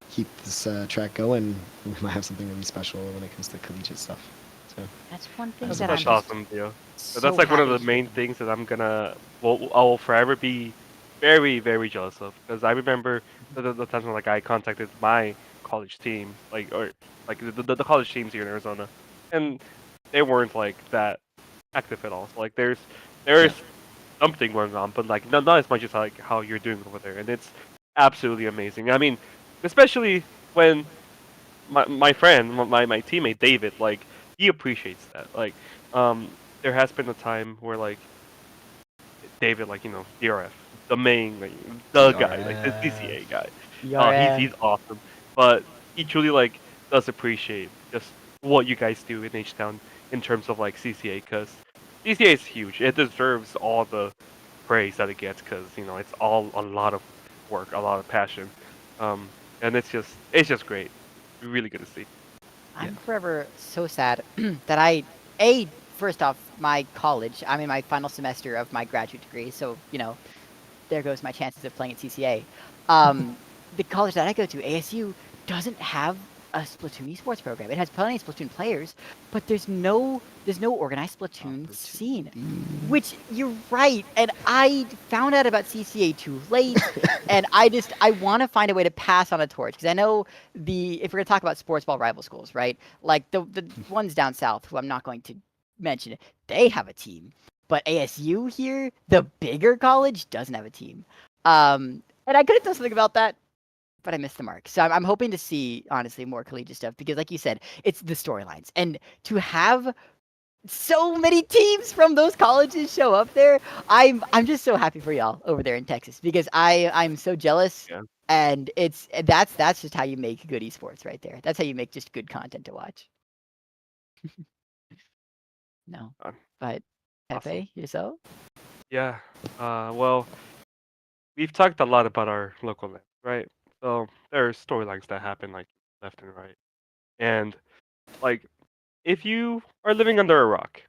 keep this track going, we might have something really special when it comes to collegiate stuff. So
that's one thing
that's
that
awesome, Dio. So that's like one of the main things that I will forever be very, very jealous of, because I remember the times when like I contacted my college team, the college teams here in Arizona, and they weren't like that active at all. So, like there's something going on, but like not as much as like how you're doing over there, and it's absolutely amazing. I mean, especially when my friend, my teammate David, like he appreciates that. Like there has been a time where like David, like DRF, the main, like, the guy, like the CCA guy, he's awesome, but he truly like does appreciate just what you guys do in H-Town in terms of like CCA, because CCA is huge. It deserves all the praise that it gets, because it's all a lot of work, a lot of passion, and it's just great. Really good to see.
I'm forever so sad that first off, my college, I'm in my final semester of my graduate degree, so there goes my chances of playing at CCA. The college that I go to, ASU, doesn't have a Splatoon esports program. It has plenty of Splatoon players, but there's no organized Splatoon scene. Which you're right, and I found out about CCA too late, and I want to find a way to pass on a torch because I know if we're gonna talk about sports ball rival schools, right? Like the ones down south, who I'm not going to mention, they have a team, but ASU here, the bigger college, doesn't have a team. And I could have done something about that, but I missed the mark. So I'm hoping to see, honestly, more collegiate stuff because, like you said, it's the storylines. And to have so many teams from those colleges show up there, I'm just so happy for y'all over there in Texas because I'm so jealous.
Yeah.
And that's just how you make good esports right there. That's how you make just good content to watch. No, but Pepe, yourself?
Yeah. Well, we've talked a lot about our local land, right? So there are storylines that happen like left and right, and like if you are living under a rock,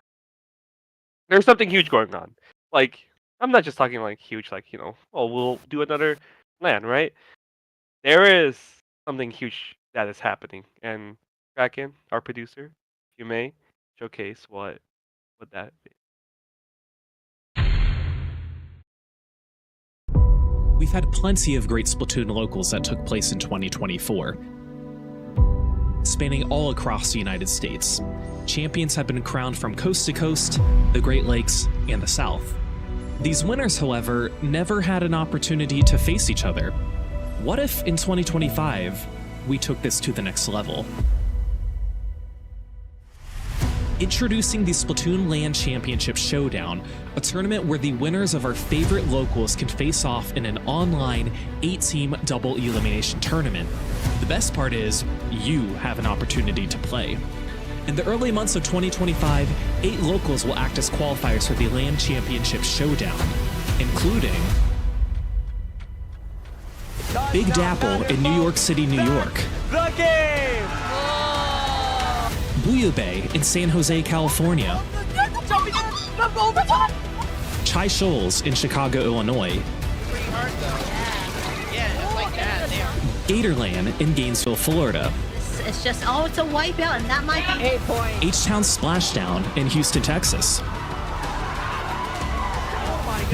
there's something huge going on. Like I'm not just talking like huge, like oh we'll do another land, right? There is something huge that is happening, and Kraken, our producer, if you may showcase what would that be.
We've had plenty of great Splatoon locals that took place in 2024, spanning all across the United States. Champions have been crowned from coast to coast, the Great Lakes, and the South. These winners, however, never had an opportunity to face each other. What if in 2025, we took this to the next level? Introducing the Splatoon LAN Championship Showdown, a tournament where the winners of our favorite locals can face off in an online 8-team double elimination tournament. The best part is, you have an opportunity to play. In the early months of 2025, 8 locals will act as qualifiers for the LAN Championship Showdown, including Big Dapple in New York City, New York.
The game!
Bouillabaisse in San Jose, California. Chai Shoals in Chicago, Illinois. Gatorland in Gainesville, Florida.
It's just, it's a wipeout, and that might be 8 points.
H-Town Splashdown in Houston, Texas.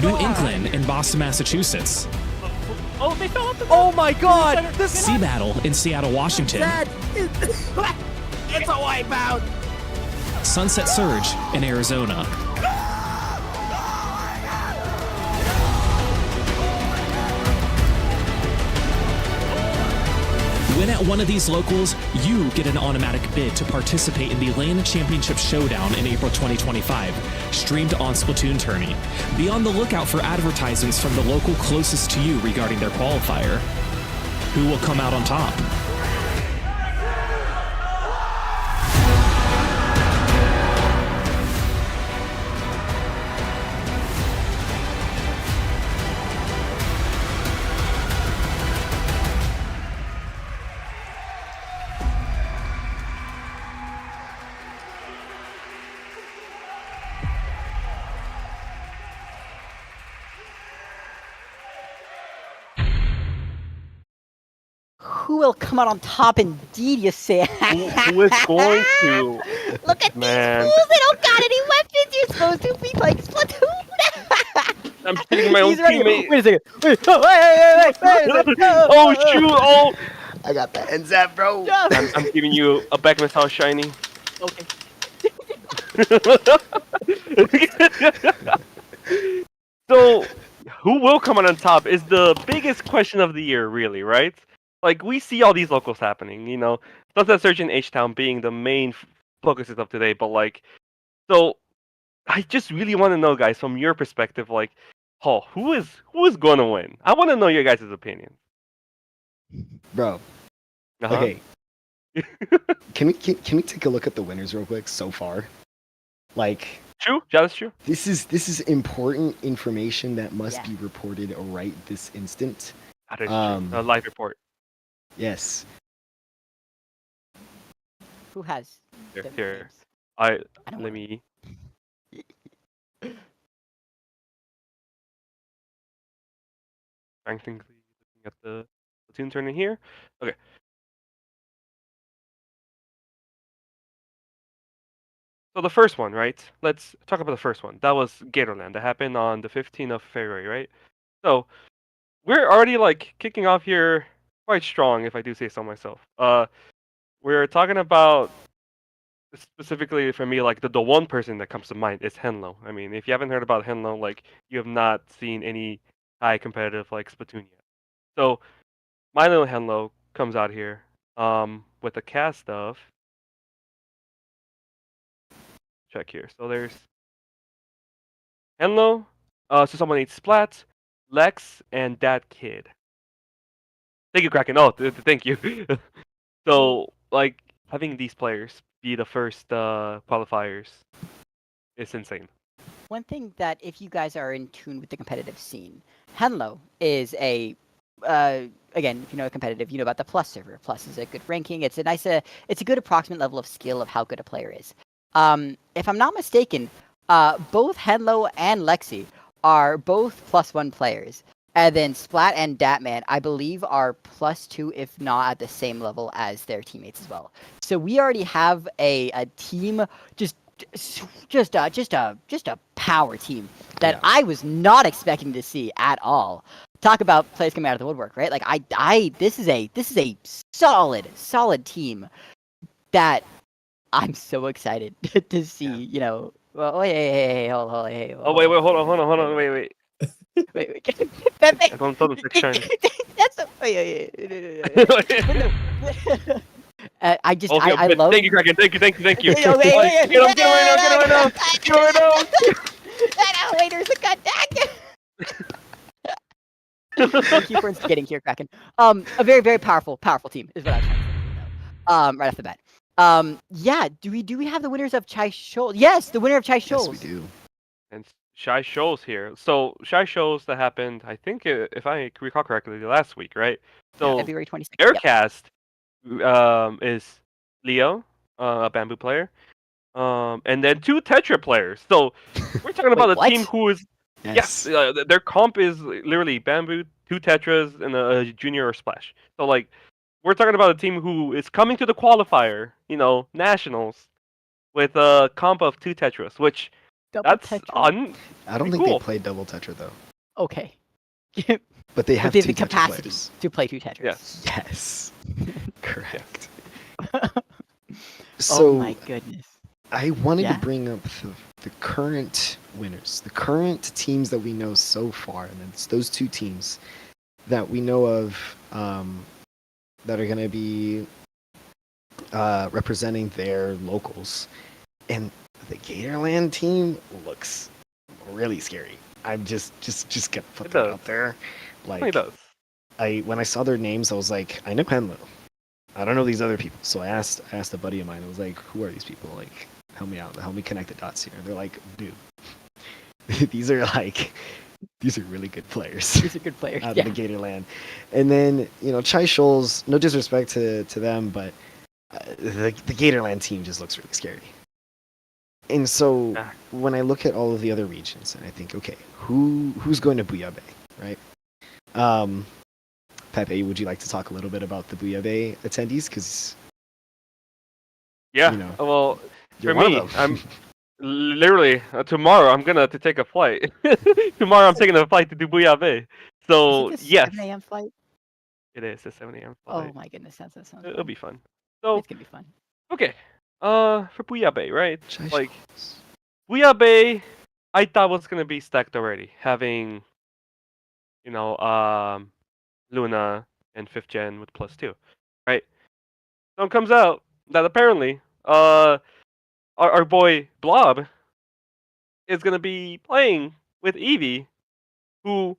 New England in Boston, Massachusetts.
Oh, they fell off the Oh my god!
Sea Battle in Seattle, Washington.
It's a wipeout!
Sunset Surge in Arizona. Win at one of these locals, you get an automatic bid to participate in the LAN Championship Showdown in April 2025, streamed on Splatoon Tourney. Be on the lookout for advertisements from the local closest to you regarding their qualifier. Who will come out on top?
Who will come out on top indeed, you say?
Who is going to?
Look at
Man.
these fools, they don't got any weapons! You're supposed to be playing Splatoon!
I'm hitting my own
He's ready.
teammate.
Wait a second. Wait.
Oh shoot! Oh,
I got the end zap, bro.
I'm giving you a back massage, Shiny.
Okay.
So, who will come out on top is the biggest question of the year, really, right? Like, we see all these locals happening, Sunset Surge in H-Town being the main focuses of today, but so, I just really want to know, guys, from your perspective, who is going to win? I want to know your guys' opinion.
Bro. Okay. Can we take a look at the winners real quick so far?
True, that's true.
This is important information that must be reported right this instant.
That is true. A live report.
Yes.
Who has?
Here. Let me. Frankly, looking at the Splatoon tournament here. Okay. So the first one, right? Let's talk about the first one. That was Gatorland. That happened on the 15th of February, right? So we're already like kicking off here quite strong, if I do say so myself. We're talking about specifically for me, like the one person that comes to mind is Henlo. I mean, if you haven't heard about Henlo, like you have not seen any high competitive like Splatoon yet. So my little Henlo comes out here with a cast of check here. So there's Henlo, so someone needs Splat, Lex, and that kid. Thank you, Kraken. Oh, thank you. So like having these players be the first qualifiers is insane.
One thing that, if you guys are in tune with the competitive scene, Henlo is a again, if you know competitive, you know about the Plus server. Plus is a good ranking. It's a nice, it's a good approximate level of skill of how good a player is. If I'm not mistaken, both Henlo and Lexi are both +1 players. And then Splat and Datman, I believe, are +2, if not at the same level as their teammates as well. So we already have a team, just a power team that I was not expecting to see at all. Talk about players coming out of the woodwork, right? Like this is a solid team that I'm so excited to see. You know, well, hey, hold on, hey.
Oh wait, hold on, wait.
Wait. Pepe.
Don't tell them to shine.
That's a. I just,
okay,
I love.
Thank you, Kraken. Thank you.
Get him right now. Wait, there's a contact. Thank you for instigating here, Kraken. A very, very powerful team is what I was trying to say. Right off the bat. Yeah. Do we have the winners of Chai Shoals? Yes, the winner of Chai Shoals.
Yes, we do.
And Shy Shoals here. So Shy Shoals that happened, I think, if I recall correctly, last week, right? So
February 26th.
Aircast is Leo, a bamboo player, and then 2 Tetra players. So we're talking about a team who is their comp is literally bamboo, 2 Tetras, and a junior or splash. So like we're talking about a team who is coming to the qualifier, nationals, with a comp of 2 Tetras, which that's
I don't think
cool.
they played double Tetra though.
Okay.
But they have
the
2
capacity
players.
to play 2 Tetras.
Yes. Correct.
Oh
So
my goodness.
I wanted to bring up the current winners, the current teams that we know so far, and it's those 2 teams that we know of that are going to be representing their locals. And the Gatorland team looks really scary. I'm just gonna put that out there. Like,
it does.
When I saw their names, I was like, I know Henlo. I don't know these other people. So I asked a buddy of mine. I was like, who are these people? Like, help me out. Help me connect the dots here. They're like, dude, these are really good players.
These are good players.
Out of the Gatorland. And then, Chai Shoals, no disrespect to them, but the Gatorland team just looks really scary. And so when I look at all of the other regions, and I think, okay, who's going to Bouillabaisse, right? Pepe, would you like to talk a little bit about the Bouillabaisse attendees? Because
well,
you're
for
one
me,
of them.
I'm literally tomorrow. I'm gonna to take a flight. Tomorrow, I'm taking a flight to do Bouillabaisse. So
Is it a
yes,
7 a.m. flight?
it is a 7 a.m. flight.
Oh my goodness, that sounds
It'll
fun.
be fun. So
It's gonna be fun.
okay, for Bouillabaisse, right? Like Bouillabaisse, I thought was gonna be stacked already, having Luna and 5th gen with +2, right? So it comes out that apparently our boy Blob is gonna be playing with Eevee, who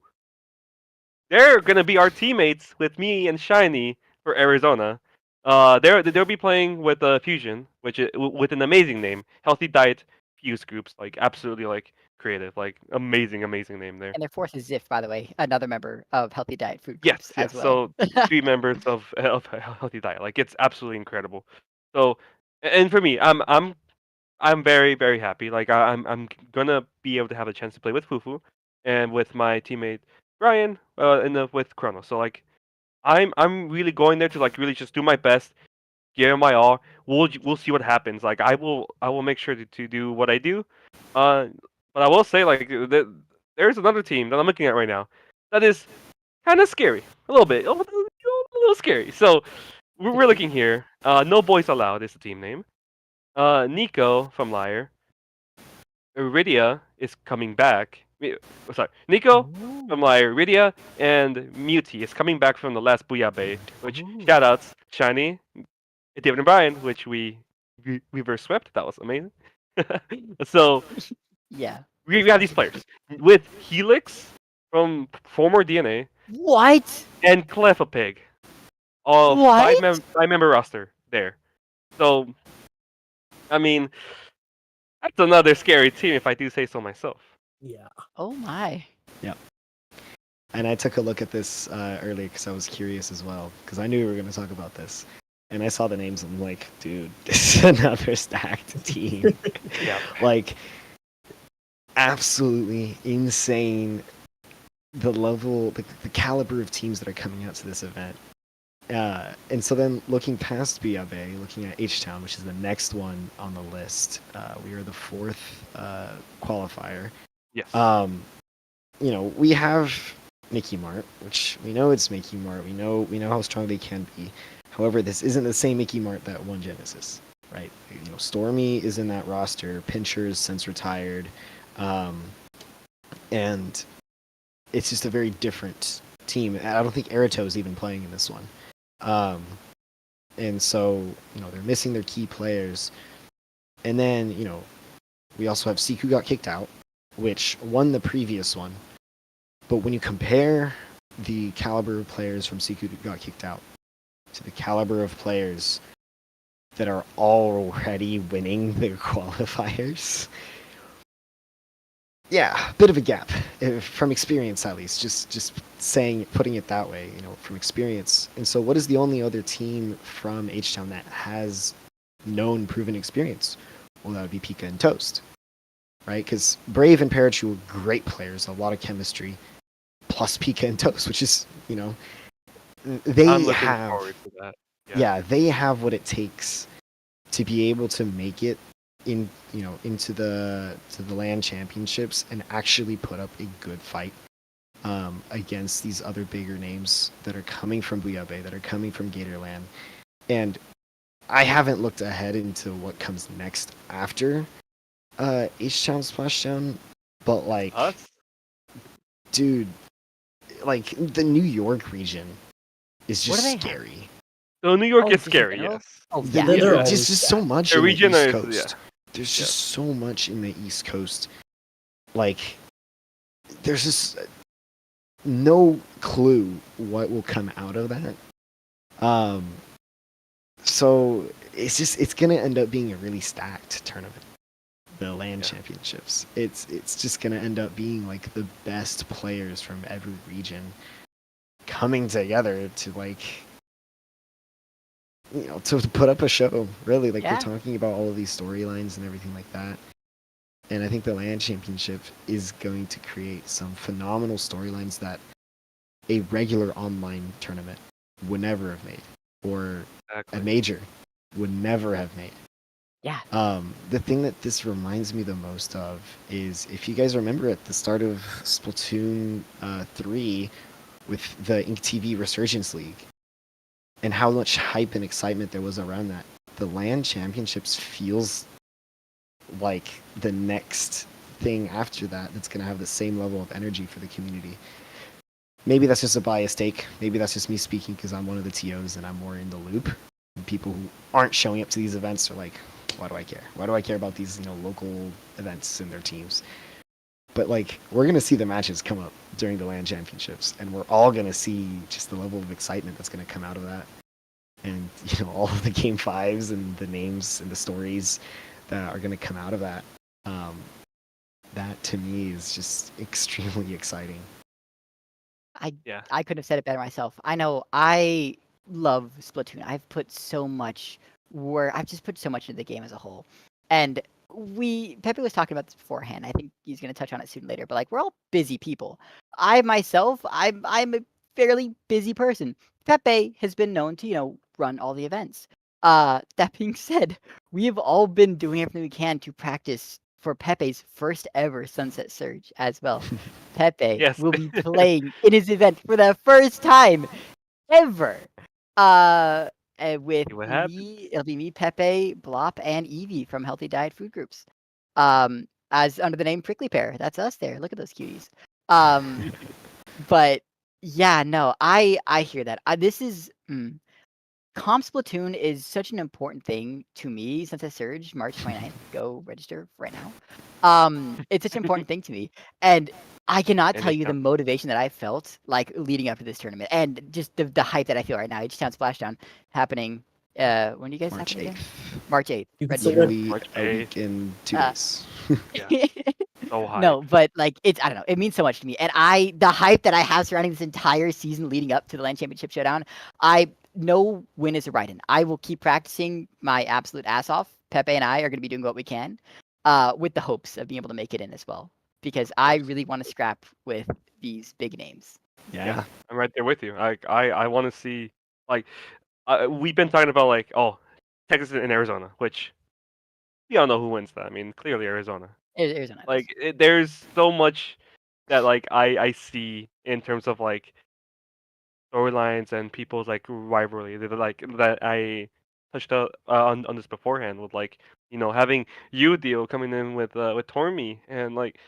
they're gonna be our teammates with me and Shiny for Arizona. They'll be playing with Fusion, which is with an amazing name, Healthy Diet Fuse Groups, like absolutely like creative, like amazing name there.
And their fourth is Ziff, by the way, another member of Healthy Diet Food Groups
Yes.
as well.
So 3 members of Healthy Diet, like it's absolutely incredible. So, and for me, I'm very, very happy. Like I'm gonna be able to have a chance to play with Fufu and with my teammate Brian, with Chrono. So like I'm really going there to like really just do my best, give it my all. We'll see what happens. Like I will make sure to do what I do. But I will say like there's another team that I'm looking at right now that is kind of scary, a little bit, a little scary. So we're looking here. No Boys Allowed is the team name. Nico from Liar. Iridia is coming back. Sorry, Nico from Liar, Iridia, and Muti is coming back from the last Bouillabaisse. Which shoutouts Shiny, David and Brian, which we reverse swept. That was amazing. So
Yeah.
we have these players with Helix from former DNA.
What?
And Clefapig. All five-member roster there. So, I mean, that's another scary team if I do say so myself.
Yeah.
Oh my.
Yeah. And I took a look at this earlier because I was curious as well, because I knew we were going to talk about this. And I saw the names and I'm like, dude, this is another stacked team.
Yeah.
Like, absolutely insane. The level, the caliber of teams that are coming out to this event. And so then looking past Bouillabaisse, looking at H-Town, which is the next one on the list, we are the fourth qualifier.
Yes.
You know, we have Mickey Mart, which we know it's Mickey Mart. We know how strong they can be. However, this isn't the same Mickey Mart that won Genesis, right? You know, Stormy is in that roster. Pincher is since retired. And it's just a very different team. I don't think Erito is even playing in this one. And so, you know, they're missing their key players. And then, you know, we also have Siku got kicked out, which won the previous one. But when you compare the caliber of players from Siku that got kicked out to the caliber of players that are already winning their qualifiers, yeah, bit of a gap from experience, at least. Just putting it that way, you know, from experience. And so, what is the only other team from H-Town that has known proven experience? Well, that would be Pika and Toast, right? Because Brave and Parachu are great players, a lot of chemistry, plus Pika and Toast, which is, you know, they
I'm looking
have,
forward to that.
yeah, they have what it takes to be able to make it into the LAN championships and actually put up a good fight against these other bigger names that are coming from Bouillabaisse, that are coming from Gatorland. And I haven't looked ahead into what comes next after H-Town Splashdown, but like, dude, like the New York region is just scary.
So New York is scary, yes.
Oh
Yeah,
yeah.
there's just so much
The
in the
region
East
is-
Coast.
yeah.
There's just so much in the East Coast. Like, there's just no clue what will come out of that. So it's gonna end up being a really stacked tournament. The LAN championships. It's just gonna end up being like the best players from every region coming together to like, you know, to put up a show, really. Like, we're talking about all of these storylines and everything like that. And I think the LAN Championship is going to create some phenomenal storylines that a regular online tournament would never have made, or a major would never have made.
Yeah.
The thing that this reminds me the most of is, if you guys remember at the start of Splatoon 3 with the Ink TV Resurgence League, and how much hype and excitement there was around that. The LAN Championships feels like the next thing after that that's going to have the same level of energy for the community. Maybe that's just a biased take. Maybe that's just me speaking because I'm one of the TOs and I'm more in the loop. And people who aren't showing up to these events are like, why do I care? Why do I care about these, you know, local events and their teams? But like, we're going to see the matches come up during the LAN Championships, and we're all going to see just the level of excitement that's going to come out of that. And, you know, all of the Game 5s and the names and the stories that are going to come out of that. That, to me, is just extremely exciting.
I couldn't have said it better myself. I know I love Splatoon. I've put so much work. I've just put so much into the game as a whole. And Pepe was talking about this beforehand. I think he's going to touch on it soon later. But like, we're all busy people. I myself, I'm a fairly busy person. Pepe has been known to, you know, run all the events. That being said, we have all been doing everything we can to practice for Pepe's first ever Sunset Surge as well. Pepe
Yes.
will be playing in his event for the first time ever. With
What happened?
me, it'll be me, Pepe, Blop, and Evie from Healthy Diet Food Groups. As under the name Prickly Pear. That's us there. Look at those cuties. But yeah, no, I hear that. This is Comp Splatoon is such an important thing to me since I surged March 29th. Go register right now. It's such an important thing to me, and I cannot tell you the motivation that I felt like leading up to this tournament, and just the hype that I feel right now. H-Town Splashdown happening. When do you guys
March
have it again?
8th.
March 8th. Register.
Literally
March
a
8th.
week in 2 days.
So hype.
No, but like it's I don't know. It means so much to me, and the hype that I have surrounding this entire season leading up to the LAN Championship Showdown. No win is a write-in. I will keep practicing my absolute ass off. Pepe and I are going to be doing what we can, with the hopes of being able to make it in as well, because I really want to scrap with these big names.
Yeah, I'm right there with you. I want to see, like, we've been talking about, like, Texas and Arizona, which we all know who wins that. I mean, clearly Arizona.
Arizona.
Like, there's so much that, like, I see in terms of, like, storylines and people's, like, rivalry. They're, like, that I touched on this beforehand with, like, having Dio coming in with Tormy and like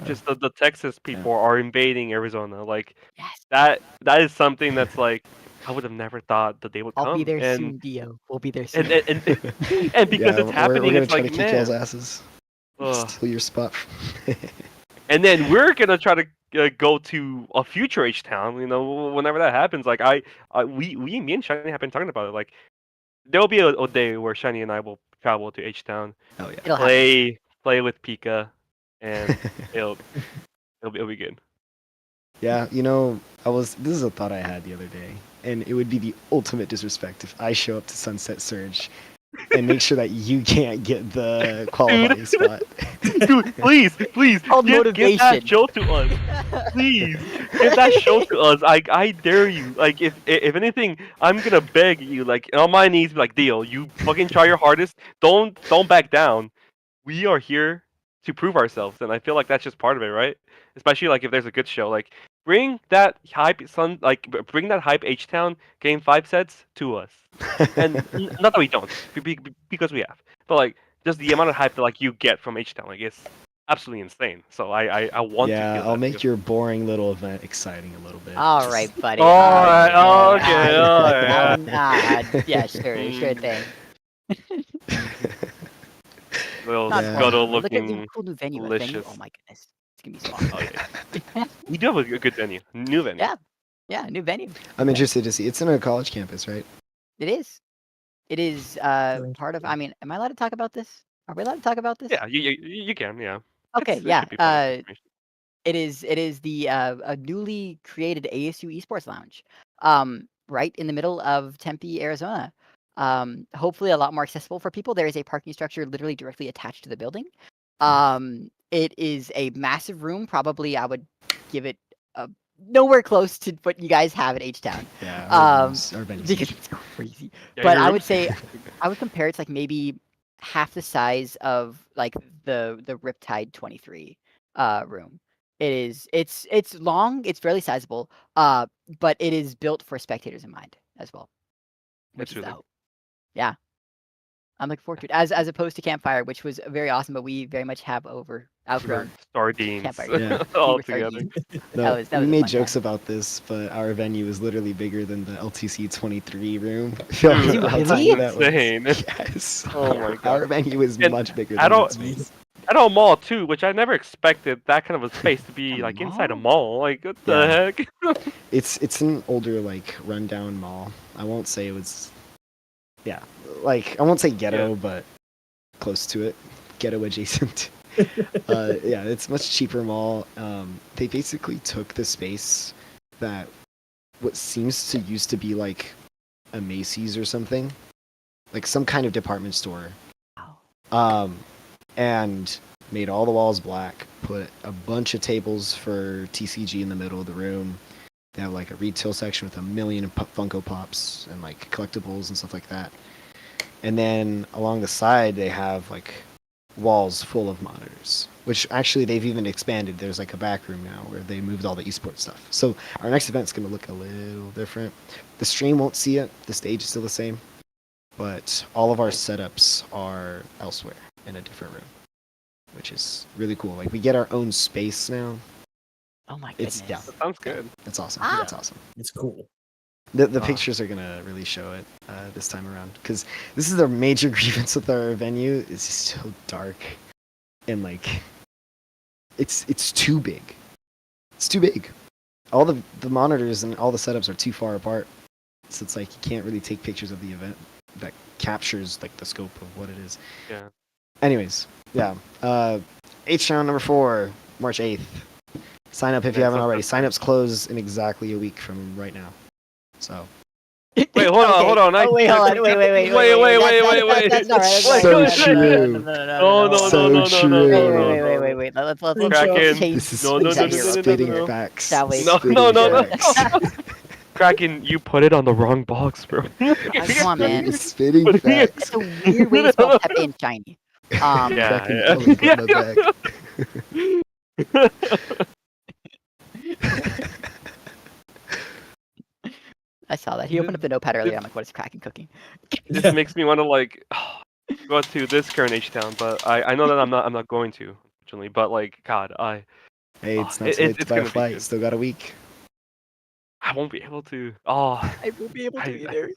just the Texas people are invading Arizona. Like that is something that's like I would have never thought that they would come.
I'll be there
and,
soon, Dio. We'll be there soon.
And because it's happening,
we're gonna
it's
try
like,
to kick y'all's asses.
Ugh.
Steal your spot.
And then we're gonna try to go to a future H-Town. Whenever that happens, like me and Shiny have been talking about it. Like there'll be a day where Shiny and I will travel to H-Town.
Oh yeah.
It'll
Play with Pika, and it'll be good.
Yeah, this is a thought I had the other day, and it would be the ultimate disrespect if I show up to Sunset Surge and make sure that you can't get the qualifying spot.
Dude, please, give that show to us. Please, give that show to us. I dare you. Like, if anything, I'm gonna beg you, like, on my knees, be like, Dio, you fucking try your hardest. Don't back down. We are here to prove ourselves, and I feel like that's just part of it, right? Especially like if there's a good show, like bring that hype, bring that hype H-Town Game 5 sets to us, and not that we don't, because we have, but like just the amount of hype that like you get from H-Town, like it's absolutely insane. So I want to.
Yeah, I'll make your boring little event exciting a little bit.
All right, buddy.
All right. Okay. All right.
Yeah, sure thing.
Little
Not
scuttle
Look at the
looking
cool new venue.
delicious.
Oh my goodness, it's gonna be so awesome.
We do have a good venue, new venue.
Yeah, new venue.
I'm interested to see. It's in a college campus, right?
It is. It is part of. I mean, am I allowed to talk about this? Are we allowed to talk about this?
Yeah, you can. Yeah.
Okay.
It should be public information.
It is the a newly created ASU Esports Lounge, right in the middle of Tempe, Arizona. Hopefully a lot more accessible for people. There is a parking structure literally directly attached to the building. It is a massive room. Probably I would give it nowhere close to what you guys have at H-Town.
Yeah. Our venue's
because
huge.
it's crazy.
Yeah,
But I would say I would compare it to like maybe half the size of like the Riptide 23 room. It's long, it's fairly sizable, but it is built for spectators in mind as well. Which is
really
out. Yeah. I'm looking forward to it. As opposed to Campfire, which was very awesome, but we very much have outgrown
sardines
Campfire.
Yeah.
all
We were
together.
sardines.
No,
That was
we
a
made
fun
jokes
time.
about this, but our venue is literally bigger than the LTC 23 room.
Is it
How
really?
tiny that was.
Insane.
Yes.
Oh my god.
Our venue is
And
much bigger
I
than
don't-
its space.
At a mall too, which I never expected that kind of a space to be like inside a mall. Like what the heck?
It's an older, like, rundown mall. I won't say it was. Yeah, like I won't say ghetto, but close to it, ghetto adjacent. Yeah, it's a much cheaper mall. They basically took the space that what seems to used to be like a Macy's or something, like some kind of department store. And made all the walls black, put a bunch of tables for TCG in the middle of the room. They have like a retail section with 1 million Funko Pops and like collectibles and stuff like that. And then along the side, they have like walls full of monitors, which actually they've even expanded. There's like a back room now where they moved all the esports stuff. So our next event's going to look a little different. The stream won't see it. The stage is still the same, but all of our setups are elsewhere in a different room, which is really cool. Like we get our own space now.
Oh my goodness.
It's yeah,
That sounds good.
it's awesome.
Ah.
It's awesome.
It's cool.
The pictures are gonna really show it this time around, because this is our major grievance with our venue. It's just so dark, and like it's too big. It's too big. All the monitors and all the setups are too far apart, so it's like you can't really take pictures of the event that captures like the scope of what it is.
Yeah.
Anyways, yeah. H-Town number 4, March 8th. Sign up if you haven't already. Sign-ups close in exactly a week from right now. So.
Wait, hold on.
Oh, wait, hold on. Wait. That's not right.
So true.
No.
So true.
Wait. Let's
Kraken.
This is
No.
spitting facts.
Shall we?
No. Kraken, you put it on the wrong box, bro.
Come on, man.
Spitting facts.
It's a weird way to spell Pepe and shiny. I saw that. He opened up the notepad earlier. I'm like, what is Kraken cooking?
This makes me want to like go to this current H-Town, but I know that I'm not going to, unfortunately. But like, God,
Hey, it's not too late to buy a flight. Still got a week.
I won't be able to. Oh,
I won't be able to either.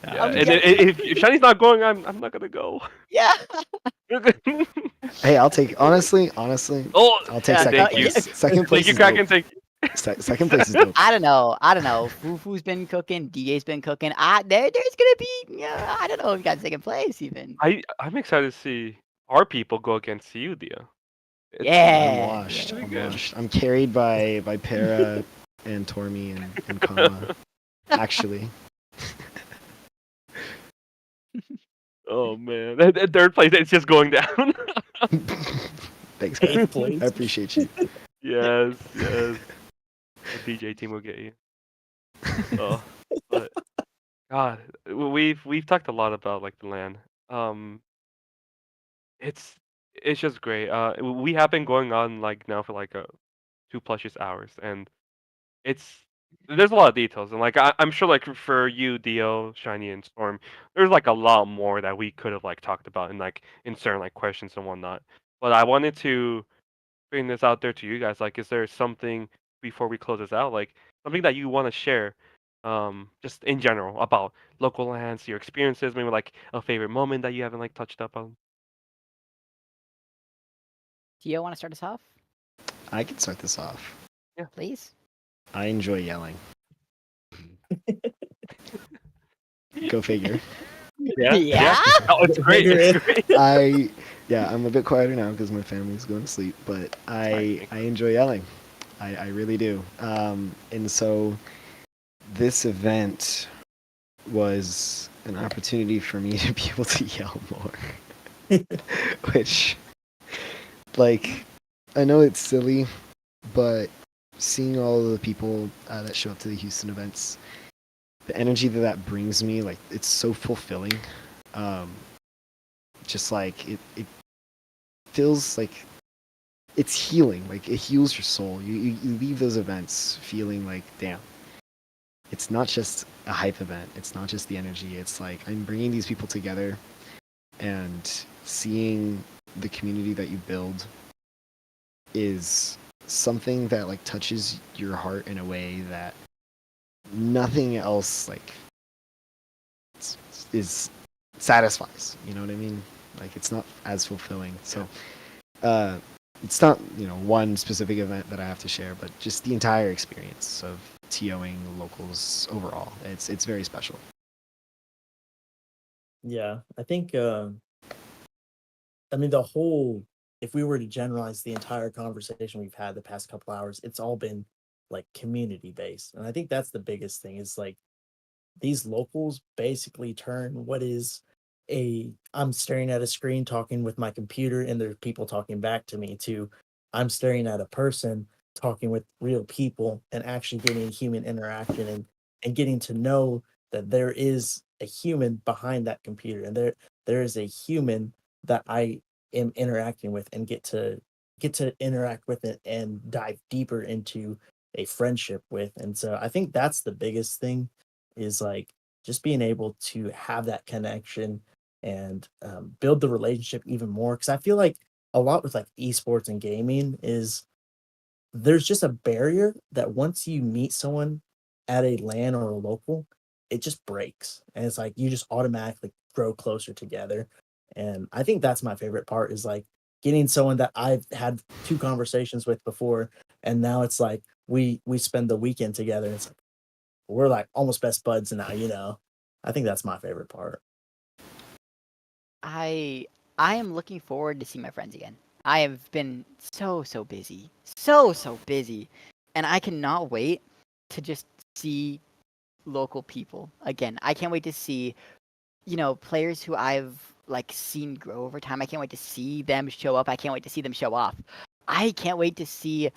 Yeah. And if Shiny's not going, I'm not gonna go.
Yeah.
Hey, I'll take honestly.
Oh,
I'll take second place. Second place.
Thank you, Kraken. Thank you.
Second place is dope.
I don't know. Fufu's been cooking. DA's been cooking. There's gonna be. I don't know if you got second place even.
I'm excited to see our people go against you, Dio.
Yeah.
I'm washed. I'm carried by Para and Tormi and Kama. Actually.
Oh man, that third place, it's just going down.
Thanks, man. I appreciate you.
Yes. The DJ team will get you. Oh, but God, we've talked a lot about like the LAN. It's just great. We have been going on like now for like 2+ hours, and there's a lot of details, and like I'm sure like for you, Dio, Shiny, and Storm, there's like a lot more that we could have like talked about and like in certain like questions and whatnot. But I wanted to bring this out there to you guys. Like, is there something before we close this out, like something that you want to share, just in general about local lands, your experiences, maybe like a favorite moment that you haven't like touched up on?
Dio, want to start us off?
I can start this off.
Yeah, please.
I enjoy yelling. Go figure.
Yeah?
Oh, it's great. It's great.
I'm a bit quieter now because my family's going to sleep, but I enjoy yelling. I really do. And so this event was an opportunity for me to be able to yell more. Which, like, I know it's silly, but seeing all of the people that show up to the Houston events, the energy that brings me, like, it's so fulfilling. Just like it feels like it's healing. Like, it heals your soul. You leave those events feeling like, damn, it's not just a hype event. It's not just the energy. It's like I'm bringing these people together and seeing the community that you build is something that like touches your heart in a way that nothing else like is satisfies. You know what I mean? Like, it's not as fulfilling. So it's not, one specific event that I have to share, but just the entire experience of TOing locals overall. It's very special.
Yeah, I think if we were to generalize the entire conversation we've had the past couple hours, it's all been like community based. And I think that's the biggest thing, is like these locals basically turn what is I'm staring at a screen talking with my computer and there's people talking back to me, to I'm staring at a person talking with real people and actually getting human interaction and getting to know that there is a human behind that computer, and there is a human that I am interacting with and get to interact with it and dive deeper into a friendship with. And so I think that's the biggest thing is like just being able to have that connection and build the relationship even more. Because I feel like a lot with like esports and gaming is there's just a barrier that once you meet someone at a LAN or a local, it just breaks. And it's like you just automatically grow closer together. And I think that's my favorite part is like getting someone that I've had 2 conversations with before, and now it's like we spend the weekend together. And it's like we're like almost best buds now, you know. I think that's my favorite part.
I am looking forward to seeing my friends again. I have been so busy, so busy, and I cannot wait to just see local people again. I can't wait to see, players who I've like seen grow over time. I can't wait to see them show up. I can't wait to see them show off. I can't wait to see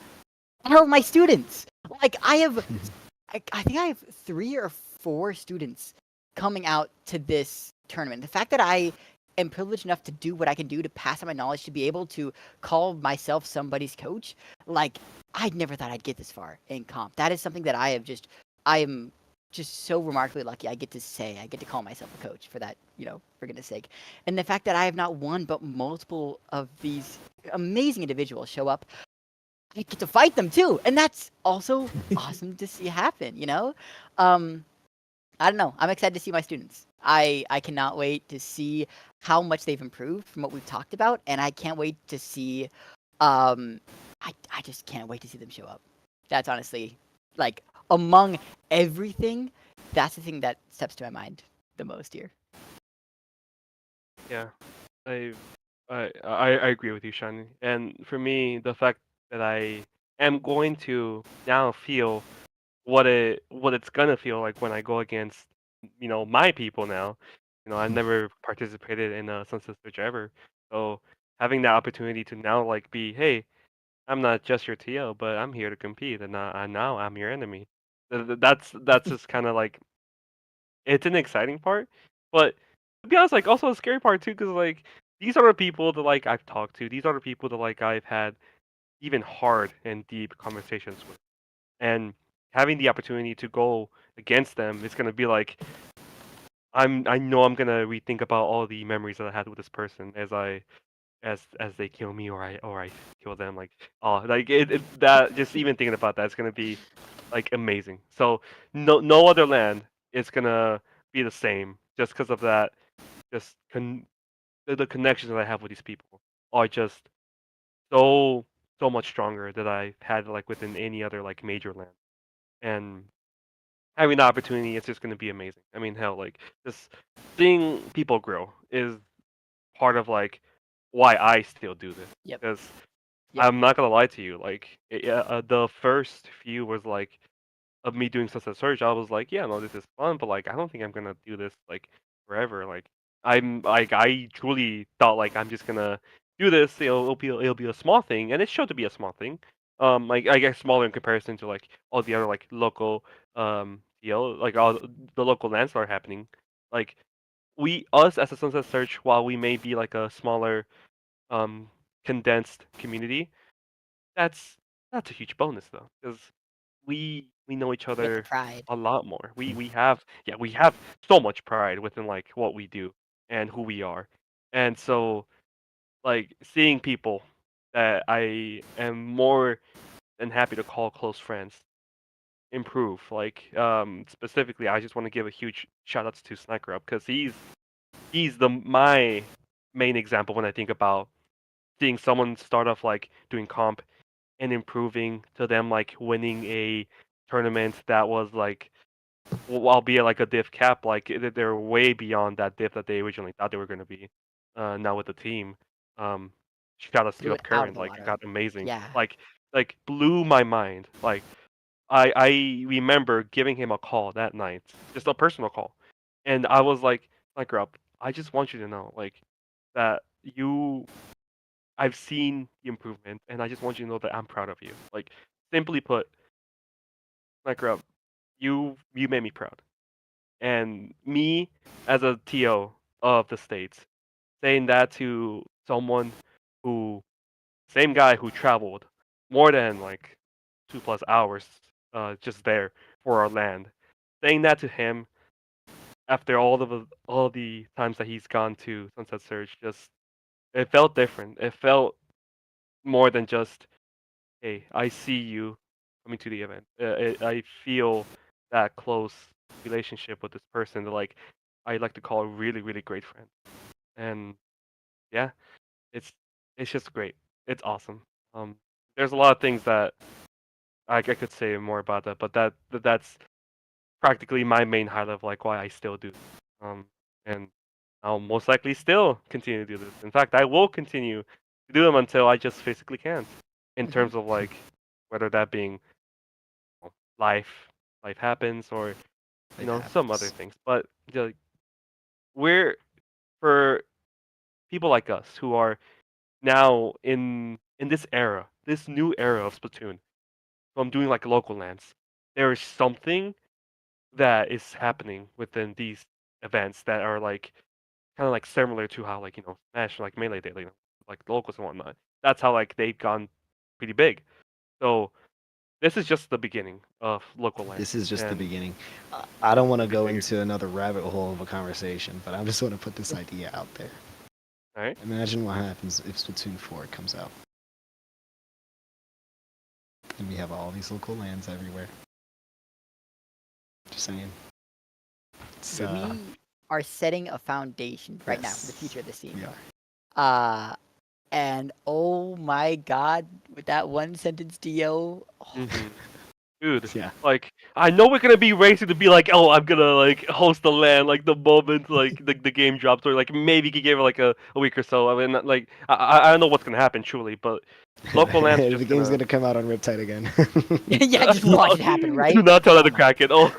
all of my students. Like I think I have 3 or 4 students coming out to this tournament. The fact that I am privileged enough to do what I can do to pass on my knowledge, to be able to call myself somebody's coach, like I never thought I'd get this far in comp. That is something that I am just so remarkably lucky. I get to call myself a coach for that, for goodness sake. And the fact that I have not one but multiple of these amazing individuals show up, I get to fight them too, and that's also awesome to see happen. I don't know. I'm excited to see my students. I cannot wait to see how much they've improved from what we've talked about, and I can't wait to see. I just can't wait to see them show up. That's honestly like among everything, that's the thing that steps to my mind the most here.
Yeah, I agree with you, Shani. And for me, the fact that I am going to now feel what it's gonna feel like when I go against my people now. I've never participated in a Sunset Search ever, so having that opportunity to now like be, hey, I'm not just your TL, but I'm here to compete, and now I'm your enemy. That's just kind of like it's an exciting part, but to be honest, like also a scary part too, because like these are the people that like I've talked to. These are the people that like I've had even hard and deep conversations with, and having the opportunity to go against them, it's gonna be like I know I'm gonna rethink about all the memories that I had with this person as they kill me or I kill them. Like like that just even thinking about that is gonna be like amazing. So no other land is gonna be the same just because of that. Just the connections that I have with these people are just so much stronger that I've had like within any other like major land. And having the opportunity is just going to be amazing. I mean, hell, like just seeing people grow is part of like why I still do this.
Yep.
Because
Yep.
I'm not gonna lie to you, like the first few was like of me doing Sunset Surge. I was like, yeah, no, this is fun, but like I don't think I'm gonna do this like forever. Like I truly thought like I'm just gonna do this. It'll be a small thing, and it showed to be a small thing. Like I guess smaller in comparison to like all the other like local like all the local lands that are happening. Like us as a Sunset Search, while we may be like a smaller um condensed community, that's a huge bonus though, because we know each
You get the
other
pride.
a lot more. We have we have so much pride within like what we do and who we are, and so like seeing people that I am more than happy to call close friends improve. Like specifically, I just want to give a huge shout outs to Sniker Up because he's my main example when I think about seeing someone start off like doing comp and improving to them like winning a tournament that was like albeit like a diff cap, like they're way beyond that diff that they originally thought they were going to be. Now with the team, um shout out
Blew
to
it
up
out of
current,
the
like
water.
got amazing,
Yeah.
like blew my mind. Like I remember giving him a call that night, just a personal call, and I was like Rob, I just want you to know like that I've seen the improvement, and I just want you to know that I'm proud of you. Like, simply put, like Rob, you made me proud. And me, as a TO of the States, saying that to someone who, same guy who traveled more than like 2+ hours just there for our land, saying that to him after all the times that he's gone to Sunset Surge, just it felt different. It felt more than just, hey, I see you coming to the event. I feel that close relationship with this person that like I like to call a really really great friend. And yeah, it's it's just great. It's awesome. There's a lot of things that I could say more about that, but that's practically my main highlight of like why I still do. And I'll most likely still continue to do this. In fact, I will continue to do them until I just physically can't. In terms of like whether that being life happens or some other things. But we're for people like us who are now in this era, this new era of Splatoon. So I'm doing like local lands. There is something that is happening within these events that are like kind of like similar to how like Smash like Melee did, like locals and whatnot. That's how like they've gone pretty big. So this is just the beginning of local lands.
This is just the beginning. I don't want to go into another rabbit hole of a conversation, but I just want to put this idea out there.
All right.
Imagine what happens if Splatoon 4 comes out. And we have all these local lands everywhere. Just saying.
We are setting a foundation right now for the future of the scene.
We are.
And oh my god, with that one sentence Dio.
Dude, like I know we're gonna be racing to be like, oh, I'm gonna like host the LAN like the moment like the game drops, or like maybe you give it like a week or so. I mean, like I don't know what's gonna happen truly, but local LAN.
The game's gonna come out on Riptide again.
Yeah, just watch it happen, right?
Do not tell that to Kraken. Oh,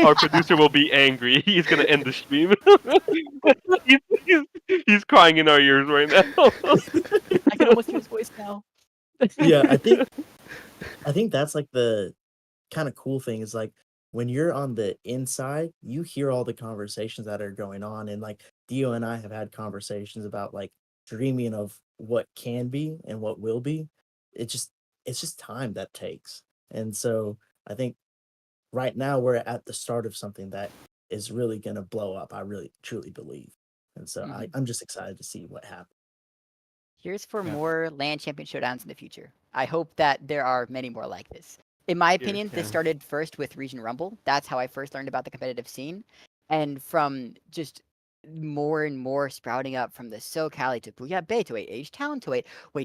our producer will be angry. He's gonna end the stream. he's crying in our ears right now.
I can almost hear his voice now.
Yeah, I think that's like the kind of cool thing is like when you're on the inside, you hear all the conversations that are going on, and like Dio and I have had conversations about like dreaming of what can be and what will be. It's just time that takes. And so I think right now we're at the start of something that is really going to blow up. I really truly believe. And so I'm just excited to see what happens.
Here's for more LAN champion showdowns in the future. I hope that there are many more like this. In my opinion, this started first with Region Rumble. That's how I first learned about the competitive scene. And from more and more sprouting up from the SoCal to Booyah Bay to H-Town to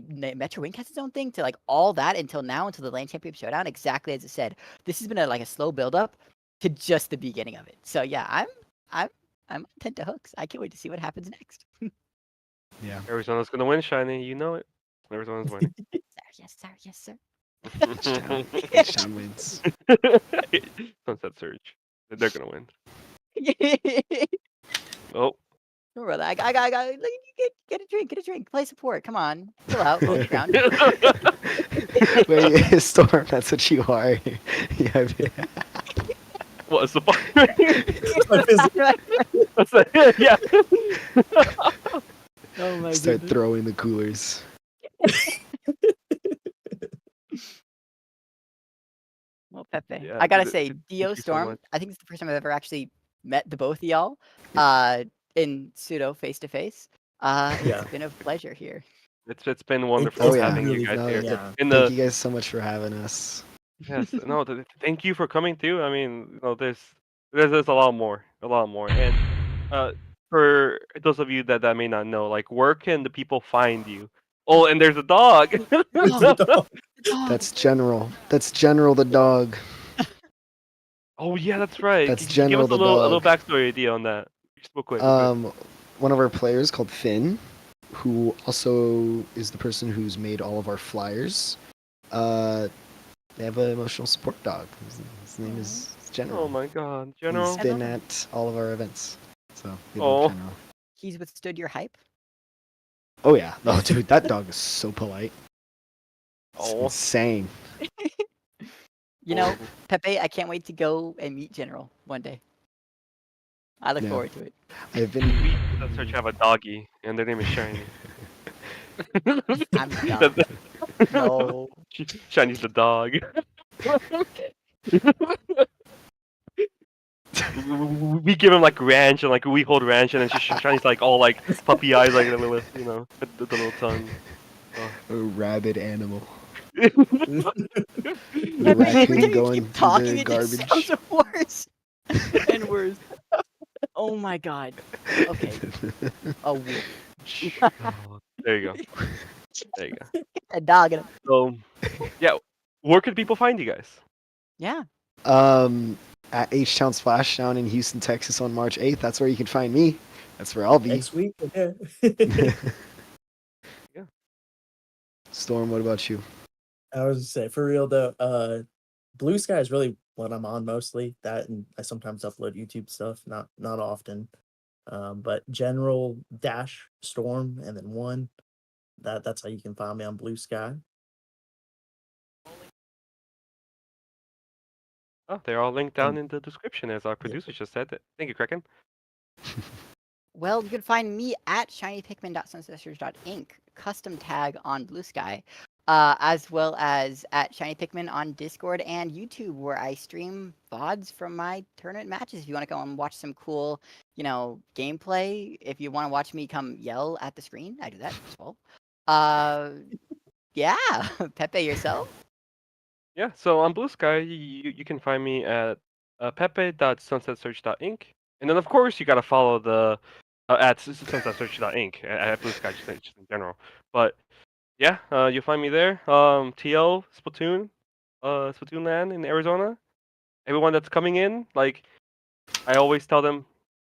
Metro Wink has its own thing to like all that until now, until the LAN Championship Showdown, exactly as it said. This has been a slow build up to just the beginning of it. So yeah, I'm intent to hooks. I can't wait to see what happens next.
Yeah.
Arizona's gonna win, Shiny. You know it. Arizona's winning.
Yes, sir.
H-Town wins.
Sunset Surge. They're gonna win. Oh.
Don't worry, I got get a drink, play support. Come on, chill out, roll the ground.
Wait, Storm, that's what you are. Yeah.
What is the fuck? What's that? Yeah.
Oh my
Start
goodness.
throwing the coolers.
Well, Pepe,
Yeah,
I gotta say, Dio
thank you so
Storm,
much.
I think it's the first time I've ever actually met the both of y'all in pseudo face to face. It's been a pleasure here.
It's been wonderful having you guys here.
Thank you guys so much for having us.
Yes, no, thank you for coming too. I mean, there's a lot more, and for those of you that may not know, like, where can the people find you? Oh, and there's a dog.
That's General. That's General the dog.
Oh yeah, that's right.
That's
Give
General
us a
the
little
dog.
backstory idea on that. Just real quick.
One of our players called Finn, who also is the person who's made all of our flyers. They have an emotional support dog. His name is General.
Oh my God, General.
He's been at all of our events. So we
Oh.
love General.
He's withstood your hype.
Oh yeah. Oh dude, that dog is so polite. It's
Oh.
insane.
You know, Pepe, I can't wait to go and meet General one day. I look
Yeah.
forward to it.
I've been.
We the search have a doggy, and their name is Shiny.
I'm done. No.
Shiny's the dog. We give him like ranch and like we hold ranch and then Shiny's like all like puppy eyes like the little with the little tongue.
A rabid animal.
Every
Raccoon
time you
going
keep talking,
through the
it just
garbage.
sounds worse and worse. Oh my god. Okay. A wolf.
Oh, there you go. There you go.
A dog in him.
So, yeah, where can people find you guys?
Yeah.
At H-Town Splashdown in Houston, Texas on March 8th. That's where you can find me. That's where I'll be.
Next week. Yeah.
Yeah.
Storm, what about you?
I was gonna say, for real though, Blue Sky is really what I'm on mostly. That, and I sometimes upload YouTube stuff, not often. But General Dash Storm and then 1. That's how you can find me on Blue Sky.
Oh, they're all linked down in the description as our producer just said. Thank you, Kraken.
Well, you can find me at shinypikmin.sunsetsearch.inc, custom tag on Blue Sky, as well as at shinypikmin on Discord and YouTube, where I stream VODs from my tournament matches. If you want to go and watch some cool, gameplay, if you want to watch me come yell at the screen, I do that as well. Yeah, Pepe, yourself?
Yeah, so on Blue Sky, you can find me at pepe.sunsetsearch.inc. And then, of course, you got to follow the at sunsetsearch.inc at Blue Sky just in general. But yeah, you'll find me there. TL, Splatoon LAN in Arizona. Everyone that's coming in, like, I always tell them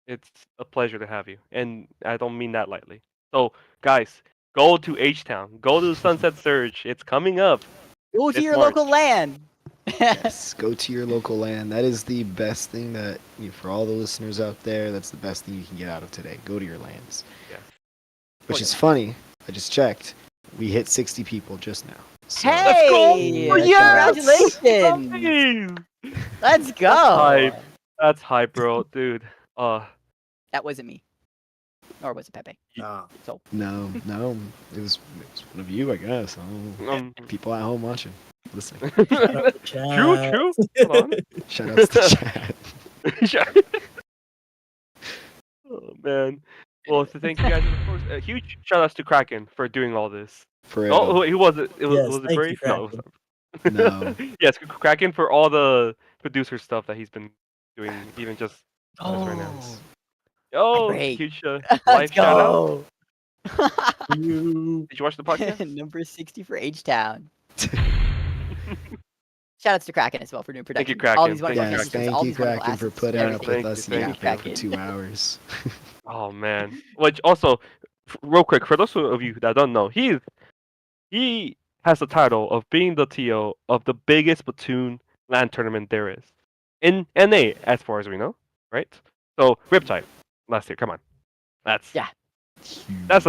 it's a pleasure to have you. And I don't mean that lightly. So, guys, go to H-Town. Go to Sunset Surge. It's coming up.
Go to your local LAN.
Yes, go to your local LAN. That is the best thing that, for all the listeners out there, that's the best thing you can get out of today. Go to your LANs.
Yeah.
Which is funny. I just checked. We hit 60 people just now. So,
Hey! Congratulations! Let's go!
That's hype, bro. Dude.
That wasn't me. Or was it Pepe? So.
No. It was one of you, I guess. People at home watching. Listening.
True. Hold on.
Shout outs to chat.
Oh, man. Well, so thank you guys. And of course, a huge shout outs to Kraken for doing all this. Oh, who was it? Was it Brave? No, it was
No.
Yes, Kraken for all the producer stuff that he's been doing, even just right now. Oh,
great.
huge
Let's
live shout out.
go!
Did you watch the podcast?
Number 60 for H-Town. Shoutouts to Kraken as well for new production.
Thank you, Kraken.
All these
Thank
wonderful
Yes,
features, all
thank you,
these wonderful
Kraken, for
assets,
putting up
everything.
with us
Thank you,
for
Kraken.
2 hours.
Oh man! Which also, real quick, for those of you that don't know, he has the title of being the TO of the biggest Splatoon LAN tournament there is in NA, as far as we know, right? So Riptide last year. Come on, that's the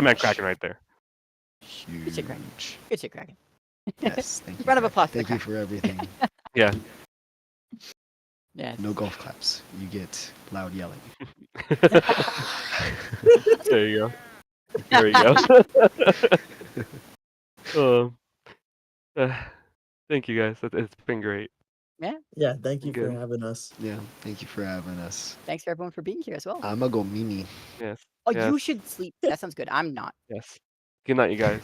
man Kraken right there.
Good shit, Kraken. Good shit, Kraken.
Yes, thank you.
Round of applause.
Thank you for everything.
Yeah.
Yeah.
No golf claps. You get loud yelling.
There you go. There you go. Thank you guys. It's been great.
Yeah, thank you for
Good.
having us.
Yeah, thank you for having us.
Thanks for everyone for being here as well.
I'm gonna go Mimi.
Yes.
Oh,
yes.
you should sleep. That sounds good. I'm not.
Yes. Good night, you guys.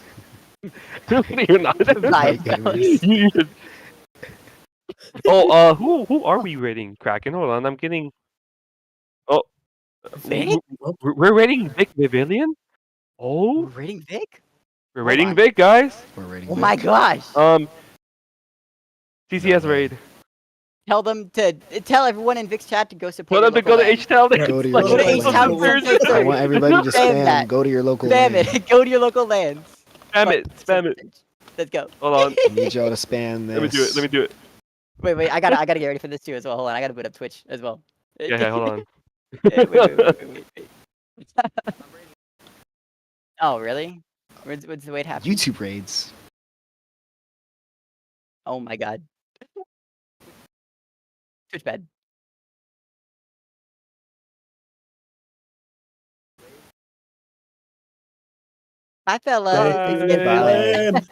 You're not.
Bye.
You should. Oh, who are we rating, Kraken? Hold on, I'm getting. Oh,
Vic?
we're rating Vic Vivillion. Oh,
We're rating Vic?
we're rating Vic, guys.
We're rating.
Oh my gosh.
TZS raid.
Tell everyone in Vic's chat to go support.
Tell them to go to
LAN.
H-Town.
Go to your
Go to
local
H-Town.
LAN. I want everybody to
Spam
spam.
that.
Go to your local
Spam
LAN.
it. Go to your local LANs.
Spam it.
Let's go.
Hold on.
I need y'all to spam this.
Let me do it.
Wait. I gotta get ready for this too as well. Hold on. I gotta boot up Twitch as well.
Yeah, hold on.
Wait. Oh, really? What's the way it happens?
YouTube raids.
Oh my god. Twitch bed. Bye, fellas.
Stay LAN.